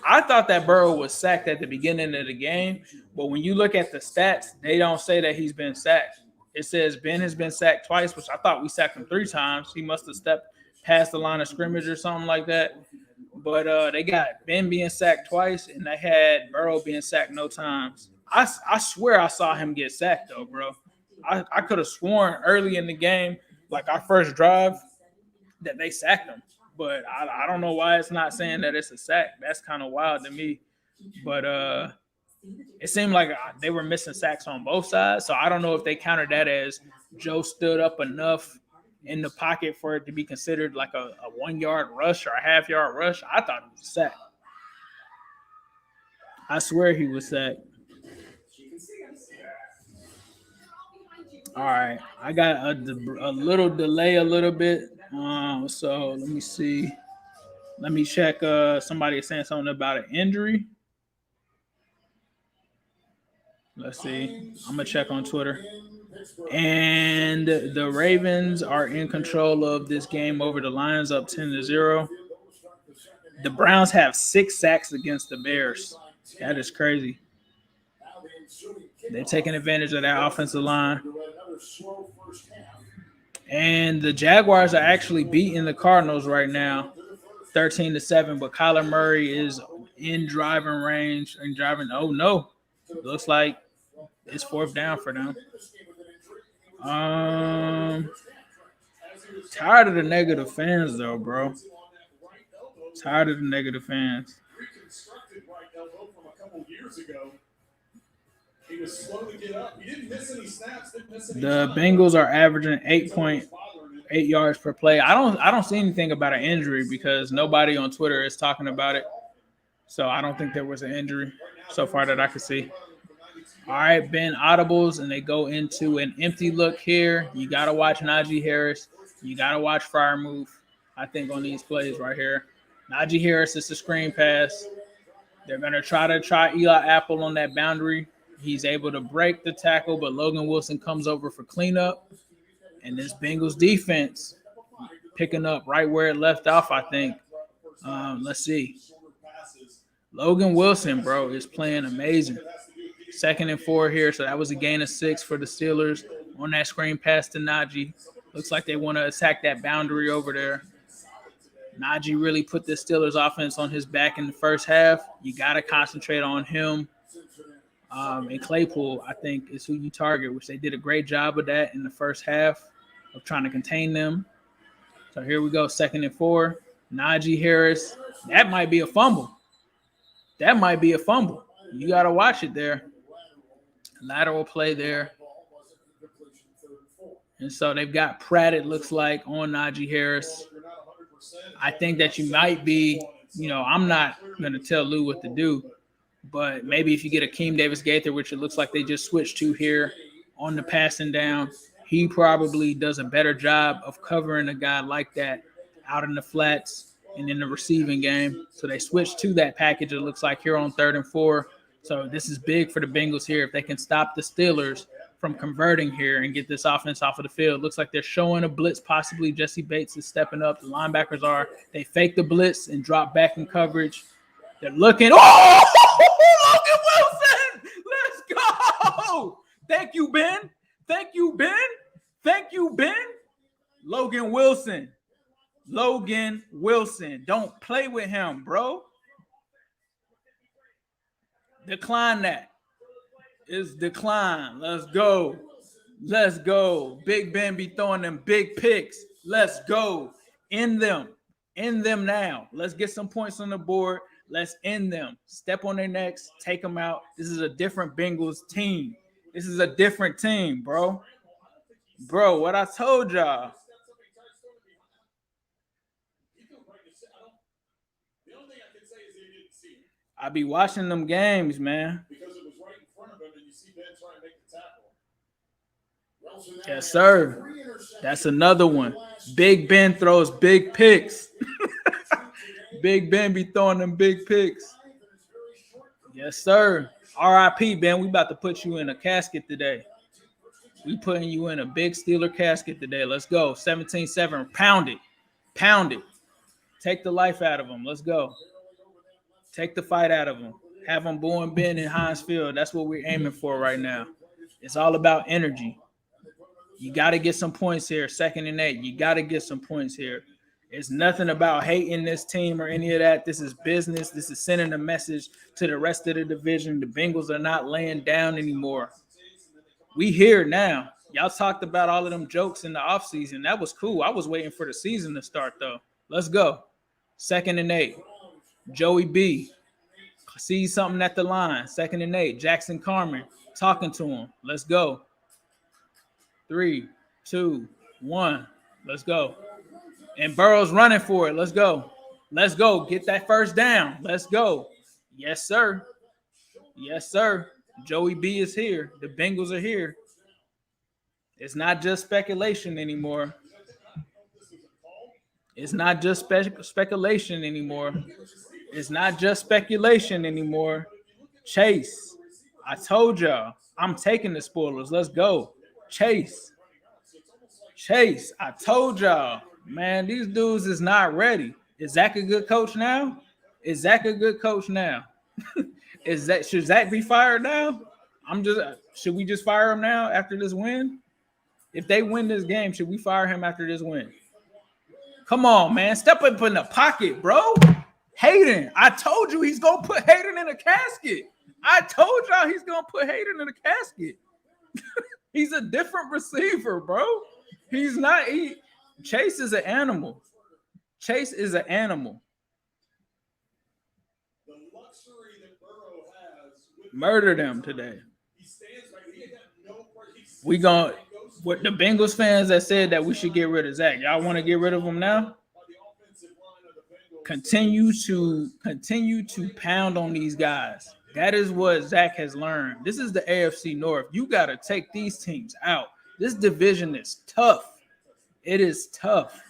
I thought that Burrow was sacked at the beginning of the game, but when you look at the stats, they don't say that he's been sacked. It says Ben has been sacked twice, which I thought we sacked him 3 times. He must have stepped past the line of scrimmage or something like that. But they got Ben being sacked twice, and they had Burrow being sacked no times. I swear I saw him get sacked, though, bro. I could have sworn early in the game, like our first drive, that they sacked him. But I don't know why it's not saying that it's a sack. That's kind of wild to me. But it seemed like they were missing sacks on both sides. So I don't know if they counted that as Joe stood up enough in the pocket for it to be considered like a 1-yard rush or a half-yard rush. I thought it was a sack. I swear he was sacked. All right, I got a little delay a little bit. So let me see. Let me check. Somebody is saying something about an injury. Let's see. I'm going to check on Twitter. And the Ravens are in control of this game over the Lions, up 10-0. The Browns have 6 sacks against the Bears. That is crazy. They're taking advantage of that offensive line. And the Jaguars are actually beating the Cardinals right now, 13-7. But Kyler Murray is in driving range and driving. Oh, no. Looks like it's 4th down for them. Tired of the negative fans, though, bro. Tired of the negative fans. Reconstructed right elbow from a couple years ago. He was slow to get up. He didn't miss any snaps. The Bengals are averaging 8.8 yards per play. I don't see anything about an injury because nobody on Twitter is talking about it. So I don't think there was an injury so far that I could see. All right, Ben audibles, and they go into an empty look here. You got to watch Najee Harris. You got to watch Freiermuth, I think, on these plays right here. Najee Harris is the screen pass. They're going to try Eli Apple on that boundary. He's able to break the tackle, but Logan Wilson comes over for cleanup. And this Bengals defense picking up right where it left off, I think. Let's see. Logan Wilson, bro, is playing amazing. 2nd and 4 here, so that was a gain of 6 for the Steelers on that screen pass to Najee. Looks like they want to attack that boundary over there. Najee really put the Steelers offense on his back in the first half. You got to concentrate on him. And Claypool, I think, is who you target, which they did a great job of that in the first half of trying to contain them. So here we go, 2nd and 4. Najee Harris. That might be a fumble. You got to watch it there. Lateral play there. And so they've got Pratt, it looks like, on Najee Harris. I think that you might be, I'm not going to tell Lou what to do, but maybe if you get Akeem Davis-Gaither, which it looks like they just switched to here on the passing down, he probably does a better job of covering a guy like that out in the flats and in the receiving game. So they switched to that package, it looks like, here on 3rd and 4. So this is big for the Bengals here. If they can stop the Steelers from converting here and get this offense off of the field. Looks like they're showing a blitz. Possibly Jesse Bates is stepping up. The linebackers are. They fake the blitz and drop back in coverage. They're looking. Oh, Logan Wilson! Let's go! Thank you, Ben. Logan Wilson. Don't play with him, bro. Decline that. It's decline. Let's go. Big Ben be throwing them big picks. Let's go. In them now. Let's get some points on the board. Let's end them. Step on their necks. Take them out. This is a different Bengals team. This is a different team, bro. Bro, what I told y'all. I be watching them games, man. Because it was right in front of him, and you see Ben trying to make the tackle. Yes, sir. That's another one. Big Ben throws big picks. Big Ben be throwing them big picks. Yes, sir. R.I.P. Ben. We about to put you in a casket today. We putting you in a big Steeler casket today. Let's go. 17-7. Pound it. Pound it. Take the life out of them. Let's go. Take the fight out of them. Have them booing Ben in Heinz Field. That's what we're aiming for right now. It's all about energy. You got to get some points here. 2nd and 8. You got to get some points here. It's nothing about hating this team or any of that. This is business. This is sending a message to the rest of the division. The Bengals are not laying down anymore. We here now. Y'all talked about all of them jokes in the offseason. That was cool. I was waiting for the season to start, though. Let's go. 2nd and 8. Joey B. Sees something at the line. 2nd and 8. Jackson Carman talking to him. Let's go. 3, 2, 1. Let's go. And Burrow's running for it. Let's go. Let's go. Get that first down. Let's go. Yes, sir. Yes, sir. Joey B is here. The Bengals are here. It's not just speculation anymore. It's not just speculation anymore. It's not just speculation anymore. Chase, I told y'all, I'm taking the spoilers. Let's go. Chase, I told y'all, man, these dudes is not ready. Is Zach a good coach now? Is Zach a good coach now? Should Zach be fired now? Should we just fire him now after this win? If they win this game, should we fire him after this win? Come on, man. Step up in the pocket, bro. Hayden, I told you he's going to put Hayden in a casket. I told y'all he's going to put Hayden in a casket. He's a different receiver, bro. He's not. Chase is an animal. Chase is an animal. The luxury that Burrow has. Murder them today. We going with the Bengals fans that said that we should get rid of Zach. Y'all want to get rid of him now? Continue to pound on these guys. That is what Zach has learned. This is the AFC North. You got to take these teams out. This division is tough. It is tough.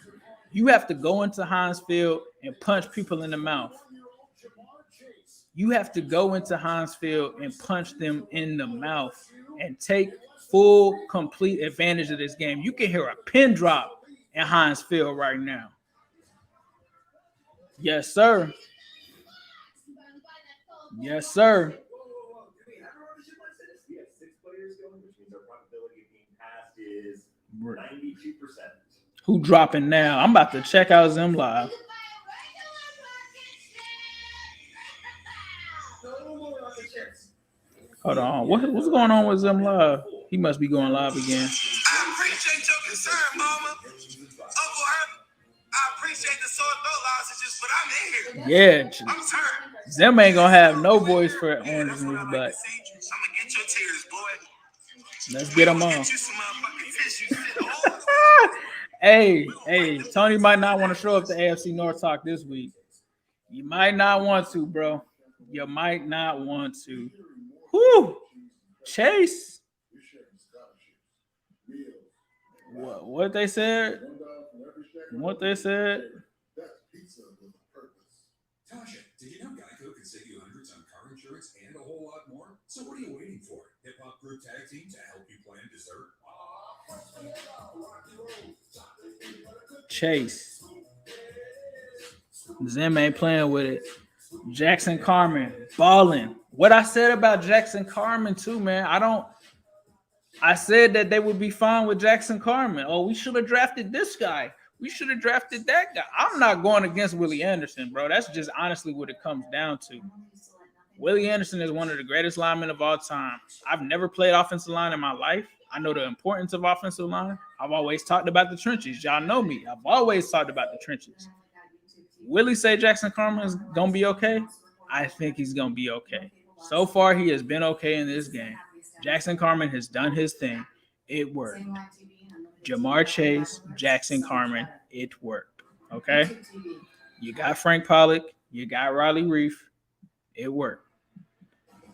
You have to go into Heinz Field and punch people in the mouth. You have to go into Heinz Field and punch them in the mouth and take full, complete advantage of this game. You can hear a pin drop in Heinz Field right now. Yes, sir. Yes, sir. Who dropping now? I'm about to check out Zim Live. Hold on. What's going on with Zim Live? He must be going live again. I appreciate your concern, Mama. Uncle Herb, I appreciate the sore throat lozenges, but I'm in here. Yeah. I'm turned. Zim ain't gonna have no voice for Orange News, but I'm gonna get your tears, boy. Let's get them on. Get you some motherfucking tissues. Hey, Tony might not want to show up to AFC North Talk this week. You might not want to, bro. You might not want to. Whew. Chase. What they said? What they said? Tasha, did you know Geico can save you hundreds on car insurance and a whole lot more? So what are you waiting for? Hip Hop Group Tag Team to help you plan dessert? Chase. Zim ain't playing with it. Jackson Carman balling. What I said about Jackson Carman too, man. I said that they would be fine with Jackson Carman. Oh, we should have drafted this guy. We should have drafted that guy. I'm not going against Willie Anderson, bro. That's just honestly what it comes down to. Willie Anderson is one of the greatest linemen of all time. I've never played offensive line in my life. I know the importance of offensive line. I've always talked about the trenches. Y'all know me. I've always talked about the trenches. Willie say Jackson Carman is going to be okay? I think he's going to be okay. So far, he has been okay in this game. Jackson Carman has done his thing. It worked. Jamar Chase, Jackson Carman, it worked. Okay? You got Frank Pollock. You got Riley Reef. It worked.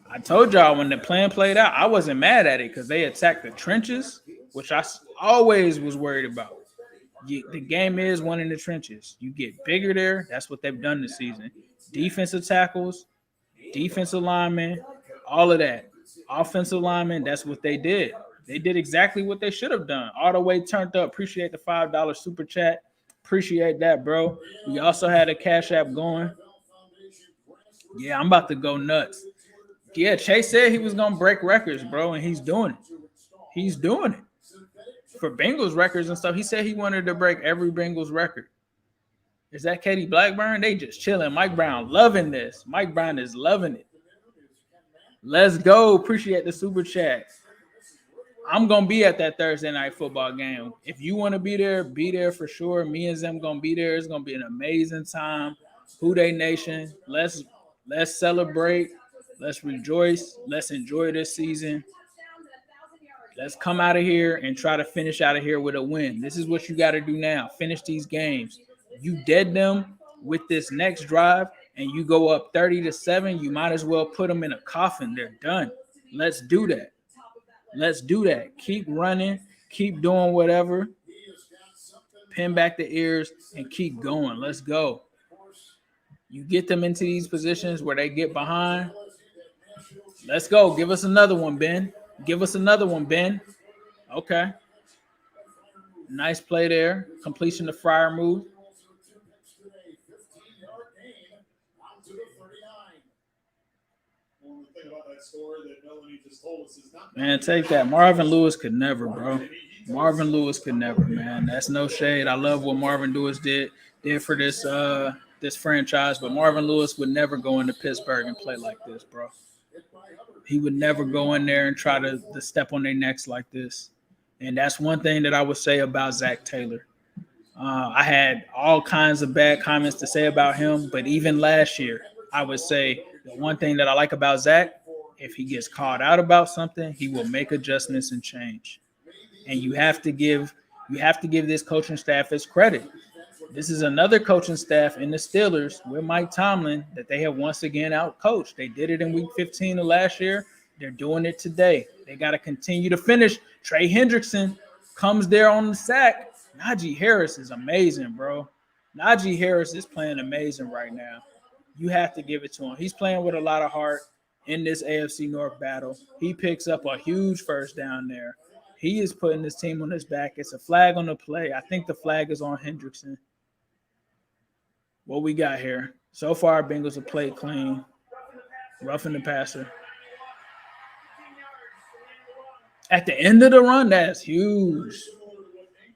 I told y'all when the plan played out, I wasn't mad at it because they attacked the trenches, which I always was worried about. The game is one in the trenches. You get bigger there. That's what they've done this season. Defensive tackles, defensive linemen, all of that. Offensive linemen, that's what they did. They did exactly what they should have done. All the way turned up. Appreciate the $5 super chat. Appreciate that, bro. We also had a Cash App going. Yeah, I'm about to go nuts. Yeah, Chase said he was going to break records, bro, and he's doing it. He's doing it. For Bengals records and stuff, he said he wanted to break every Bengals record. Is that Katie Blackburn? They just chilling. Mike Brown loving this. Mike Brown is loving it. Let's go. Appreciate the super chat. I'm going to be at that Thursday night football game. If you want to be there for sure. Me and Zim going to be there. It's going to be an amazing time. Who Dey Nation. Let's celebrate. Let's rejoice. Let's enjoy this season. Let's come out of here and try to finish out of here with a win. This is what you got to do now. Finish these games. You dead them with this next drive and you go up 30-7, you might as well put them in a coffin. They're done. Let's do that. Let's do that. Keep running. Keep doing whatever. Pin back the ears and keep going. Let's go. You get them into these positions where they get behind. Let's go. Give us another one, Ben. Give us another one, Ben. Okay. Nice play there. Completion of Fryer move. Man, take that. Marvin Lewis could never, bro. Marvin Lewis could never, man. That's no shade. I love what Marvin Lewis did for this this franchise, but Marvin Lewis would never go into Pittsburgh and play like this, bro. He would never go in there and try to step on their necks like this. And that's one thing that I would say about Zach Taylor. I had all kinds of bad comments to say about him, but even last year, I would say the one thing that I like about Zach, if he gets called out about something, he will make adjustments and change. And you have to give this coaching staff its credit. This is another coaching staff in the Steelers with Mike Tomlin that they have once again outcoached. They did it in Week 15 of last year. They're doing it today. They got to continue to finish. Trey Hendrickson comes there on the sack. Najee Harris is amazing, bro. Najee Harris is playing amazing right now. You have to give it to him. He's playing with a lot of heart in this AFC North battle. He picks up a huge first down there. He is putting his team on his back. It's a flag on the play. I think the flag is on Hendrickson. What we got here? So far, Bengals have played clean. Roughing the passer. At the end of the run, that's huge.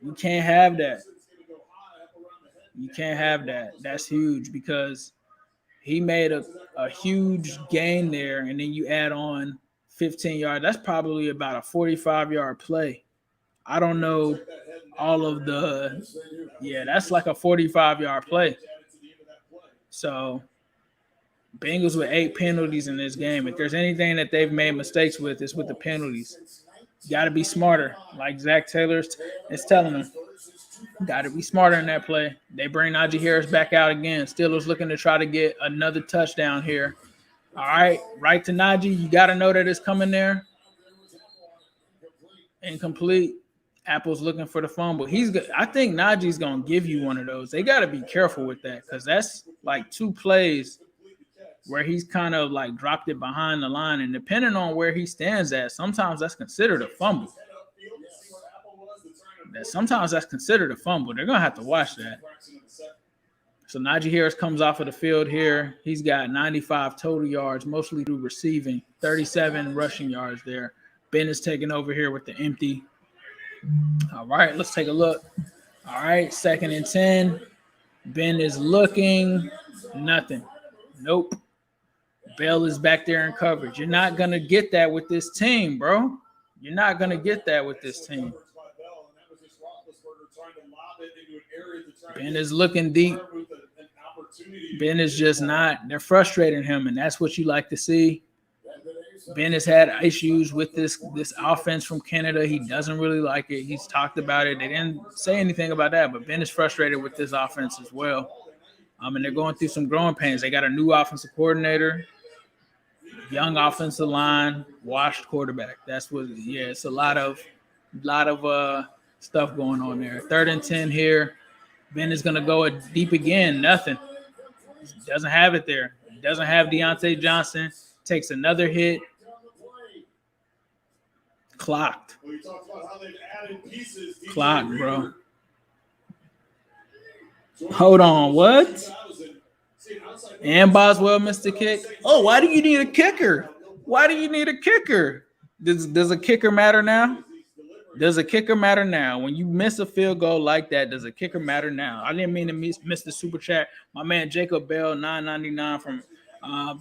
You can't have that. You can't have that. That's huge because he made a huge gain there, and then you add on 15 yards. That's probably about a 45-yard play. I don't know all of the – yeah, that's like a 45-yard play. So, Bengals with 8 penalties in this game. If there's anything that they've made mistakes with, it's with the penalties. You got to be smarter, like Zach Taylor is telling them. Got to be smarter in that play. They bring Najee Harris back out again. Steelers looking to try to get another touchdown here. All right, right to Najee. You got to know that it's coming there. Incomplete. Apple's looking for the fumble. I think Najee's going to give you one of those. They got to be careful with that because that's like 2 plays where he's kind of like dropped it behind the line. And depending on where he stands at, sometimes that's considered a fumble. Sometimes that's considered a fumble. They're going to have to watch that. So Najee Harris comes off of the field here. He's got 95 total yards, mostly through receiving, 37 rushing yards there. Ben is taking over here with the empty. All right, let's take a look. All right, 2nd and 10. Ben is looking. Nothing. Nope. Bell is back there in coverage. You're not going to get that with this team, bro. You're not going to get that with this team. Ben is looking deep. Ben is just not. They're frustrating him, and that's what you like to see. Ben has had issues with this offense from Canada. He doesn't really like it. He's talked about it. They didn't say anything about that, but Ben is frustrated with this offense as well. And they're going through some growing pains. They got a new offensive coordinator, young offensive line, washed quarterback. That's what. Yeah, it's a lot of stuff going on there. 3rd and 10 here. Ben is going to go deep again. Nothing. Doesn't have it there. Doesn't have Deontay Johnson. Takes another hit. Clocked. Clocked, bro. Hold on. What? And Boswell missed the kick. Oh, why do you need a kicker? Why do you need a kicker? Does a kicker matter now? Does a kicker matter now? When you miss a field goal like that, does a kicker matter now? I didn't mean to miss the super chat. My man Jacob Bell, $9.99 from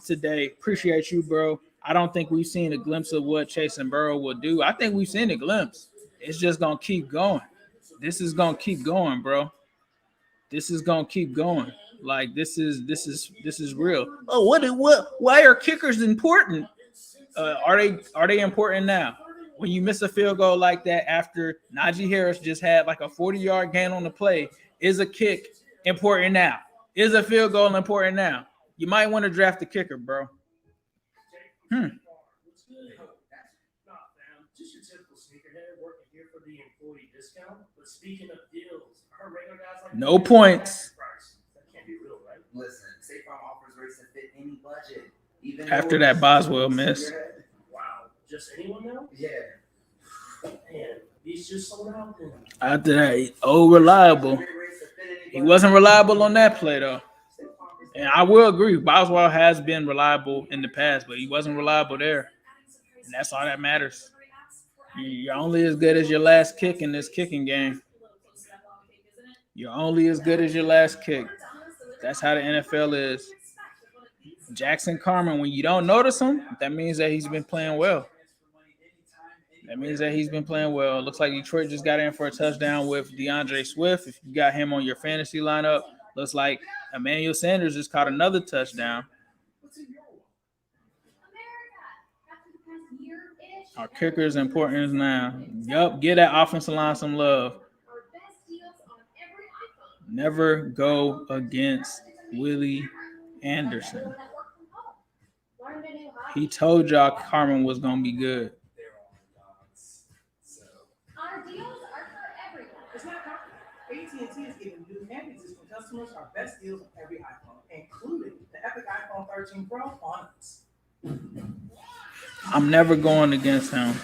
today. Appreciate you, bro. I don't think we've seen a glimpse of what Chase and Burrow will do. I think we've seen a glimpse. It's just gonna keep going. This is gonna keep going, bro. This is gonna keep going. Like this is real. Oh, what? Why are kickers important? Are they important now? When you miss a field goal like that after Najee Harris just had like a 40-yard gain on the play, is a kick important now? Is a field goal important now? You might want to draft the kicker, bro. Just your typical sneakerhead working here for the employee discount. But speaking of deals, our regular guys like no points. That can't be real, right? Listen, State Farm offers rates that fit any budget. Even After that Boswell miss. Wow, just anyone now? Yeah. Man, he's just sold out then. After that, reliable. He wasn't reliable on that play though. And I will agree, Boswell has been reliable in the past, but he wasn't reliable there. And that's all that matters. You're only as good as your last kick in this kicking game. You're only as good as your last kick. That's how the NFL is. Jackson Carman, when you don't notice him, that means that he's been playing well. That means that he's been playing well. Looks like Detroit just got in for a touchdown with DeAndre Swift. If you got him on your fantasy lineup, looks like Emmanuel Sanders just caught another touchdown. Our kicker is important now. Yup, give that offensive line some love. Never go against Willie Anderson. He told y'all Carmen was going to be good. It's not complicated. AT&T is giving new and existing customers our best deals on every iPhone, including the Epic iPhone 13 Pro on us. I'm never going against him.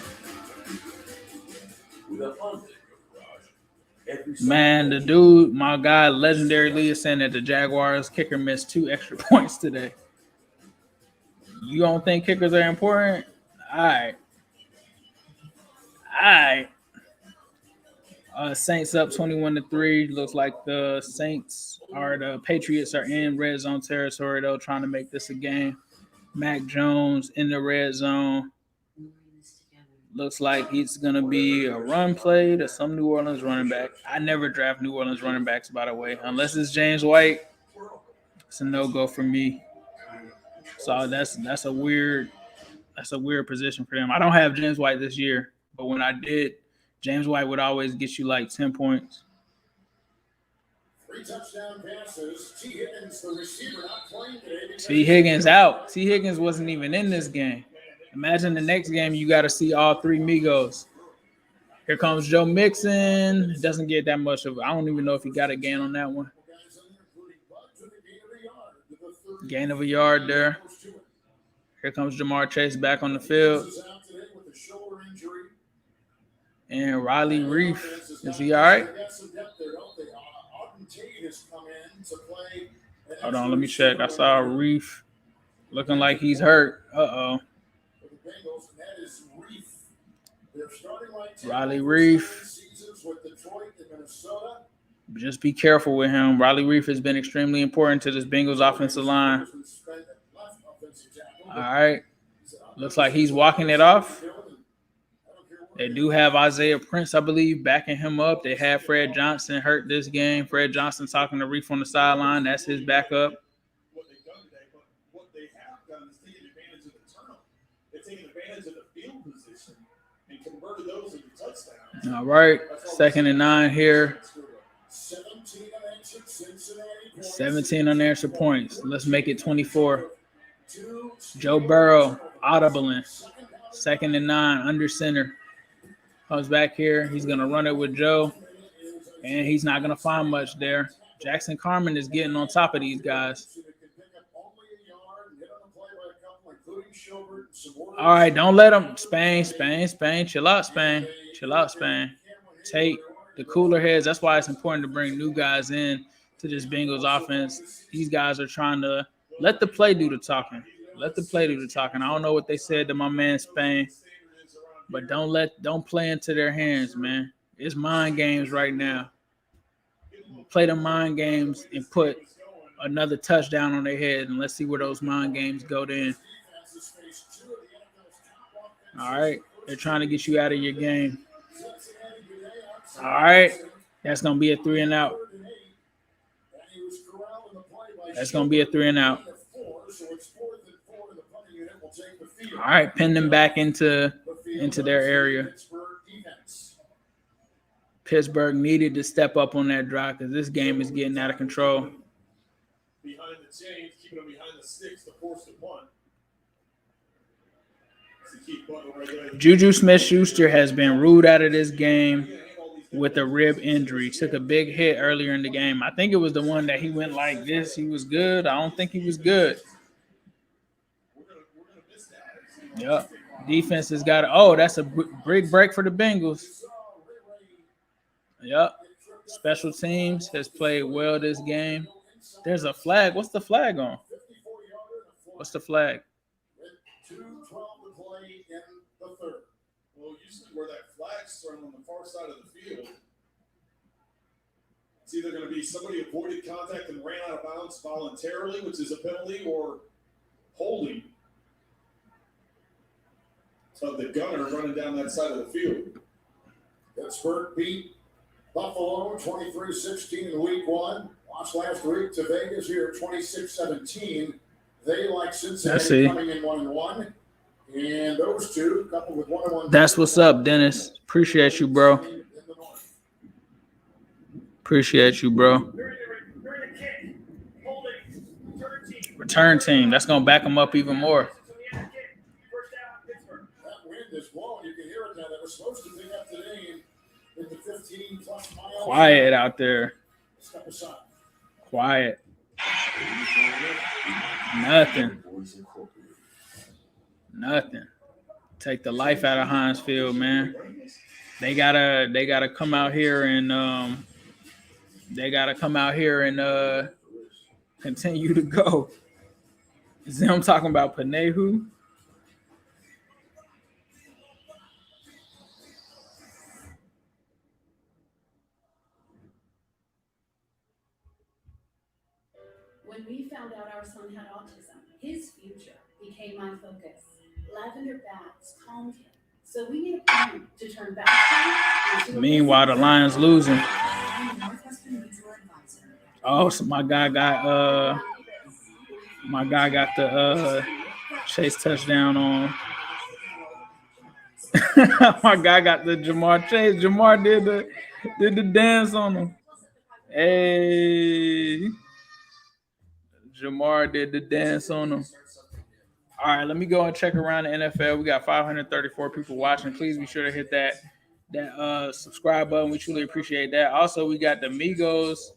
Man, the dude, my guy, Legendary Lee, is saying that the Jaguars kicker missed 2 extra points today. You don't think kickers are important? All right. Saints up 21-3. Looks like the Patriots are in red zone territory though, trying to make this a game. Mac Jones in the red zone. Looks like it's going to be a run play to some New Orleans running back. I never draft New Orleans running backs, by the way. Unless it's James White, it's a no-go for me. So that's a weird position for them. I don't have James White this year, but when I did, James White would always get you like 10 points. 3 touchdown passes. T. Higgins, the receiver, not playing today. T. Higgins out. T. Higgins wasn't even in this game. Imagine the next game you got to see all 3 MIGOS. Here comes Joe Mixon. Doesn't get that much of. I don't even know if he got a gain on that one. Gain of a yard there. Here comes Jamar Chase back on the field. And Riley Reef. Is he all right? Hold on, let me check. I saw Reef looking like he's hurt. Uh-oh. Riley Reef. Just be careful with him. Riley Reef has been extremely important to this Bengals offensive line. All right. Looks like he's walking it off. They do have Isaiah Prince, I believe, backing him up. They had Fred Johnson hurt this game. Fred Johnson talking to Reef on the sideline. That's his backup. advantage of the field position and converted those into touchdowns. All right, 2nd and 9 here. 17 unanswered points. Let's make it 24. Joe Burrow, audibling. 2nd and 9, under center. Comes back here. He's going to run it with Joe, and he's not going to find much there. Jackson Carman is getting on top of these guys. All right, don't let them. Spain. Chill out, Spain. Take the cooler heads. That's why it's important to bring new guys in to this Bengals offense. These guys are trying to let the play do the talking. I don't know what they said to my man Spain, but don't play into their hands, man. It's mind games right now. Play the mind games and put another touchdown on their head, and let's see where those mind games go then. All right, they're trying to get you out of your game. All right, that's going to be a 3 and out. All right, pin them back into their area. Pittsburgh needed to step up on that drive because this game is getting out of control. Behind the chains, keeping them behind the sticks to force the punt. Juju Smith-Schuster has been ruled out of this game with a rib injury. Took a big hit earlier in the game. I think it was the one that he went like this. He was good. I don't think he was good. Yep. Defense has got that's a big break for the Bengals. Yep. Special teams has played well this game. There's a flag. What's the flag on? What's the flag? 2:12 to play in the third. Well, usually where that flag's thrown on the far side of the field, it's either going to be somebody avoided contact and ran out of bounds voluntarily, which is a penalty, or holding of the gunner running down that side of the field. Pittsburgh beat Buffalo 23-16 in week 1. Lost last week to Vegas here 26-17. They, like Cincinnati, coming in 1-1. And those two, coupled with 1-1. That's what's up, Dennis. Appreciate you, bro. Return team. That's going to back them up even more. That wind is blowing. You can hear it now. That was supposed to pick up today in the 15-plus miles. Quiet out there. Step aside. Quiet. Nothing. Take the life out of Heinz Field, man. They gotta come out here and continue to go. See, I'm talking about Panehu. When we found out our son had autism, his future became my focus. Lavender bats calmed him. So we need a plan to turn back time. Meanwhile, the Lions losing. Oh, so my guy got the Chase touchdown on. My guy got the Jamar Chase. Jamar did the dance on him. Hey. Jamar did the dance on him. All right, let me go and check around the NFL. We got 534 people watching. Please be sure to hit that subscribe button. We truly appreciate that. Also, we got the MIGOS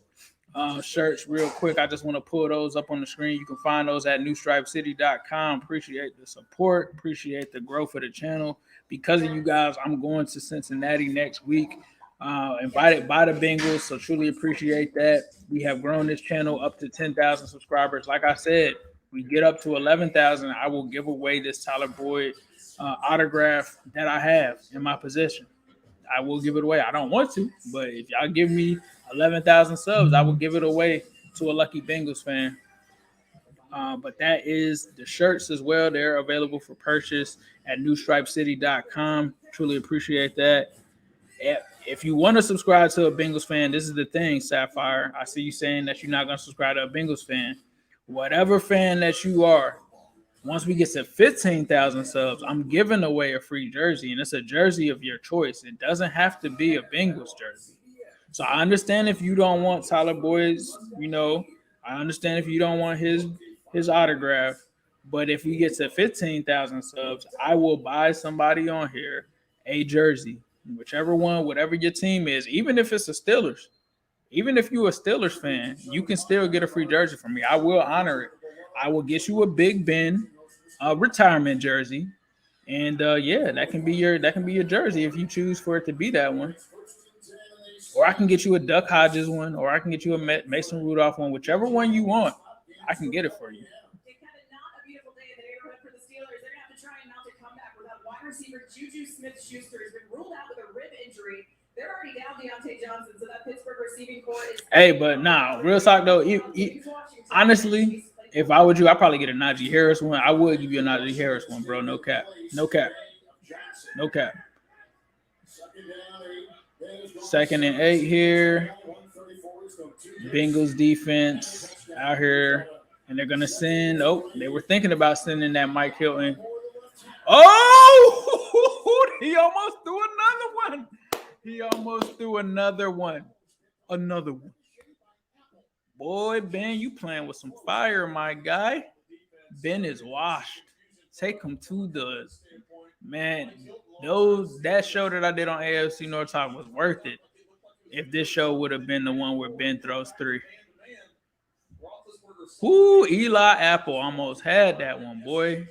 shirts real quick. I just want to pull those up on the screen. You can find those at newstripecity.com. Appreciate the support. Appreciate the growth of the channel. Because of you guys, I'm going to Cincinnati next week. Invited by the Bengals, so truly appreciate that. We have grown this channel up to 10,000 subscribers. Like I said, we get up to 11,000, I will give away this Tyler Boyd autograph that I have in my possession. I will give it away. I don't want to, but if y'all give me 11,000 subs, I will give it away to a lucky Bengals fan. But that is the shirts as well. They're available for purchase at newstripecity.com. Truly appreciate that. If you want to subscribe to a Bengals fan, this is the thing, Sapphire. I see you saying that you're not going to subscribe to a Bengals fan. Whatever fan that you are, Once we get to 15,000 subs, I'm giving away a free jersey, and it's a jersey of your choice. It doesn't have to be a Bengals jersey. So I understand if you don't want Tyler Boyd's, I understand if you don't want his autograph. But if we get to 15,000 subs, I will buy somebody on here a jersey, whichever one, whatever your team is, even if it's the Steelers. Even if you're a Steelers fan, you can still get a free jersey from me. I will honor it. I will get you a Big Ben retirement jersey, and that can be your jersey if you choose for it to be that one. Or I can get you a Duck Hodges one, or I can get you a Mason Rudolph one, whichever one you want. I can get it for you. Receiver Juju Smith-Schuster has been ruled out with a rib injury. They're already down Deontay Johnson, so that Pittsburgh receiving core is. Hey, but nah, real talk though. Honestly, if I were you, I'd probably get a Najee Harris one. I would give you a Najee Harris one, bro. No cap. No cap. No cap. 2nd and 8 here. Bengals defense out here, and they're gonna send. Oh, they were thinking about sending that Mike Hilton. Oh, he almost threw another one. He almost threw another one. Another one. Boy, Ben, you playing with some fire, my guy. Ben is washed. Take him to the man. That show that I did on AFC North Talk was worth it. If this show would have been the one where Ben throws 3. Ooh, Eli Apple almost had that one, boy.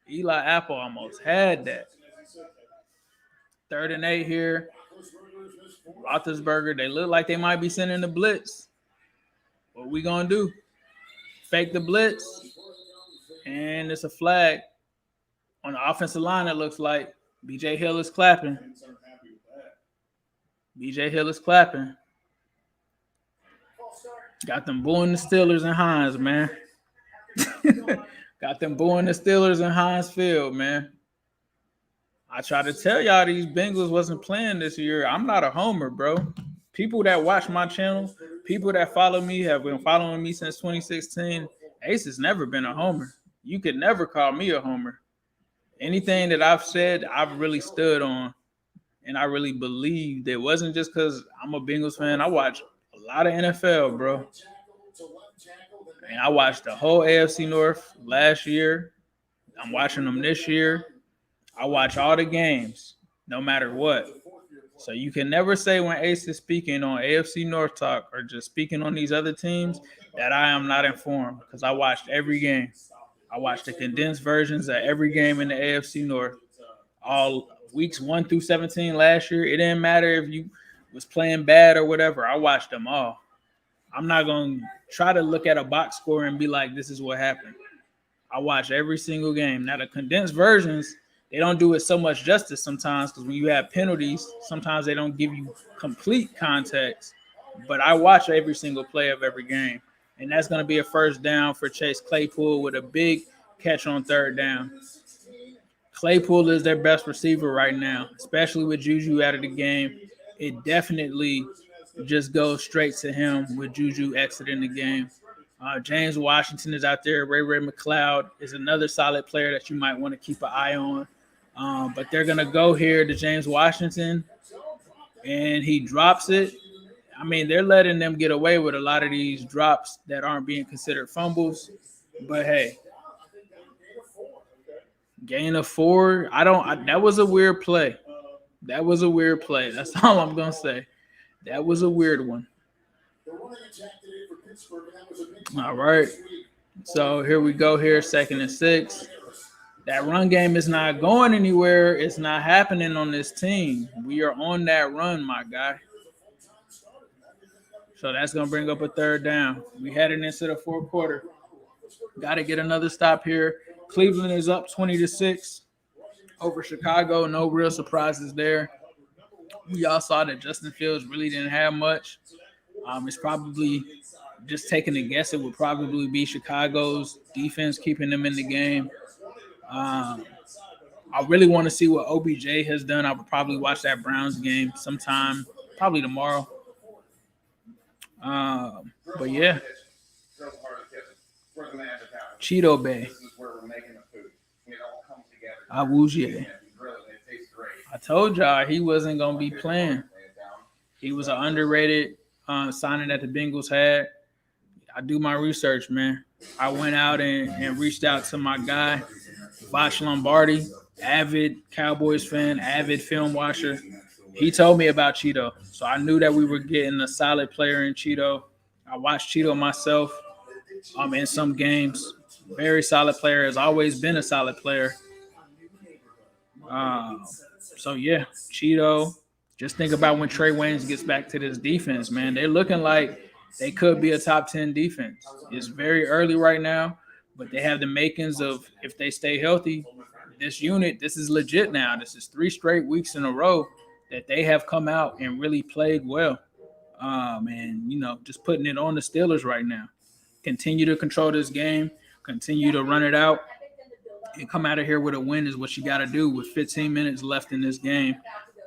Eli Apple almost had that. 3rd and 8 here. Roethlisberger, they look like they might be sending the blitz. What we gonna do? Fake the blitz, and it's a flag on the offensive line. It looks like BJ Hill is clapping. BJ Hill is clapping. Got them booing the Steelers and Hines, man. Got them booing the Steelers in Heinz Field, man. I try to tell y'all these Bengals wasn't playing this year. I'm not a homer, bro. People that watch my channel, people that follow me, have been following me since 2016. Ace has never been a homer. You could never call me a homer. Anything that I've said, I've really stood on, and I really believed. It wasn't just because I'm a Bengals fan. I watch a lot of NFL, bro. And I watched the whole AFC North last year. I'm watching them this year. I watch all the games, no matter what. So you can never say when Ace is speaking on AFC North Talk or just speaking on these other teams that I am not informed, because I watched every game. I watched the condensed versions of every game in the AFC North. All weeks 1 through 17 last year. It didn't matter if you was playing bad or whatever. I watched them all. I'm not going to try to look at a box score and be like, this is what happened. I watch every single game. Now, the condensed versions, they don't do it so much justice sometimes, because when you have penalties, sometimes they don't give you complete context. But I watch every single play of every game. And that's going to be a first down for Chase Claypool with a big catch on 3rd down. Claypool is their best receiver right now, especially with Juju out of the game. It definitely just goes straight to him with Juju exiting the game. James Washington is out there. Ray McLeod is another solid player that you might want to keep an eye on. But they're going to go here to James Washington, and he drops it. I mean, they're letting them get away with a lot of these drops that aren't being considered fumbles. But, hey, gain of 4. That was a weird play. That was a weird play. That's all I'm going to say. That was a weird one. All right. So here we go here, 2nd and 6. That run game is not going anywhere. It's not happening on this team. We are on that run, my guy. So that's going to bring up a 3rd down. We headed into the 4th quarter. Got to get another stop here. Cleveland is up 20-6 over Chicago. No real surprises there. We all saw that Justin Fields really didn't have much. It's probably just taking a guess. It would probably be Chicago's defense keeping them in the game. I really want to see what OBJ has done. I would probably watch that Browns game sometime, probably tomorrow. But yeah, Cheeto Bay. Awuzie. I told y'all he wasn't going to be playing. He was an underrated signing that the Bengals had. I do my research, man. I went out and reached out to my guy, Vosh Lombardi, avid Cowboys fan, avid film watcher. He told me about Cheeto, so I knew that we were getting a solid player in Cheeto. I watched Cheeto myself in some games. Very solid player, has always been a solid player. So, yeah, Cheeto. Just think about when Trey Waynes gets back to this defense, man. They're looking like they could be a top 10 defense. It's very early right now, but they have the makings of, if they stay healthy, this unit, this is legit now. This is 3 straight weeks in a row that they have come out and really played well. And, just putting it on the Steelers right now. Continue to control this game. Continue to run it out. And come out of here with a win is what you got to do with 15 minutes left in this game.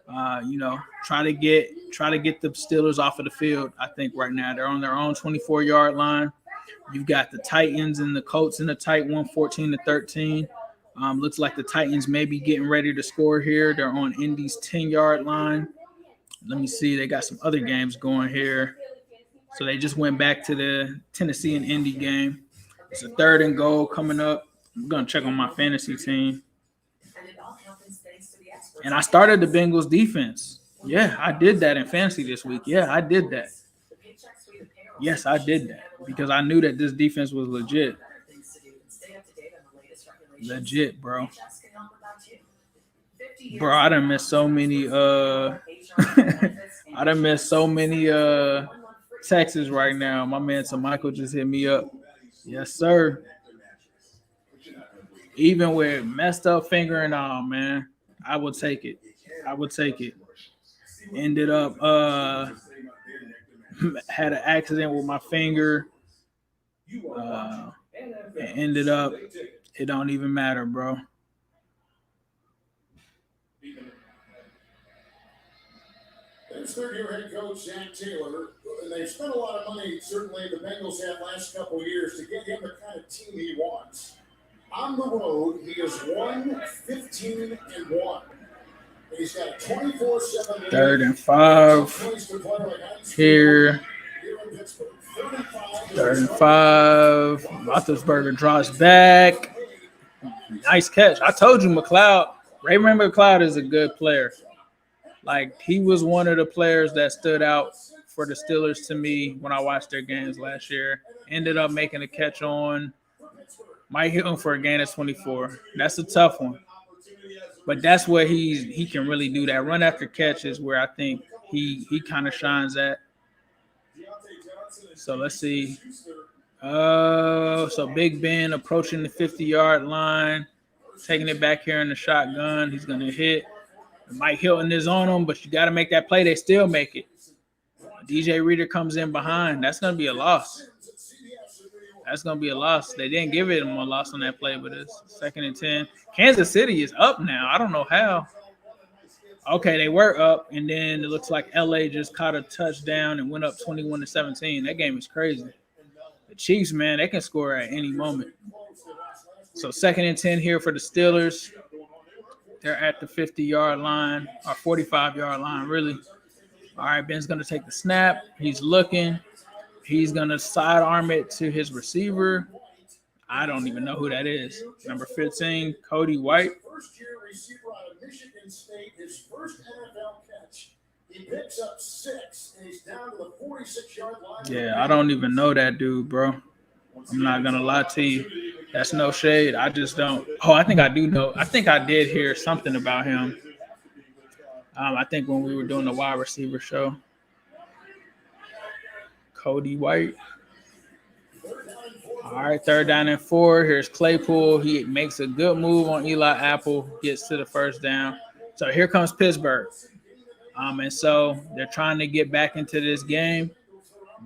Try to get the Steelers off of the field. I think right now they're on their own 24-yard line. You've got the Titans and the Colts in a tight one, 14-13. Looks like the Titans may be getting ready to score here. They're on Indy's 10-yard line. Let me see. They got some other games going here. So they just went back to the Tennessee and Indy game. It's a 3rd and goal coming up. I'm going to check on my fantasy team. And I started the Bengals defense. Yeah, I did that in fantasy this week. Yeah, I did that. Yes, I did that because I knew that this defense was legit. Legit, bro. Bro, I done missed so many texts right now. My man Michael just hit me up. Yes, sir. Even with messed up finger and all, man. I would take it. Ended up had an accident with my finger. Ended up, it don't even matter, bro. Pittsburgh, your head coach, Zach Taylor, and they've spent a lot of money, certainly the Bengals have last couple of years, to get him the kind of team he wants. On the road, he has won 15-1. He's got 24-7. 3rd and 5 here. 3rd and 5. Roethlisberger draws back. Nice catch. I told you McLeod. Raymond McLeod is a good player. Like, he was one of the players that stood out for the Steelers to me when I watched their games last year. Ended up making a catch on Mike Hilton for a gain of 24. That's a tough one. But that's where he can really do that. Run after catch is where I think he kind of shines at. So let's see. So Big Ben approaching the 50-yard line, taking it back here in the shotgun. He's going to hit. Mike Hilton is on him, but you got to make that play. They still make it. DJ Reader comes in behind. That's going to be a loss. They didn't give him a loss on that play, but it's 2nd and 10. Kansas City is up now. I don't know how. Okay, they were up, and then it looks like LA just caught a touchdown and went up 21-17. That game is crazy. The Chiefs, man, they can score at any moment. So 2nd and 10 here for the Steelers. They're at the 50-yard line, or 45-yard line, really. All right, Ben's going to take the snap. He's looking. He's going to sidearm it to his receiver. I don't even know who that is. Number 15, Cody White. First-year receiver out of Michigan State, his first NFL catch. He picks up 6, and he's down to the 46-yard line. Yeah, I don't even know that dude, bro. I'm not going to lie to you. That's no shade. I just don't. Oh, I think I do know. I think I did hear something about him. I think when we were doing the wide receiver show. Cody White. All right, 3rd down and 4. Here's Claypool. He makes a good move on Eli Apple, gets to the 1st down. So here comes Pittsburgh. And so they're trying to get back into this game.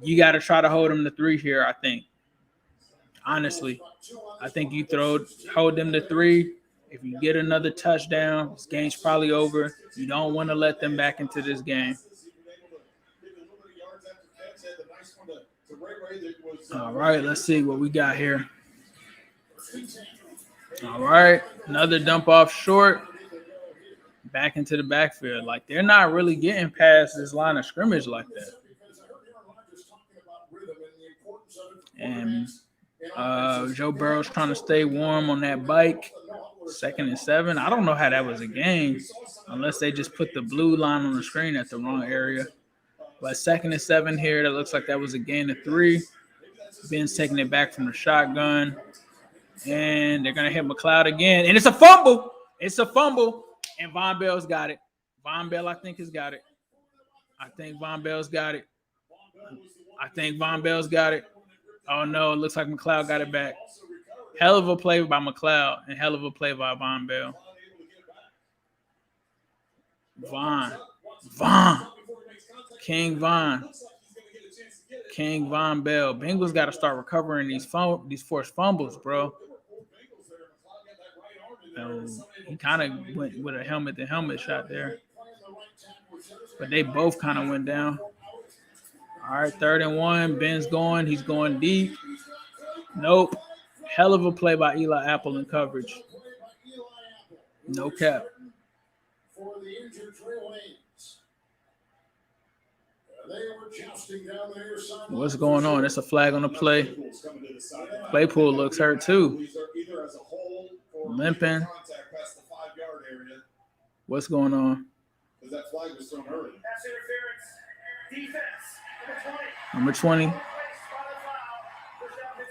You got to try to hold them to 3 here, I think. Honestly, I think you hold them to 3. If you get another touchdown, this game's probably over. You don't want to let them back into this game. All right, let's see what we got here. All right, another dump off short. Back into the backfield. Like, they're not really getting past this line of scrimmage like that. And Joe Burrow's trying to stay warm on that bike. 2nd and 7. I don't know how that was a game unless they just put the blue line on the screen at the wrong area. But 2nd and 7 here, that looks like that was a gain of 3. Ben's taking it back from the shotgun. And they're going to hit McLeod again. And it's a fumble. It's a fumble. And Von Bell's got it. Von Bell, I think, has got it. I think Von Bell's got it. Oh, no, it looks like McLeod got it back. Hell of a play by McLeod and hell of a play by Von Bell. King Von Bell. Bengals got to start recovering these forced fumbles, bro. He kind of went with a helmet-to-helmet shot there. But they both kind of went down. All right, 3rd and 1. Ben's going. He's going deep. Nope. Hell of a play by Eli Apple in coverage. No cap. What's going on? It's a flag on the play. Claypool looks hurt too. Limping. What's going on? That flag was thrown early. Number 20.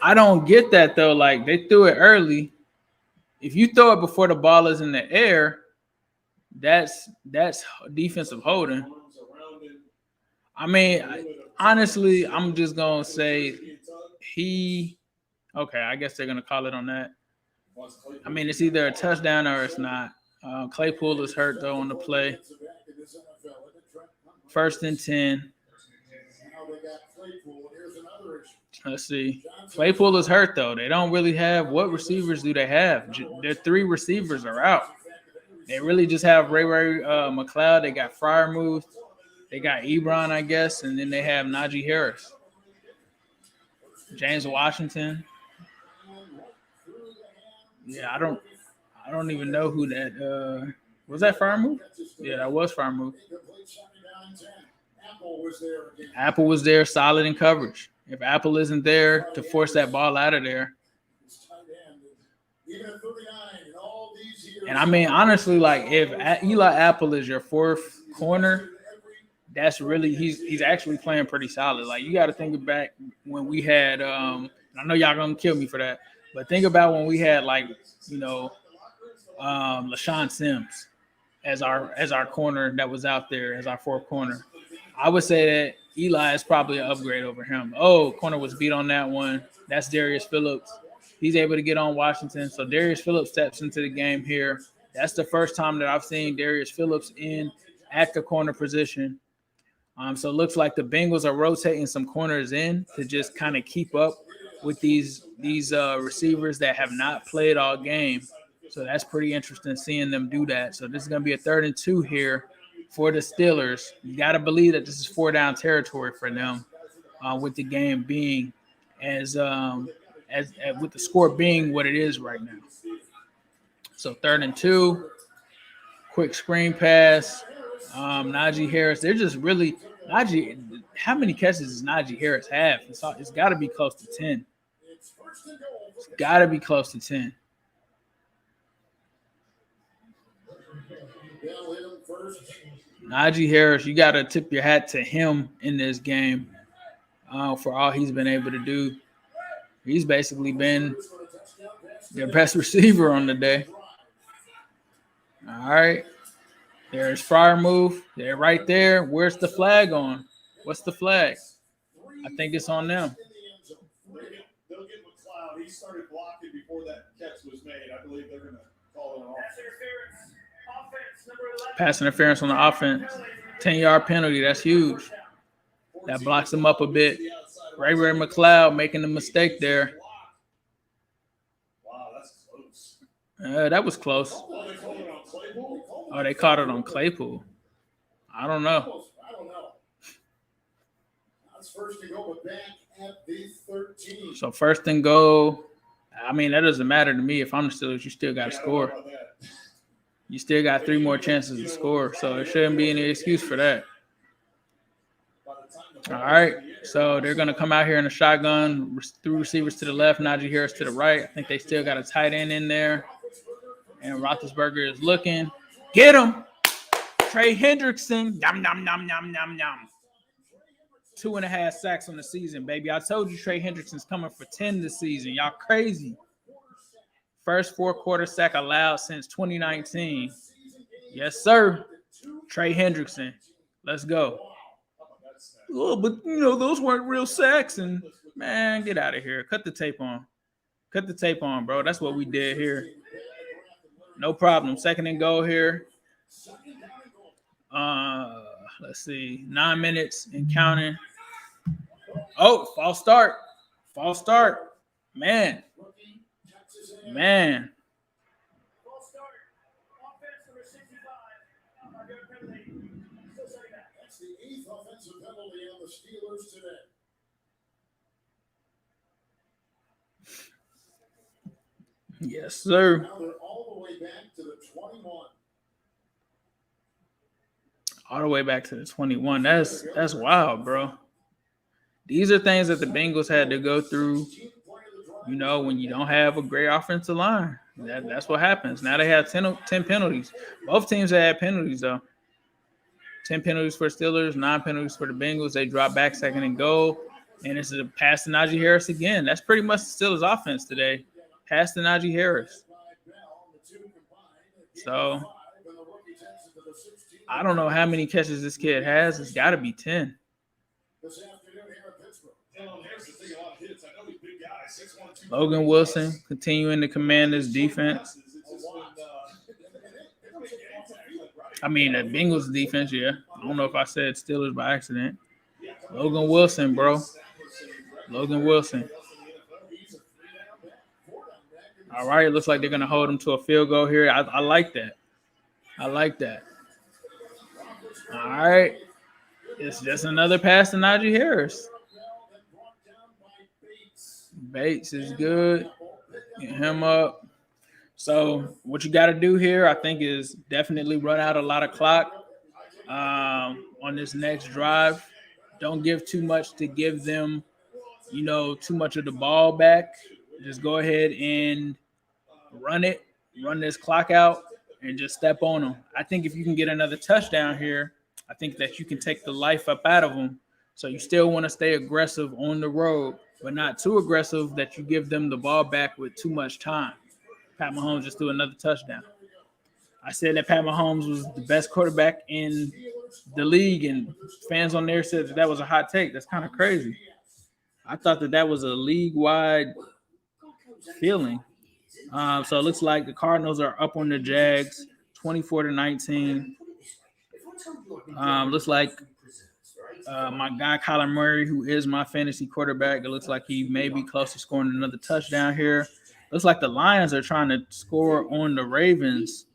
I don't get that though. Like, they threw it early. If you throw it before the ball is in the air, that's defensive holding. I mean, honestly, I'm just gonna say okay, I guess they're gonna call it on that. I mean, it's either a touchdown or it's not. Claypool is hurt though on the play. 1st and 10. Let's see. Claypool is hurt though. They don't really have. What receivers do they have? Their 3 receivers are out. They really just have Ray McLeod. They got Freiermuth. They got Ebron, I guess, and then they have Najee Harris, James Washington. Yeah, I don't even know who that was. That Freiermuth? Yeah, that was Freiermuth. Apple was there, solid in coverage. If Apple isn't there to force that ball out of there. And I mean, honestly, like, if Eli Apple is your 4th corner, that's really he's actually playing pretty solid. Like, you got to think back when we had I know y'all gonna kill me for that, but think about when we had, like, LaShawn Sims as our corner that was out there as our 4th corner. I would say that Eli is probably an upgrade over him. Oh, corner was beat on that one. That's Darius Phillips. He's able to get on Washington. So Darius Phillips steps into the game here. That's the first time that I've seen Darius Phillips in at the corner position. So it looks like the Bengals are rotating some corners in to just kind of keep up with these receivers that have not played all game. So that's pretty interesting seeing them do that. So this is going to be a 3rd and 2 here for the Steelers. You got to believe that this is 4-down territory for them, with the game being as with the score being what it is right now. So 3rd and 2, quick screen pass. Najee Harris. They're just really Najee. How many catches does Najee Harris have? It's got to be close to 10. It's got to be close to 10. Najee Harris, you got to tip your hat to him in this game for all he's been able to do. He's basically been their best receiver on the day. All right. There's Freiermuth. They're right there. Where's the flag on? What's the flag? I think it's on them. They'll get McLeod. He started blocking before that catch was made. I believe they're going to call it an pass interference on the offense. 10-yard penalty. That's huge. That blocks them up a bit. Ray McLeod making a mistake there. Wow, that's close. That was close. Oh, they caught it on Claypool. I don't know. That's 1st and goal, but back at the 13. So 1st and goal. I mean, that doesn't matter to me. If I'm the Steelers, you still got to score. You still got 3 more chances to score, so there shouldn't be any excuse for that. All right, so they're going to come out here in a shotgun, 3 receivers to the left, Najee Harris to the right. I think they still got a tight end in there. And Roethlisberger is looking. Get him! Trey Hendrickson. Yum, yum, yum, yum, yum, yum. 2.5 sacks on the season, baby. I told you Trey Hendrickson's coming for 10 this season. Y'all crazy. First 4-quarter sack allowed since 2019. Yes, sir. Trey Hendrickson. Let's go. Oh, but, those weren't real sacks. And, man, get out of here. Cut the tape on. Cut the tape on, bro. That's what we did here. No problem. 2nd and goal here. Let's see. 9 minutes and counting. Oh, false start. False start. Man. That's the 8th offensive penalty on the Steelers today. Yes, sir. Now they're all the way back to the 21. All the way back to the 21. That's wild, bro. These are things that the Bengals had to go through, when you don't have a great offensive line. That's what happens. Now they have 10 penalties. Both teams had penalties, though. 10 penalties for the Steelers, 9 penalties for the Bengals. They drop back 2nd and goal. And it's a pass to Najee Harris again. That's pretty much the Steelers' offense today. Pass to Najee Harris. So I don't know how many catches this kid has. It's got to be 10. Logan Wilson continuing to command this defense. I mean, the Bengals defense, yeah. I don't know if I said Steelers by accident. Logan Wilson, bro. Logan Wilson. All right, it looks like they're going to hold him to a field goal here. I like that. I like that. All right. It's just another pass to Najee Harris. Bates is good. Get him up. So what you got to do here, I think, is definitely run out a lot of clock on this next drive. Don't give too much to give them, too much of the ball back. Just go ahead and run it, run this clock out, and just step on them. I think if you can get another touchdown here, I think that you can take the life up out of them. So you still want to stay aggressive on the road, but not too aggressive that you give them the ball back with too much time. Pat Mahomes just threw another touchdown. I said that Pat Mahomes was the best quarterback in the league, and fans on there said that was a hot take. That's kind of crazy. I thought that was a league-wide feeling. So it looks like the Cardinals are up on the Jags, 24-19. Looks like my guy Kyler Murray, who is my fantasy quarterback, it looks like he may be close to scoring another touchdown here. Looks like the Lions are trying to score on the Ravens.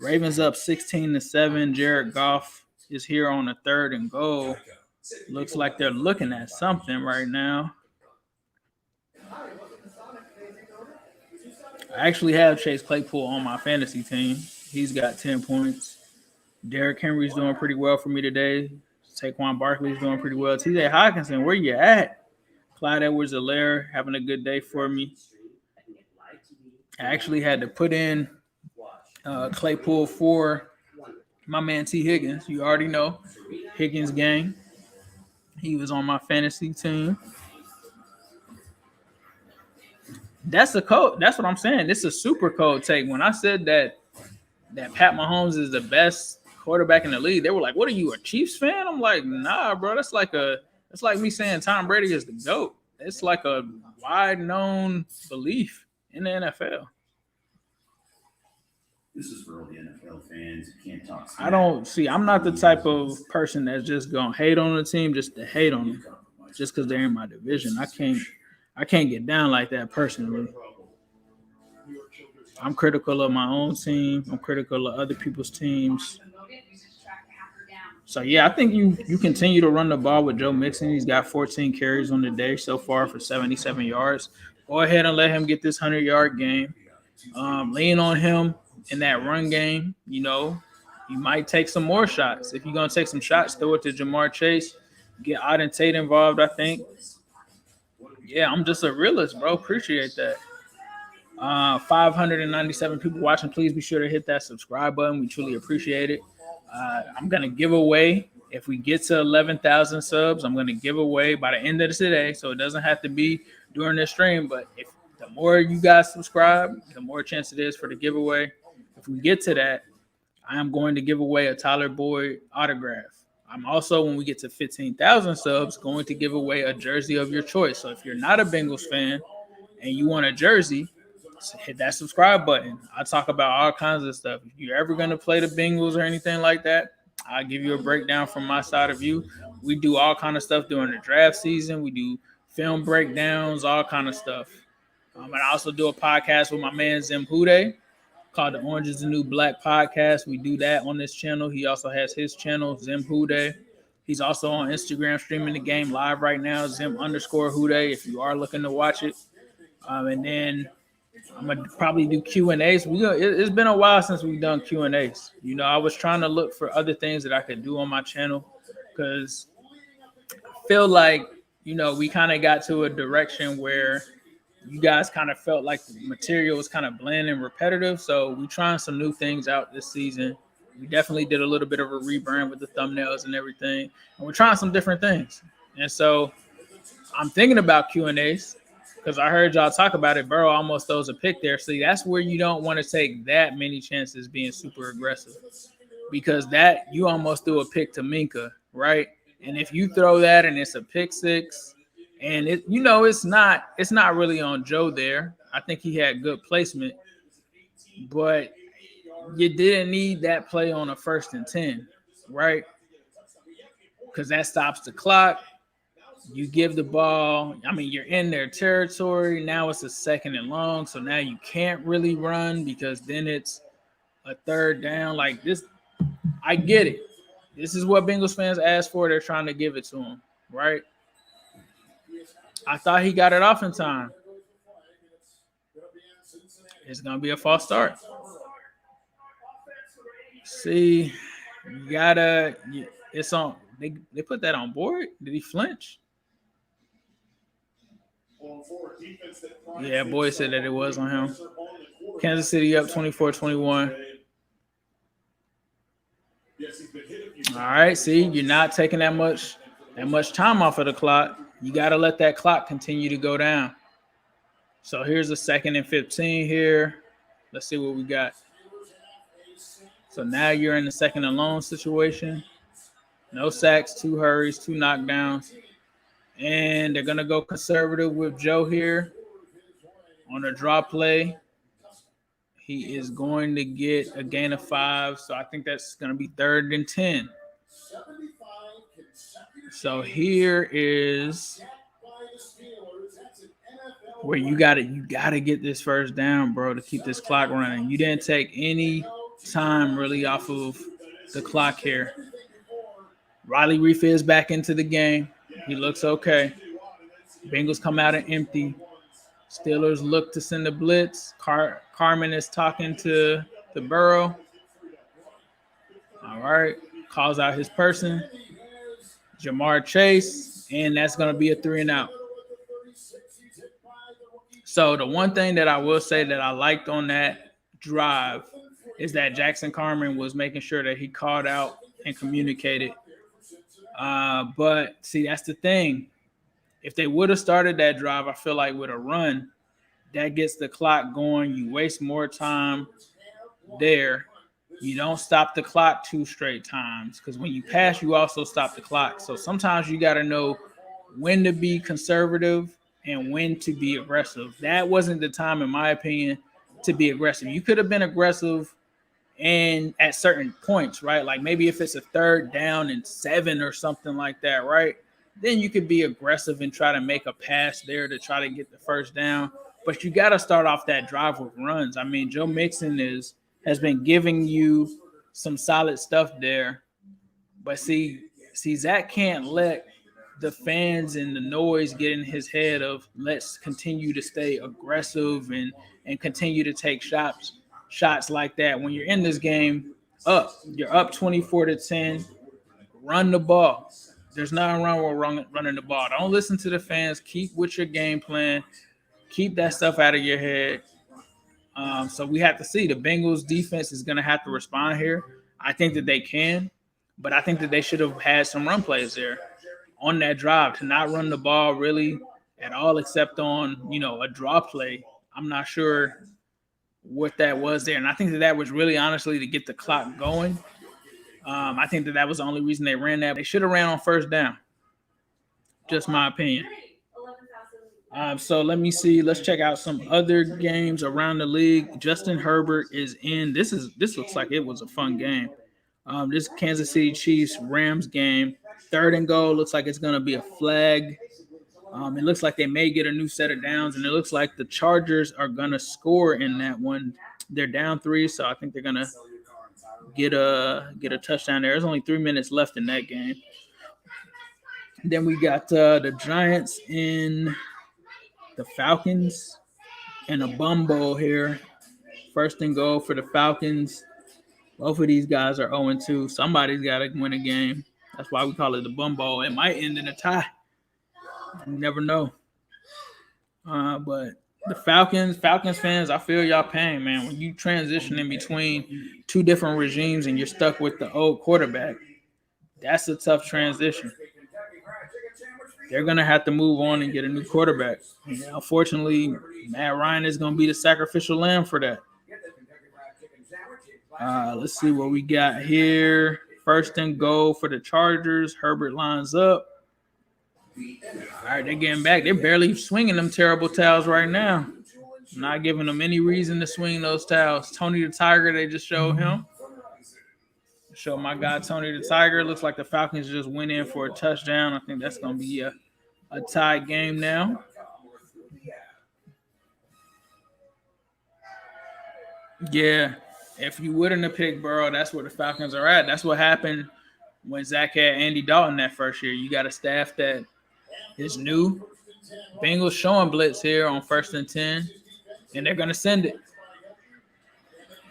Ravens up 16-7. Jared Goff is here on a 3rd and goal. Looks like they're looking at something right now. I actually have Chase Claypool on my fantasy team. He's got 10 points. Derrick Henry's doing pretty well for me today. Saquon Barkley's doing pretty well. TJ Hawkinson, where you at? Clyde Edwards-Helaire having a good day for me. I actually had to put in Claypool for my man T. Higgins. You already know Higgins gang. He was on my fantasy team. That's a code. That's what I'm saying. This is a super cold take. When I said that Pat Mahomes is the best quarterback in the league, they were like, "What are you, a Chiefs fan?" I'm like, "Nah, bro. That's like me saying Tom Brady is the GOAT. It's like a wide known belief in the NFL." This is for all the NFL fans who can't talk smack. I'm not the type of person that's just gonna hate on the team just to hate on them, just because they're in my division. I can't get down like that personally. I'm critical of my own team. I'm critical of other people's teams. So, yeah, I think you continue to run the ball with Joe Mixon. He's got 14 carries on the day so far for 77 yards. Go ahead and let him get this 100-yard game. Lean on him in that run game. You know, you might take some more shots. If you're going to take some shots, throw it to Jamar Chase. Get Auden Tate involved, I think. Yeah, I'm just a realist, bro. Appreciate that. 597 people watching. Please be sure to hit that subscribe button. We truly appreciate it. I'm going to give away, if we get to 11,000 subs, I'm going to give away by the end of today. So it doesn't have to be during this stream, but if the more you guys subscribe, the more chance it is for the giveaway. If we get to that, I am going to give away a Tyler Boyd autograph. I'm also, when we get to 15,000 subs, going to give away a jersey of your choice. So if you're not a Bengals fan and you want a jersey, hit that subscribe button. I talk about all kinds of stuff. If you're ever going to play the Bengals or anything like that, I'll give you a breakdown from my side of view. We do all kind of stuff during the draft season. We do film breakdowns, all kind of stuff. And I also do a podcast with my man Zim Hude called the Orange is the New Black podcast. We do that on this channel. He also has his channel, Zim Hude. He's also on Instagram streaming the game live right now, Zim_Hude, if you are looking to watch it. And then I'm going to probably do Q&As. It's been a while since we've done Q&As. You know, I was trying to look for other things that I could do on my channel because I feel like, you know, we kind of got to a direction where you guys kind of felt like the material was kind of bland and repetitive. So we're trying some new things out this season. We definitely did a little bit of a rebrand with the thumbnails and everything. And we're trying some different things. And so I'm thinking about Q&As. Because I heard y'all talk about it. Burrow almost throws a pick there. See, that's where you don't want to take that many chances being super aggressive. Because that, you almost threw a pick to Minka, right? And if you throw that and it's a pick six, and it, you know, it's not really on Joe there. I think he had good placement. But you didn't need that play on a 1st and 10, right? Because that stops the clock. You give the ball, I mean, you're in their territory. Now it's a 2nd and long, so now you can't really run because then it's a 3rd down. Like this, I get it. This is what Bengals fans asked for. They're trying to give it to him, right? I thought he got it off in time. It's going to be a false start. See, you got to – it's on – they put that on board? Did he flinch? Yeah, boy said that it was on him. Kansas City up 24-21. All right, see, you're not taking that much time off of the clock. You got to let that clock continue to go down. So here's a 2nd and 15 here. Let's see what we got. So now you're in the 2nd and long situation. No sacks, 2 hurries, 2 knockdowns. And they're going to go conservative with Joe here on a draw play. He is going to get a gain of 5. So I think that's going to be 3rd and 10. So here is where you got to get this 1st down, bro, to keep this clock running. You didn't take any time really off of the clock here. Riley Reef is back into the game. He looks okay. Bengals come out and empty. Steelers look to send a blitz. Carmen is talking to Burrow. All right. Calls out his person. Jamar Chase. And that's going to be a 3-and-out. So the one thing that I will say that I liked on that drive is that Jackson Carmen was making sure that he called out and communicated. But see, that's the thing. If they would have started that drive, I feel like with a run, that gets the clock going. You waste more time there. You don't stop the clock 2 straight times because when you pass, you also stop the clock. So sometimes you got to know when to be conservative and when to be aggressive. That wasn't the time, in my opinion, to be aggressive. You could have been aggressive and at certain points, right? Like maybe if it's a 3rd down and 7 or something like that, right? Then you could be aggressive and try to make a pass there to try to get the 1st down. But you got to start off that drive with runs. I mean, Joe Mixon has been giving you some solid stuff there. But see, Zach can't let the fans and the noise get in his head of let's continue to stay aggressive and continue to take shots like that. When you're in this game, you're up 24-10. Run the ball. There's nothing wrong with running the ball. Don't listen to the fans. Keep with your game plan. Keep that stuff out of your head. So we have to see. The Bengals defense is going to have to respond here. I think that they can, but I think that they should have had some run plays there on that drive to not run the ball really at all except on, a draw play. I'm not sure what that was there. And I think that was really honestly to get the clock going. I think that was the only reason they ran that. They should have ran on first down. Just my opinion. So let me see. Let's check out some other games around the league. Justin Herbert is in. This looks like it was a fun game. This Kansas City Chiefs Rams game, 3rd and goal. Looks like it's going to be a flag. It looks like they may get a new set of downs, and it looks like the Chargers are going to score in that one. They're down 3, so I think they're going to get a touchdown there. There's only 3 minutes left in that game. Then we got the Giants in the Falcons and a bum bowl here. 1st and goal for the Falcons. Both of these guys are 0-2. Somebody's got to win a game. That's why we call it the bum bowl. It might end in a tie. You never know. But the Falcons fans, I feel y'all pain, man. When you transition in between 2 different regimes and you're stuck with the old quarterback, that's a tough transition. They're going to have to move on and get a new quarterback. And unfortunately, Matt Ryan is going to be the sacrificial lamb for that. Let's see what we got here. 1st and goal for the Chargers. Herbert lines up. All right, they're getting back. They're barely swinging them terrible towels right now. Not giving them any reason to swing those towels. Tony the Tiger, they just showed him. Show my guy Tony the Tiger. Looks like the Falcons just went in for a touchdown. I think that's going to be a tied game now. Yeah, if you wouldn't have picked Burrow, that's where the Falcons are at. That's what happened when Zach had Andy Dalton that first year. You got a staff that is new. Bengals showing blitz here on 1st and 10, and they're going to send it.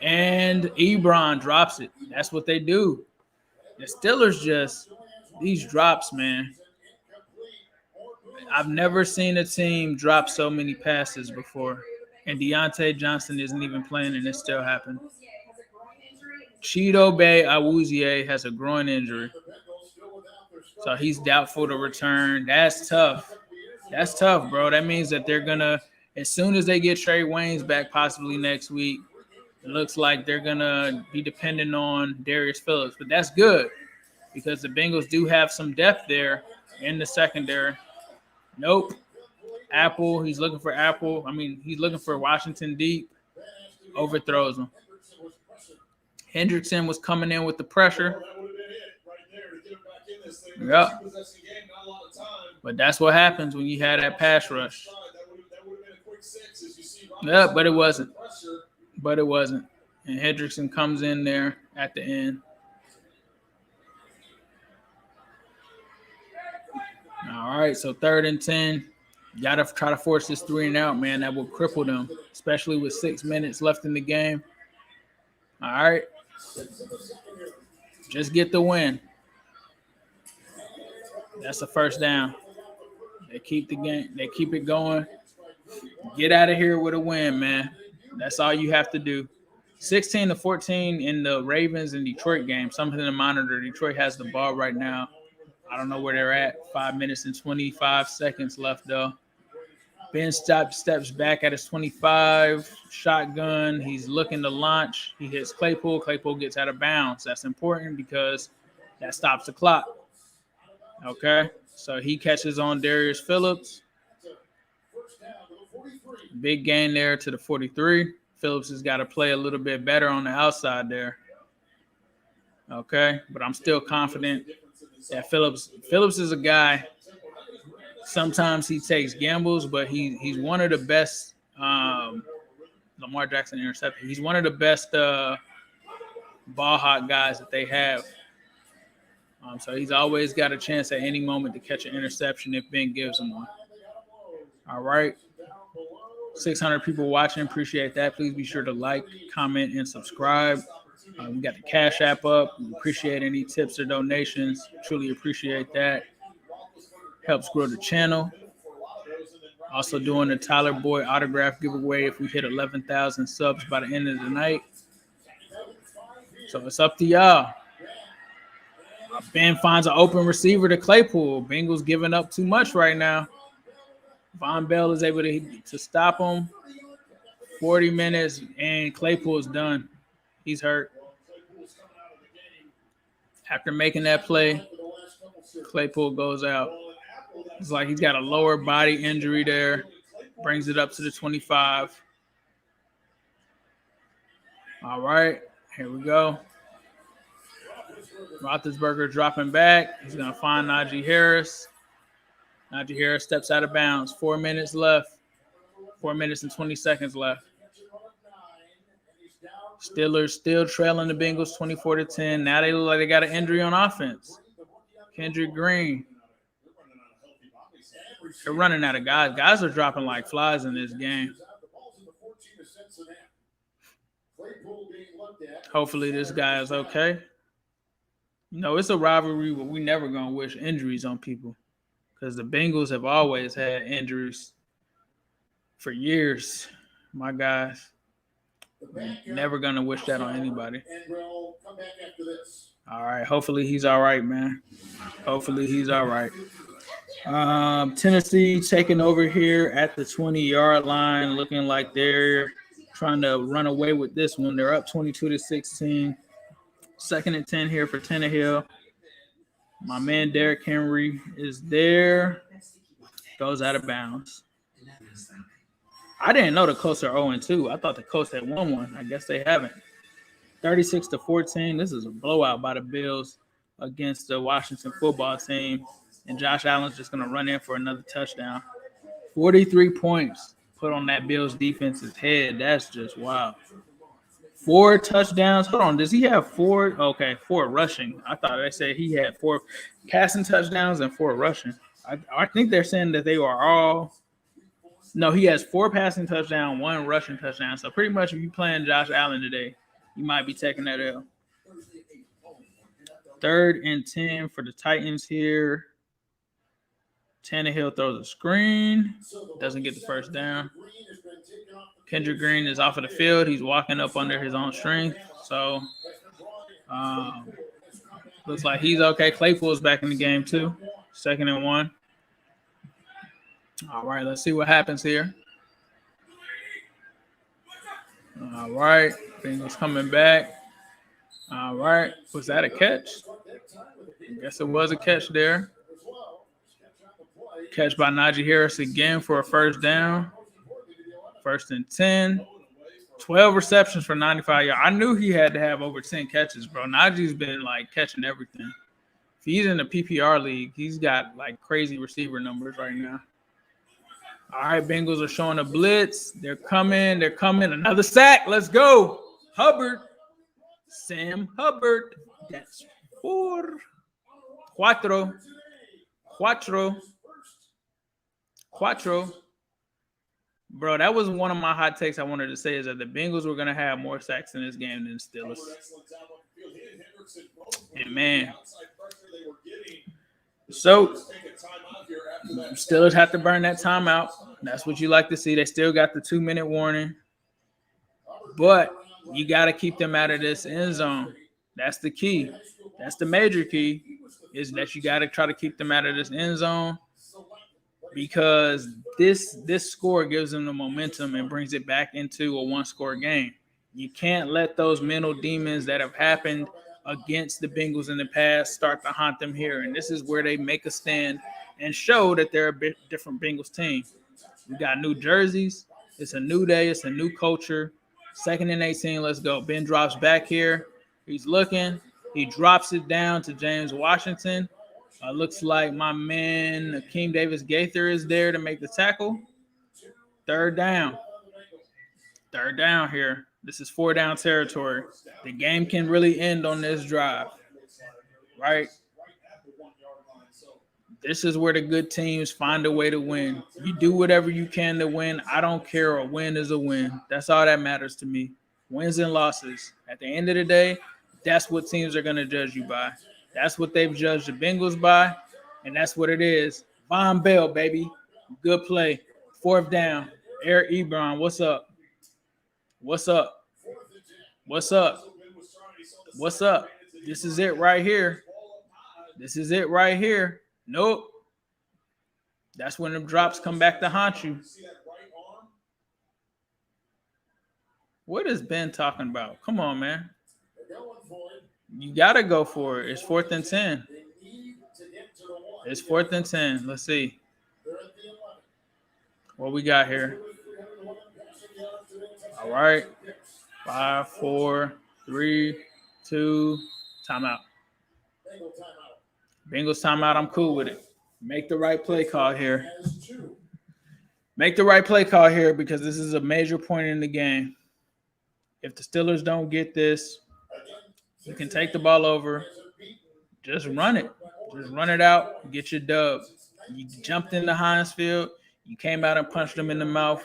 And Ebron drops it. That's what they do. The Steelers these drops, man. I've never seen a team drop so many passes before. And Deontay Johnson isn't even playing, and it still happened. Chido Bay Awuzie has a groin injury. So he's doubtful to return. That's tough. That's tough, bro. That means that they're going to, as soon as they get Trey Waynes back possibly next week, it looks like they're going to be dependent on Darius Phillips. But that's good because the Bengals do have some depth there in the secondary. Nope. Apple, he's looking for Apple. He's looking for Washington deep. Overthrows him. Hendrickson was coming in with the pressure. Yep. But that's what happens when you have that pass rush. Yeah, but it wasn't. And Hendrickson comes in there at the end. All right, so 3rd and 10. You got to try to force this 3 and out, man. That will cripple them, especially with 6 minutes left in the game. All right. Just get the win. That's a 1st down. They keep the game. They keep it going. Get out of here with a win, man. That's all you have to do. 16-14 in the Ravens and Detroit game. Something to monitor. Detroit has the ball right now. I don't know where they're at. 5 minutes and 25 seconds left, though. Ben steps back at his 25. Shotgun. He's looking to launch. He hits Claypool. Claypool gets out of bounds. That's important because that stops the clock. Okay? So he catches on Darius Phillips. Big gain there to the 43. Phillips has got to play a little bit better on the outside there. Okay? But I'm still confident that Phillips is a guy. Sometimes he takes gambles, but he's one of the best. Lamar Jackson intercepted. He's one of the best ball hawk guys that they have. So he's always got a chance at any moment to catch an interception if Ben gives him one. All right. 600 people watching. Appreciate that. Please be sure to like, comment, and subscribe. We got the Cash App up. We appreciate any tips or donations. Truly appreciate that. Helps grow the channel. Also doing the Tyler Boyd autograph giveaway if we hit 11,000 subs by the end of the night. So it's up to y'all. Ben finds an open receiver to Claypool. Bengals giving up too much right now. Von Bell is able to stop him. 40 minutes, and Claypool is done. He's hurt. After making that play, Claypool goes out. It's like he's got a lower body injury there. Brings it up to the 25. All right, here we go. Roethlisberger dropping back. He's going to find Najee Harris. Najee Harris steps out of bounds. 4 minutes left. 4 minutes and 20 seconds left. Steelers still trailing the Bengals 24-10. Now they look like they got an injury on offense. Kendrick Green. They're running out of guys. Guys are dropping like flies in this game. Hopefully this guy is okay. No, it's a rivalry, but we never going to wish injuries on people because the Bengals have always had injuries for years. My guys. Never going to wish that on anybody. All right. Hopefully he's all right, man. Hopefully he's all right. Tennessee taking over here at the 20-yard line, looking like they're trying to run away with this one. They're up 22-16. 2nd and 10 here for Tannehill. My man Derrick Henry is there. Goes out of bounds. I didn't know the Colts are 0-2. I thought the Colts had won one. I guess they haven't. 36-14. This is a blowout by the Bills against the Washington football team. And Josh Allen's just going to run in for another touchdown. 43 points put on that Bills defense's head. That's just wild. 4 touchdowns. Hold on. Does he have 4? Okay, 4 rushing. I thought they said he had 4 passing touchdowns and 4 rushing. I think they're saying that they are all. No, he has 4 passing touchdowns, 1 rushing touchdown. So pretty much if you're playing Josh Allen today, you might be taking that L. 3rd and 10 for the Titans here. Tannehill throws a screen. Doesn't get the first down. Kendrick Green is off of the field. He's walking up under his own strength. So, looks like he's okay. Claypool's back in the game, too. 2nd and 1. All right, let's see what happens here. All right, Bengals coming back. All right, was that a catch? I guess it was a catch there. Catch by Najee Harris again for a first down. 1st and 10. 12 receptions for 95 yards. I knew he had to have over 10 catches, bro. Najee's been, like, catching everything. If he's in the PPR league, he's got, like, crazy receiver numbers right now. All right, Bengals are showing a blitz. They're coming. They're coming. Another sack. Let's go. Hubbard. Sam Hubbard. That's 4. Cuatro. Bro, that was one of my hot takes I wanted to say is that the Bengals were going to have more sacks in this game than the Steelers. And, man. So, Steelers have to burn that timeout. That's what you like to see. They still got the 2-minute warning. But you got to keep them out of this end zone. That's the key. That's the major key, is that you got to try to keep them out of this end zone because this score gives them the momentum and brings it back into a one-score game. You can't let those mental demons that have happened against the Bengals in the past start to haunt them here. And this is where they make a stand and show that they're a bit different Bengals team. We got new jerseys. It's a new day. It's a new culture. 2nd and 18. Let's go. Ben drops back here. He's looking. He drops it down to James Washington. Looks like my man Akeem Davis-Gaither is there to make the tackle. 3rd down. 3rd down here. This is 4-down territory. The game can really end on this drive, right? This is where the good teams find a way to win. You do whatever you can to win. I don't care. A win is a win. That's all that matters to me. Wins and losses. At the end of the day, that's what teams are going to judge you by. That's what they've judged the Bengals by, and that's what it is. Von Bell, baby. Good play. 4th down. Eric Ebron, what's up? What's up? What's up? What's up? This is it right here. This is it right here. Nope. That's when the drops come back to haunt you. What is Ben talking about? Come on, man. You got to go for it. It's 4th and 10. It's 4th and 10. Let's see. What we got here? All right. 5, 4, 3, 2, timeout. Bengals timeout. I'm cool with it. Make the right play call here. Make the right play call here because this is a major point in the game. If the Steelers don't get this, you can take the ball over. Just run it. Just run it out. Get your dub. You jumped into Heinz Field. You came out and punched them in the mouth.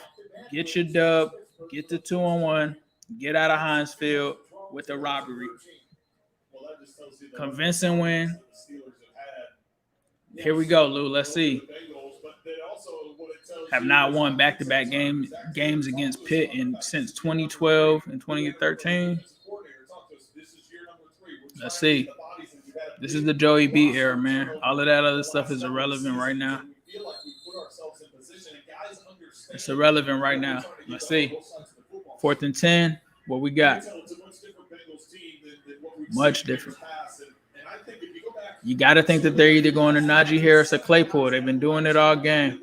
Get your dub. Get the 2-on-1. Get out of Heinz Field with a robbery. Convincing win. Here we go, Lou. Let's see. Have not won back-to-back games against Pitt since 2012 and 2013. Let's see. This is the Joey B era, man. All of that other stuff is irrelevant right now. It's irrelevant right now. Let's see. 4th and 10. What we got? Much different. You got to think that they're either going to Najee Harris or Claypool. They've been doing it all game.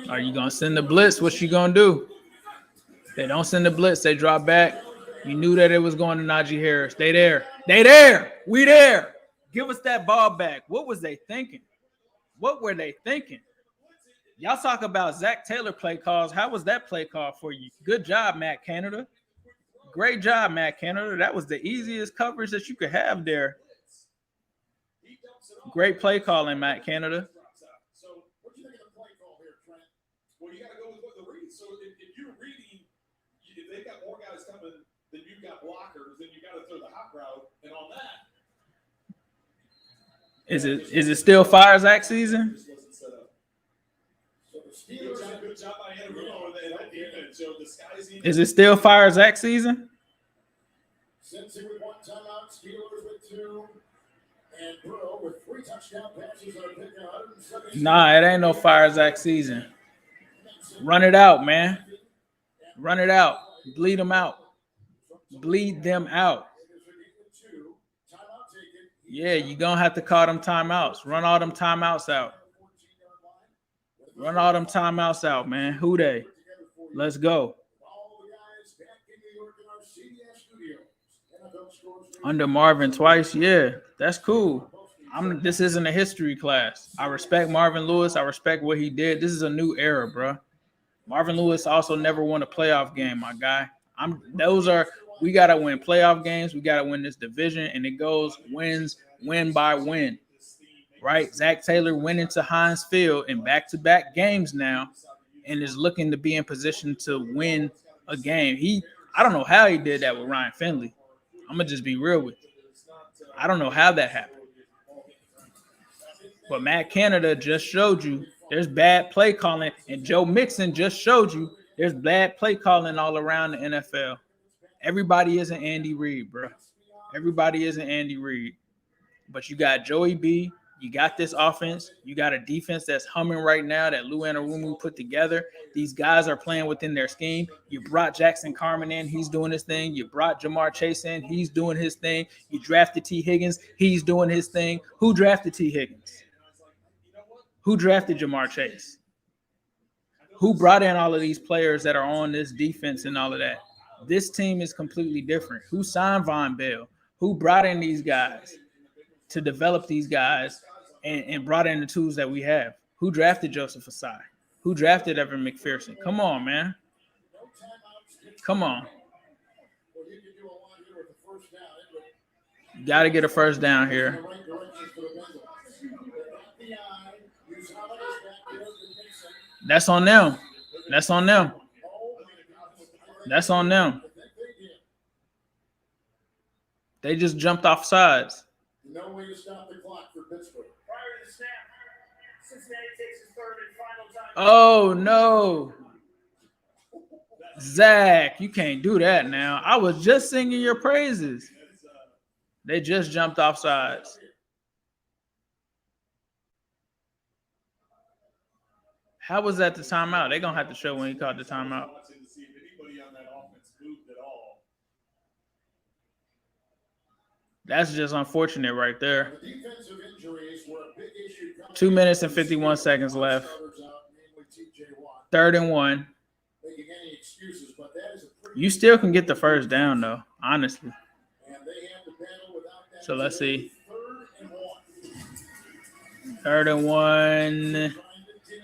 Are you going to send the blitz? What you going to do? They don't send the blitz. They drop back. You knew that it was going to Najee Harris. They there. They there. We there. Give us that ball back. What was they thinking? What were they thinking? Y'all talk about Zach Taylor play calls. How was that play call for you? Good job, Matt Canada. Great job, Matt Canada. That was the easiest coverage that you could have there. Great play calling, Matt Canada. What do you think of the play call here, Trent? Well, you got to go with what the read. So if you're reading, if they've got more guys coming than you've got blockers, then you got to throw the hot route. And on that, is it still fire Zach season? Good job by Anna that defense. So disguising. Is it still fire Zach season? Cincy with 1 timeout, Steelers with 2, and Burrow with 3 touchdown passes are picking 170. Nah, it ain't no fire Zach season. Run it out, man. Run it out. Bleed them out. Bleed them out. Yeah, you're going to have to call them timeouts. Run all them timeouts out. Run all them timeouts out, man. Who they? Let's go. Under Marvin twice, yeah, that's cool. This isn't a history class. I respect Marvin Lewis. I respect what he did. This is a new era, bro. Marvin Lewis also never won a playoff game, my guy. We gotta win playoff games. We gotta win this division, and it goes win by win. Right? Zach Taylor went into Heinz Field in back-to-back games now and is looking to be in position to win a game. I don't know how he did that with Ryan Finley. I'm going to just be real with you. I don't know how that happened. But Matt Canada just showed you there's bad play calling, and Joe Mixon just showed you there's bad play calling all around the NFL. Everybody isn't Andy Reid, bro. Everybody isn't Andy Reid. But you got Joey B. You got this offense. You got a defense that's humming right now that Lou Anarumo put together. These guys are playing within their scheme. You brought Jackson Carman in. He's doing his thing. You brought Jamar Chase in. He's doing his thing. You drafted T. Higgins. He's doing his thing. Who drafted T. Higgins? Who drafted Jamar Chase? Who brought in all of these players that are on this defense and all of that? This team is completely different. Who signed Von Bell? Who brought in these guys to develop these guys and brought in the tools that we have? Who drafted Joseph Asai? Who drafted Evan McPherson? Come on, man. Come on. You got to get a first down here. That's on them. That's on them. That's on them. They just jumped off sides. No way to stop the clock for Pittsburgh. Prior to the snap, Cincinnati takes his third and final time. Oh, no. Zach, you can't do that now. I was just singing your praises. They just jumped off sides. How was that the timeout? They're going to have to show when he called the timeout. That's just unfortunate right there. 2 minutes and 51 seconds left. 3rd and 1. You still can get the first down, though, honestly. So let's see. 3rd and 1.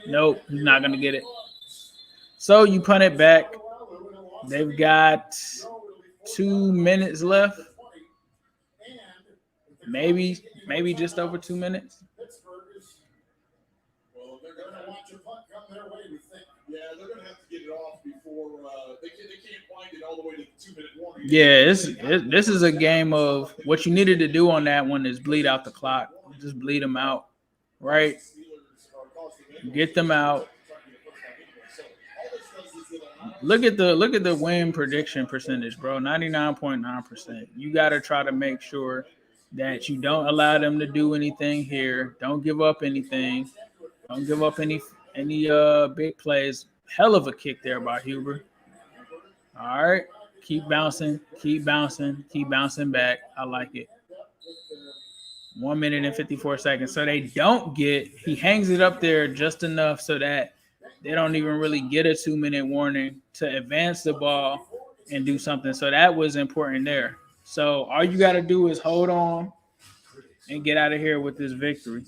Nope, he's not going to get it. So you punt it back. They've got 2 minutes left. Maybe just over 2 minutes. Well, they're going to watch a punt come their way, we think. Yeah, they're going to have to get it off before they can't wind it all the way to the 2-minute warning. Yeah, this is a game of what you needed to do on that one is bleed out the clock. Just bleed them out, right? Get them out. Look at the win prediction percentage, bro. 99.9%. You got to try to make sure that you don't allow them to do anything here. Don't give up anything. Don't give up any big plays. Hell of a kick there by Huber. All right. Keep bouncing back. I like it. 1 minute and 54 seconds. So they don't get, he hangs it up there just enough so that they don't even really get a 2-minute warning to advance the ball and do something. So that was important there. So all you got to do is hold on and get out of here with this victory.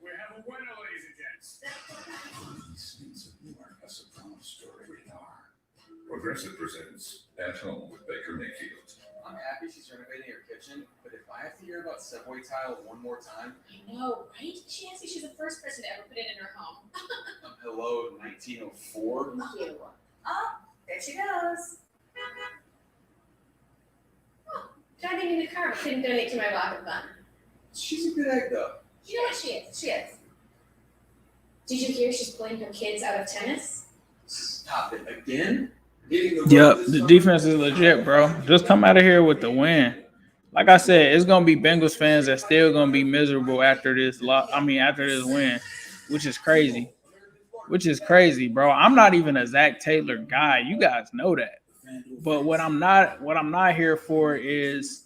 We have a winner, ladies and gents. Progressive presents At Home with Baker Mayfield. I'm happy she's renovating her kitchen, but if I have to hear about subway tile one more time. I know, right? She asked me she's the first person to ever put it in her home. Hello, 1904. Thank you. Oh, there she goes. Oh, driving in the car, but couldn't donate to my walk of fun. She's a good egg, though. You know what she is? She is. Did you hear she's pulling her kids out of tennis? Stop it again. Yep, the defense is legit, bro. Just come out of here with the win. Like I said, it's gonna be Bengals fans that's still gonna be miserable after this after this win, which is crazy. Bro. I'm not even a Zach Taylor guy. You guys know that. But what I'm not here for is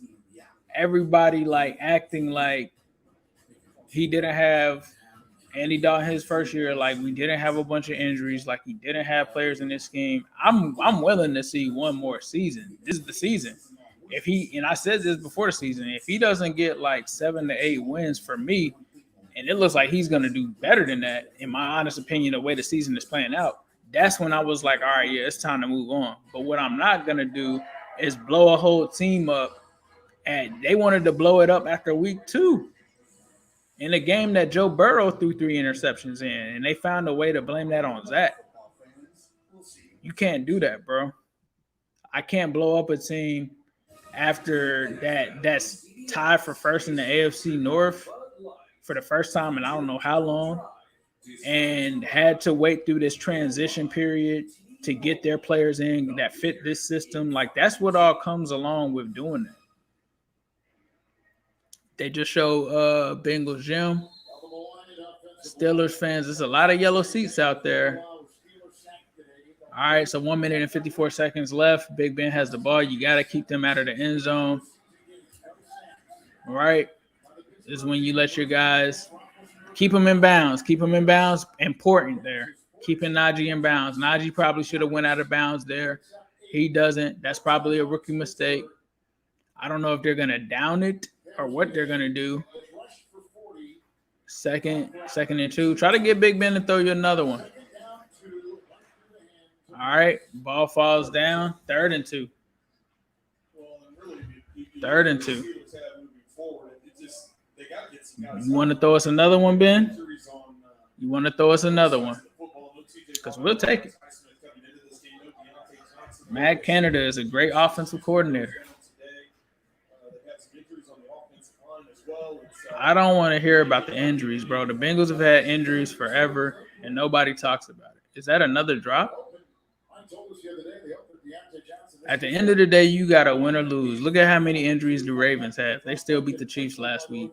everybody like acting like he didn't have Andy Dalton his first year, like we didn't have a bunch of injuries, like he didn't have players in this scheme. I'm willing to see one more season. This is the season. And I said this before the season, if he doesn't get like 7 to 8 wins for me, and it looks like he's going to do better than that, in my honest opinion, the way the season is playing out, that's when I was like, all right, yeah, it's time to move on. But what I'm not going to do is blow a whole team up. And they wanted to blow it up after week 2. In a game that Joe Burrow threw 3 interceptions in, and they found a way to blame that on Zach. You can't do that, bro. I can't blow up a team after that's tied for first in the AFC North for the first time in I don't know how long, and had to wait through this transition period to get their players in that fit this system. Like, that's what all comes along with doing that. They just show Bengals gym. Steelers fans, there's a lot of yellow seats out there. All right, so 1 minute and 54 seconds left. Big Ben has the ball. You got to keep them out of the end zone. All right. This is when you let your guys keep them in bounds. Keep them in bounds. Important there. Keeping Najee in bounds. Najee probably should have went out of bounds there. He doesn't. That's probably a rookie mistake. I don't know if they're going to down it or what they're going to do. Second and 2. Try to get Big Ben to throw you another one. All right. Ball falls down. 3rd and 2. 3rd and 2. You want to throw us another one, Ben? You want to throw us another one? Because we'll take it. Matt Canada is a great offensive coordinator. I don't want to hear about the injuries, bro. The Bengals have had injuries forever, and nobody talks about it. Is that another drop? At the end of the day, you got to win or lose. Look at how many injuries the Ravens have. They still beat the Chiefs last week.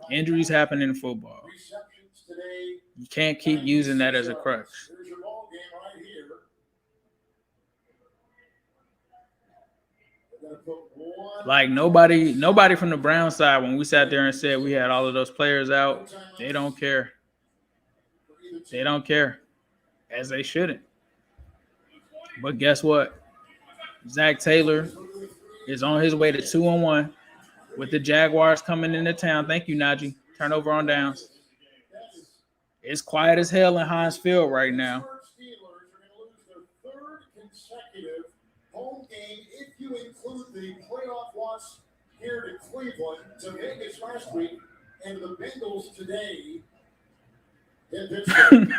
Injuries happen in football. You can't keep using that as a crutch. Like nobody from the Brown side, when we sat there and said we had all of those players out, they don't care. They don't care, as they shouldn't. But guess what? Zach Taylor is on his way to 2-1 with the Jaguars coming into town. Thank you, Najee. Turnover on downs. It's quiet as hell in Heinz Field right now. Home game, if you include the playoff loss here to Cleveland, to Vegas last week, and the Bengals today in Pittsburgh.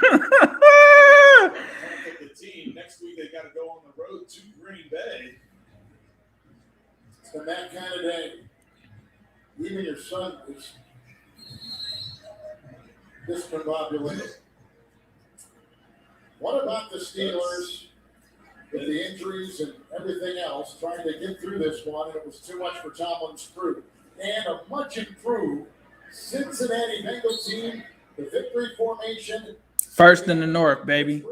The team next week, they got to go on the road to Green Bay. It's been that kind of day. Even your son is discombobulated. What about the Steelers? With the injuries and everything else, trying to get through this one, and it was too much for Tomlin's crew. And a much improved Cincinnati Bengals team, the victory formation. First in the North, baby.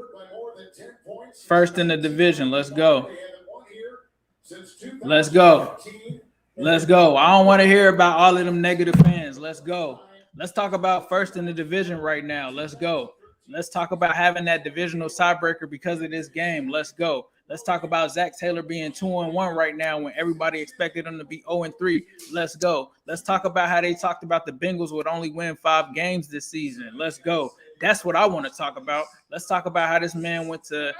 First in the division. Let's go. Let's go. Let's go. I don't want to hear about all of them negative fans. Let's go. Let's talk about first in the division right now. Let's go. Let's talk about having that divisional tiebreaker because of this game. Let's go. Let's talk about Zach Taylor being 2-1 right now when everybody expected him to be 0-3. Let's go. Let's talk about how they talked about the Bengals would only win 5 games this season. Let's go. That's what I want to talk about. Let's talk about how this man went to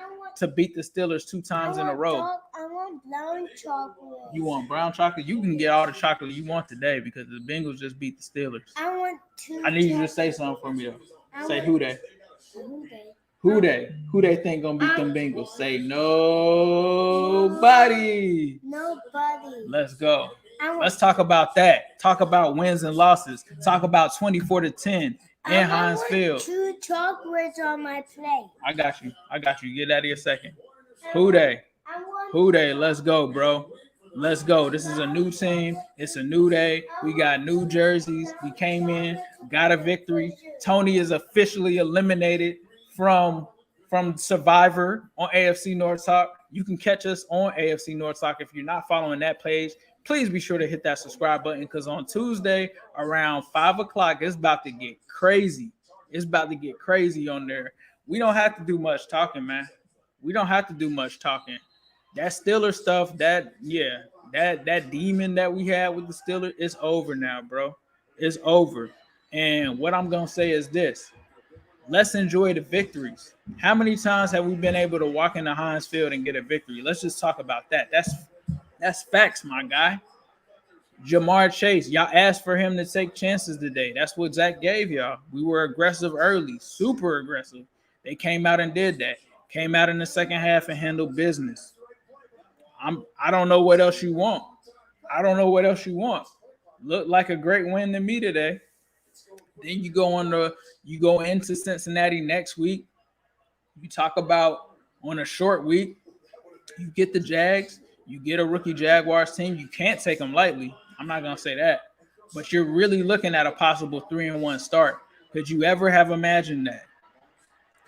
beat the Steelers 2 times in a row. I want brown chocolate. You want brown chocolate? You can get all the chocolate you want today because the Bengals just beat the Steelers. I want 2. I need you to say something for me, though. Say who they. Who they think gonna beat them Bengals? Say nobody. Nobody. Let's go. Let's talk about that. Talk about wins and losses. Talk about 24-10 in Heinz Field. 2 chocolates on my plate. I got you. Get out of here a second. Who they? Let's go, bro. Let's go. This is a new team. It's a new day. We got new jerseys. We came in, got a victory. Tony is officially eliminated from Survivor on AFC North Talk. You can catch us on AFC North Talk. If you're not following that page, please be sure to hit that subscribe button because on Tuesday around 5 o'clock, it's about to get crazy. It's about to get crazy on there. We don't have to do much talking, man. We don't have to do much talking. That Steelers stuff, that demon that we had with the Steelers, it's over now, bro. It's over. And what I'm going to say is this. Let's enjoy the victories. How many times have we been able to walk into Heinz Field and get a victory? Let's just talk about that. That's facts, my guy. Jamar Chase, y'all asked for him to take chances today. That's what Zach gave y'all. We were aggressive early, super aggressive. They came out and did that. Came out in the second half and handled business. I don't know what else you want. Looked like a great win to me today. Then you go into Cincinnati next week. You talk about on a short week, you get the Jags, you get a rookie Jaguars team. You can't take them lightly. I'm not gonna say that, but you're really looking at a possible 3-1 start. Could you ever have imagined that?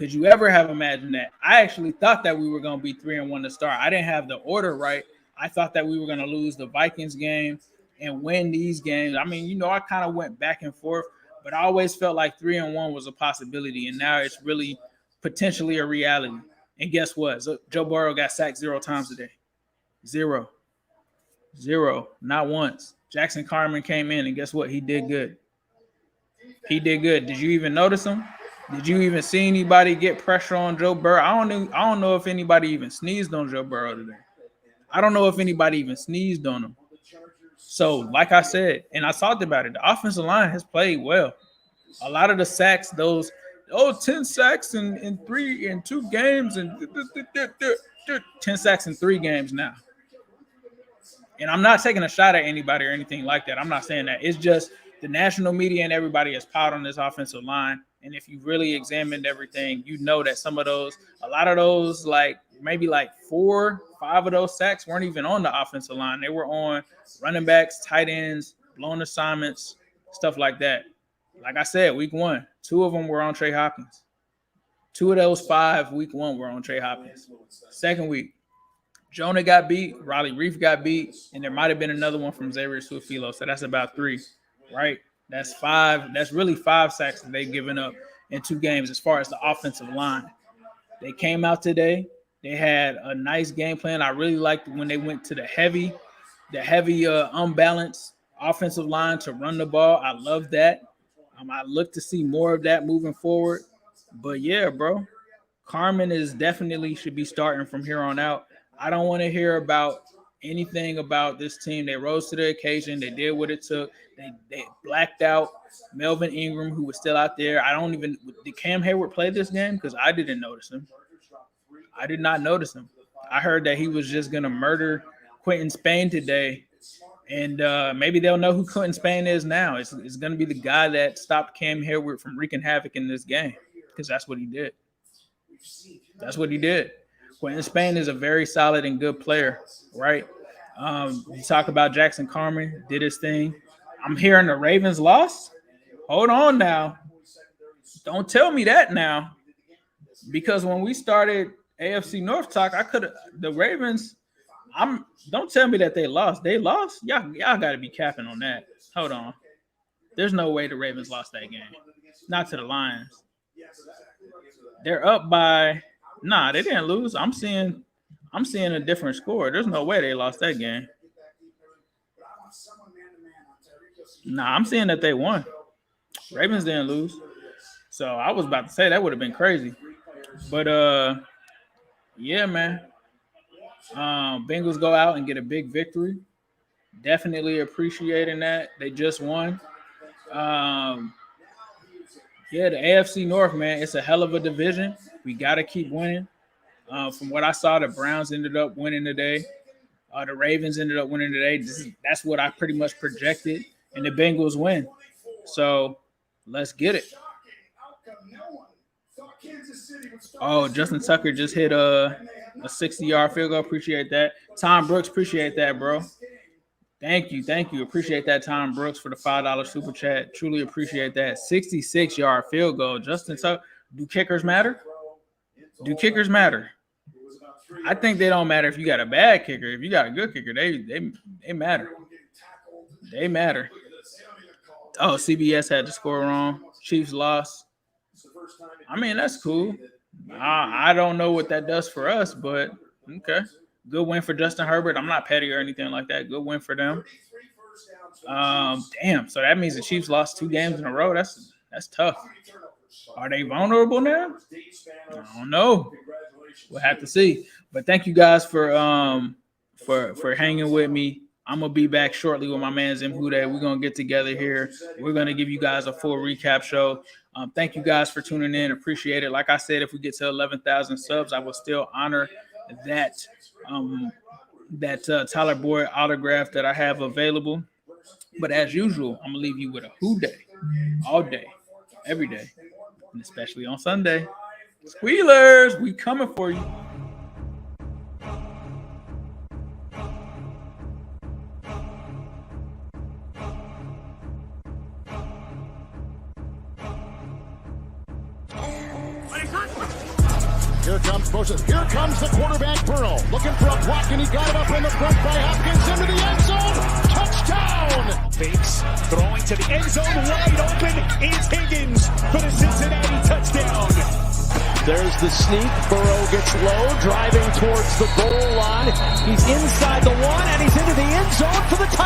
I actually thought that we were going to be 3-1 to start. I didn't have the order right. I thought that we were going to lose the Vikings game and win these games. I mean, I kind of went back and forth, but I always felt like 3-1 was a possibility, and now it's really potentially a reality. And guess what? So Joe Burrow got sacked 0 times today. Zero. Not once. Jackson Carman came in, and guess what? He did good. He did good. Did you even notice him? Did you even see anybody get pressure on Joe Burrow? I don't know if anybody even sneezed on Joe Burrow today. I don't know if anybody even sneezed on him. So, like I said, and I talked about it, the offensive line has played well. A lot of the sacks, 10 sacks in 2 games, and 10 sacks in 3 games now. And I'm not taking a shot at anybody or anything like that. I'm not saying that. It's just the national media and everybody has piled on this offensive line. And if you really examined everything, you know that a lot of those, like maybe like 4, 5 of those sacks weren't even on the offensive line. They were on running backs, tight ends, blown assignments, stuff like that. Like I said, week 1, 2 of them were on Trey Hopkins. 2 of those 5, week 1, were on Trey Hopkins. Second week, Jonah got beat, Riley Reef got beat, and there might have been another one from Xavier Suafilo. So that's about 3, right? That's 5. That's really 5 sacks that they've given up in 2 games as far as the offensive line. They came out today. They had a nice game plan. I really liked when they went to the heavy, unbalanced offensive line to run the ball. I love that. I look to see more of that moving forward. But yeah, bro, Carman is definitely should be starting from here on out. I don't want to hear about anything about this team. They rose to the occasion. They did what it took. They blacked out Melvin Ingram, who was still out there. Did Cam Hayward play this game? Because I didn't notice him. I did not notice him. I heard that he was just going to murder Quentin Spain today. And maybe they'll know who Quentin Spain is now. It's going to be the guy that stopped Cam Hayward from wreaking havoc in this game, because that's what he did. That's what he did. Quentin Spain is a very solid and good player, right? You talk about Jackson Carman, did his thing. I'm hearing the Ravens lost. Hold on now. Don't tell me that now. Because when we started AFC North talk, the Ravens, don't tell me that they lost. They lost? Y'all got to be capping on that. Hold on. There's no way the Ravens lost that game. Not to the Lions. They're up by Nah, they didn't lose. I'm seeing a different score. There's no way they lost that game. Nah, I'm seeing that they won. Ravens didn't lose. So I was about to say that would have been crazy. But yeah, man. Bengals go out and get a big victory. Definitely appreciating that. They just won. Yeah, the AFC North, man, it's a hell of a division. We got to keep winning. From what I saw, the Browns ended up winning today. The Ravens ended up winning today. That's what I pretty much projected, and the Bengals win. So let's get it. Oh, Justin Tucker just hit a 60-yard field goal. Appreciate that. Tom Brooks, appreciate that, bro. Thank you. Appreciate that, Tom Brooks, for the $5 super chat. Truly appreciate that. 66-yard field goal. Justin Tucker. Do kickers matter? I think they don't matter if you got a bad kicker. If you got a good kicker, they matter. They matter. Oh, CBS had the score wrong. Chiefs lost. I mean, that's cool. I don't know what that does for us, but okay. Good win for Justin Herbert. I'm not petty or anything like that. Good win for them. Damn. So that means the Chiefs lost 2 games in a row. That's tough. Are they vulnerable now? I don't know. We'll have to see. But thank you guys for hanging with me. I'm gonna be back shortly with my man Zim Hude. We're gonna get together here. We're gonna give you guys a full recap show. Thank you guys for tuning in. Appreciate it. Like I said, if we get to 11,000 subs, I will still honor that Tyler Boyd autograph that I have available. But as usual, I'm gonna leave you with a Who Day all day, every day, and especially on Sunday. Squealers, we coming for you. Here comes the quarterback, Burrow, looking for a block, and he got it up in the front by Hopkins into the end zone. Touchdown! Fakes, throwing to the end zone, wide open is Higgins for the Cincinnati touchdown. There's the sneak. Burrow gets low, driving towards the goal line. He's inside the one, and he's into the end zone for the touchdown.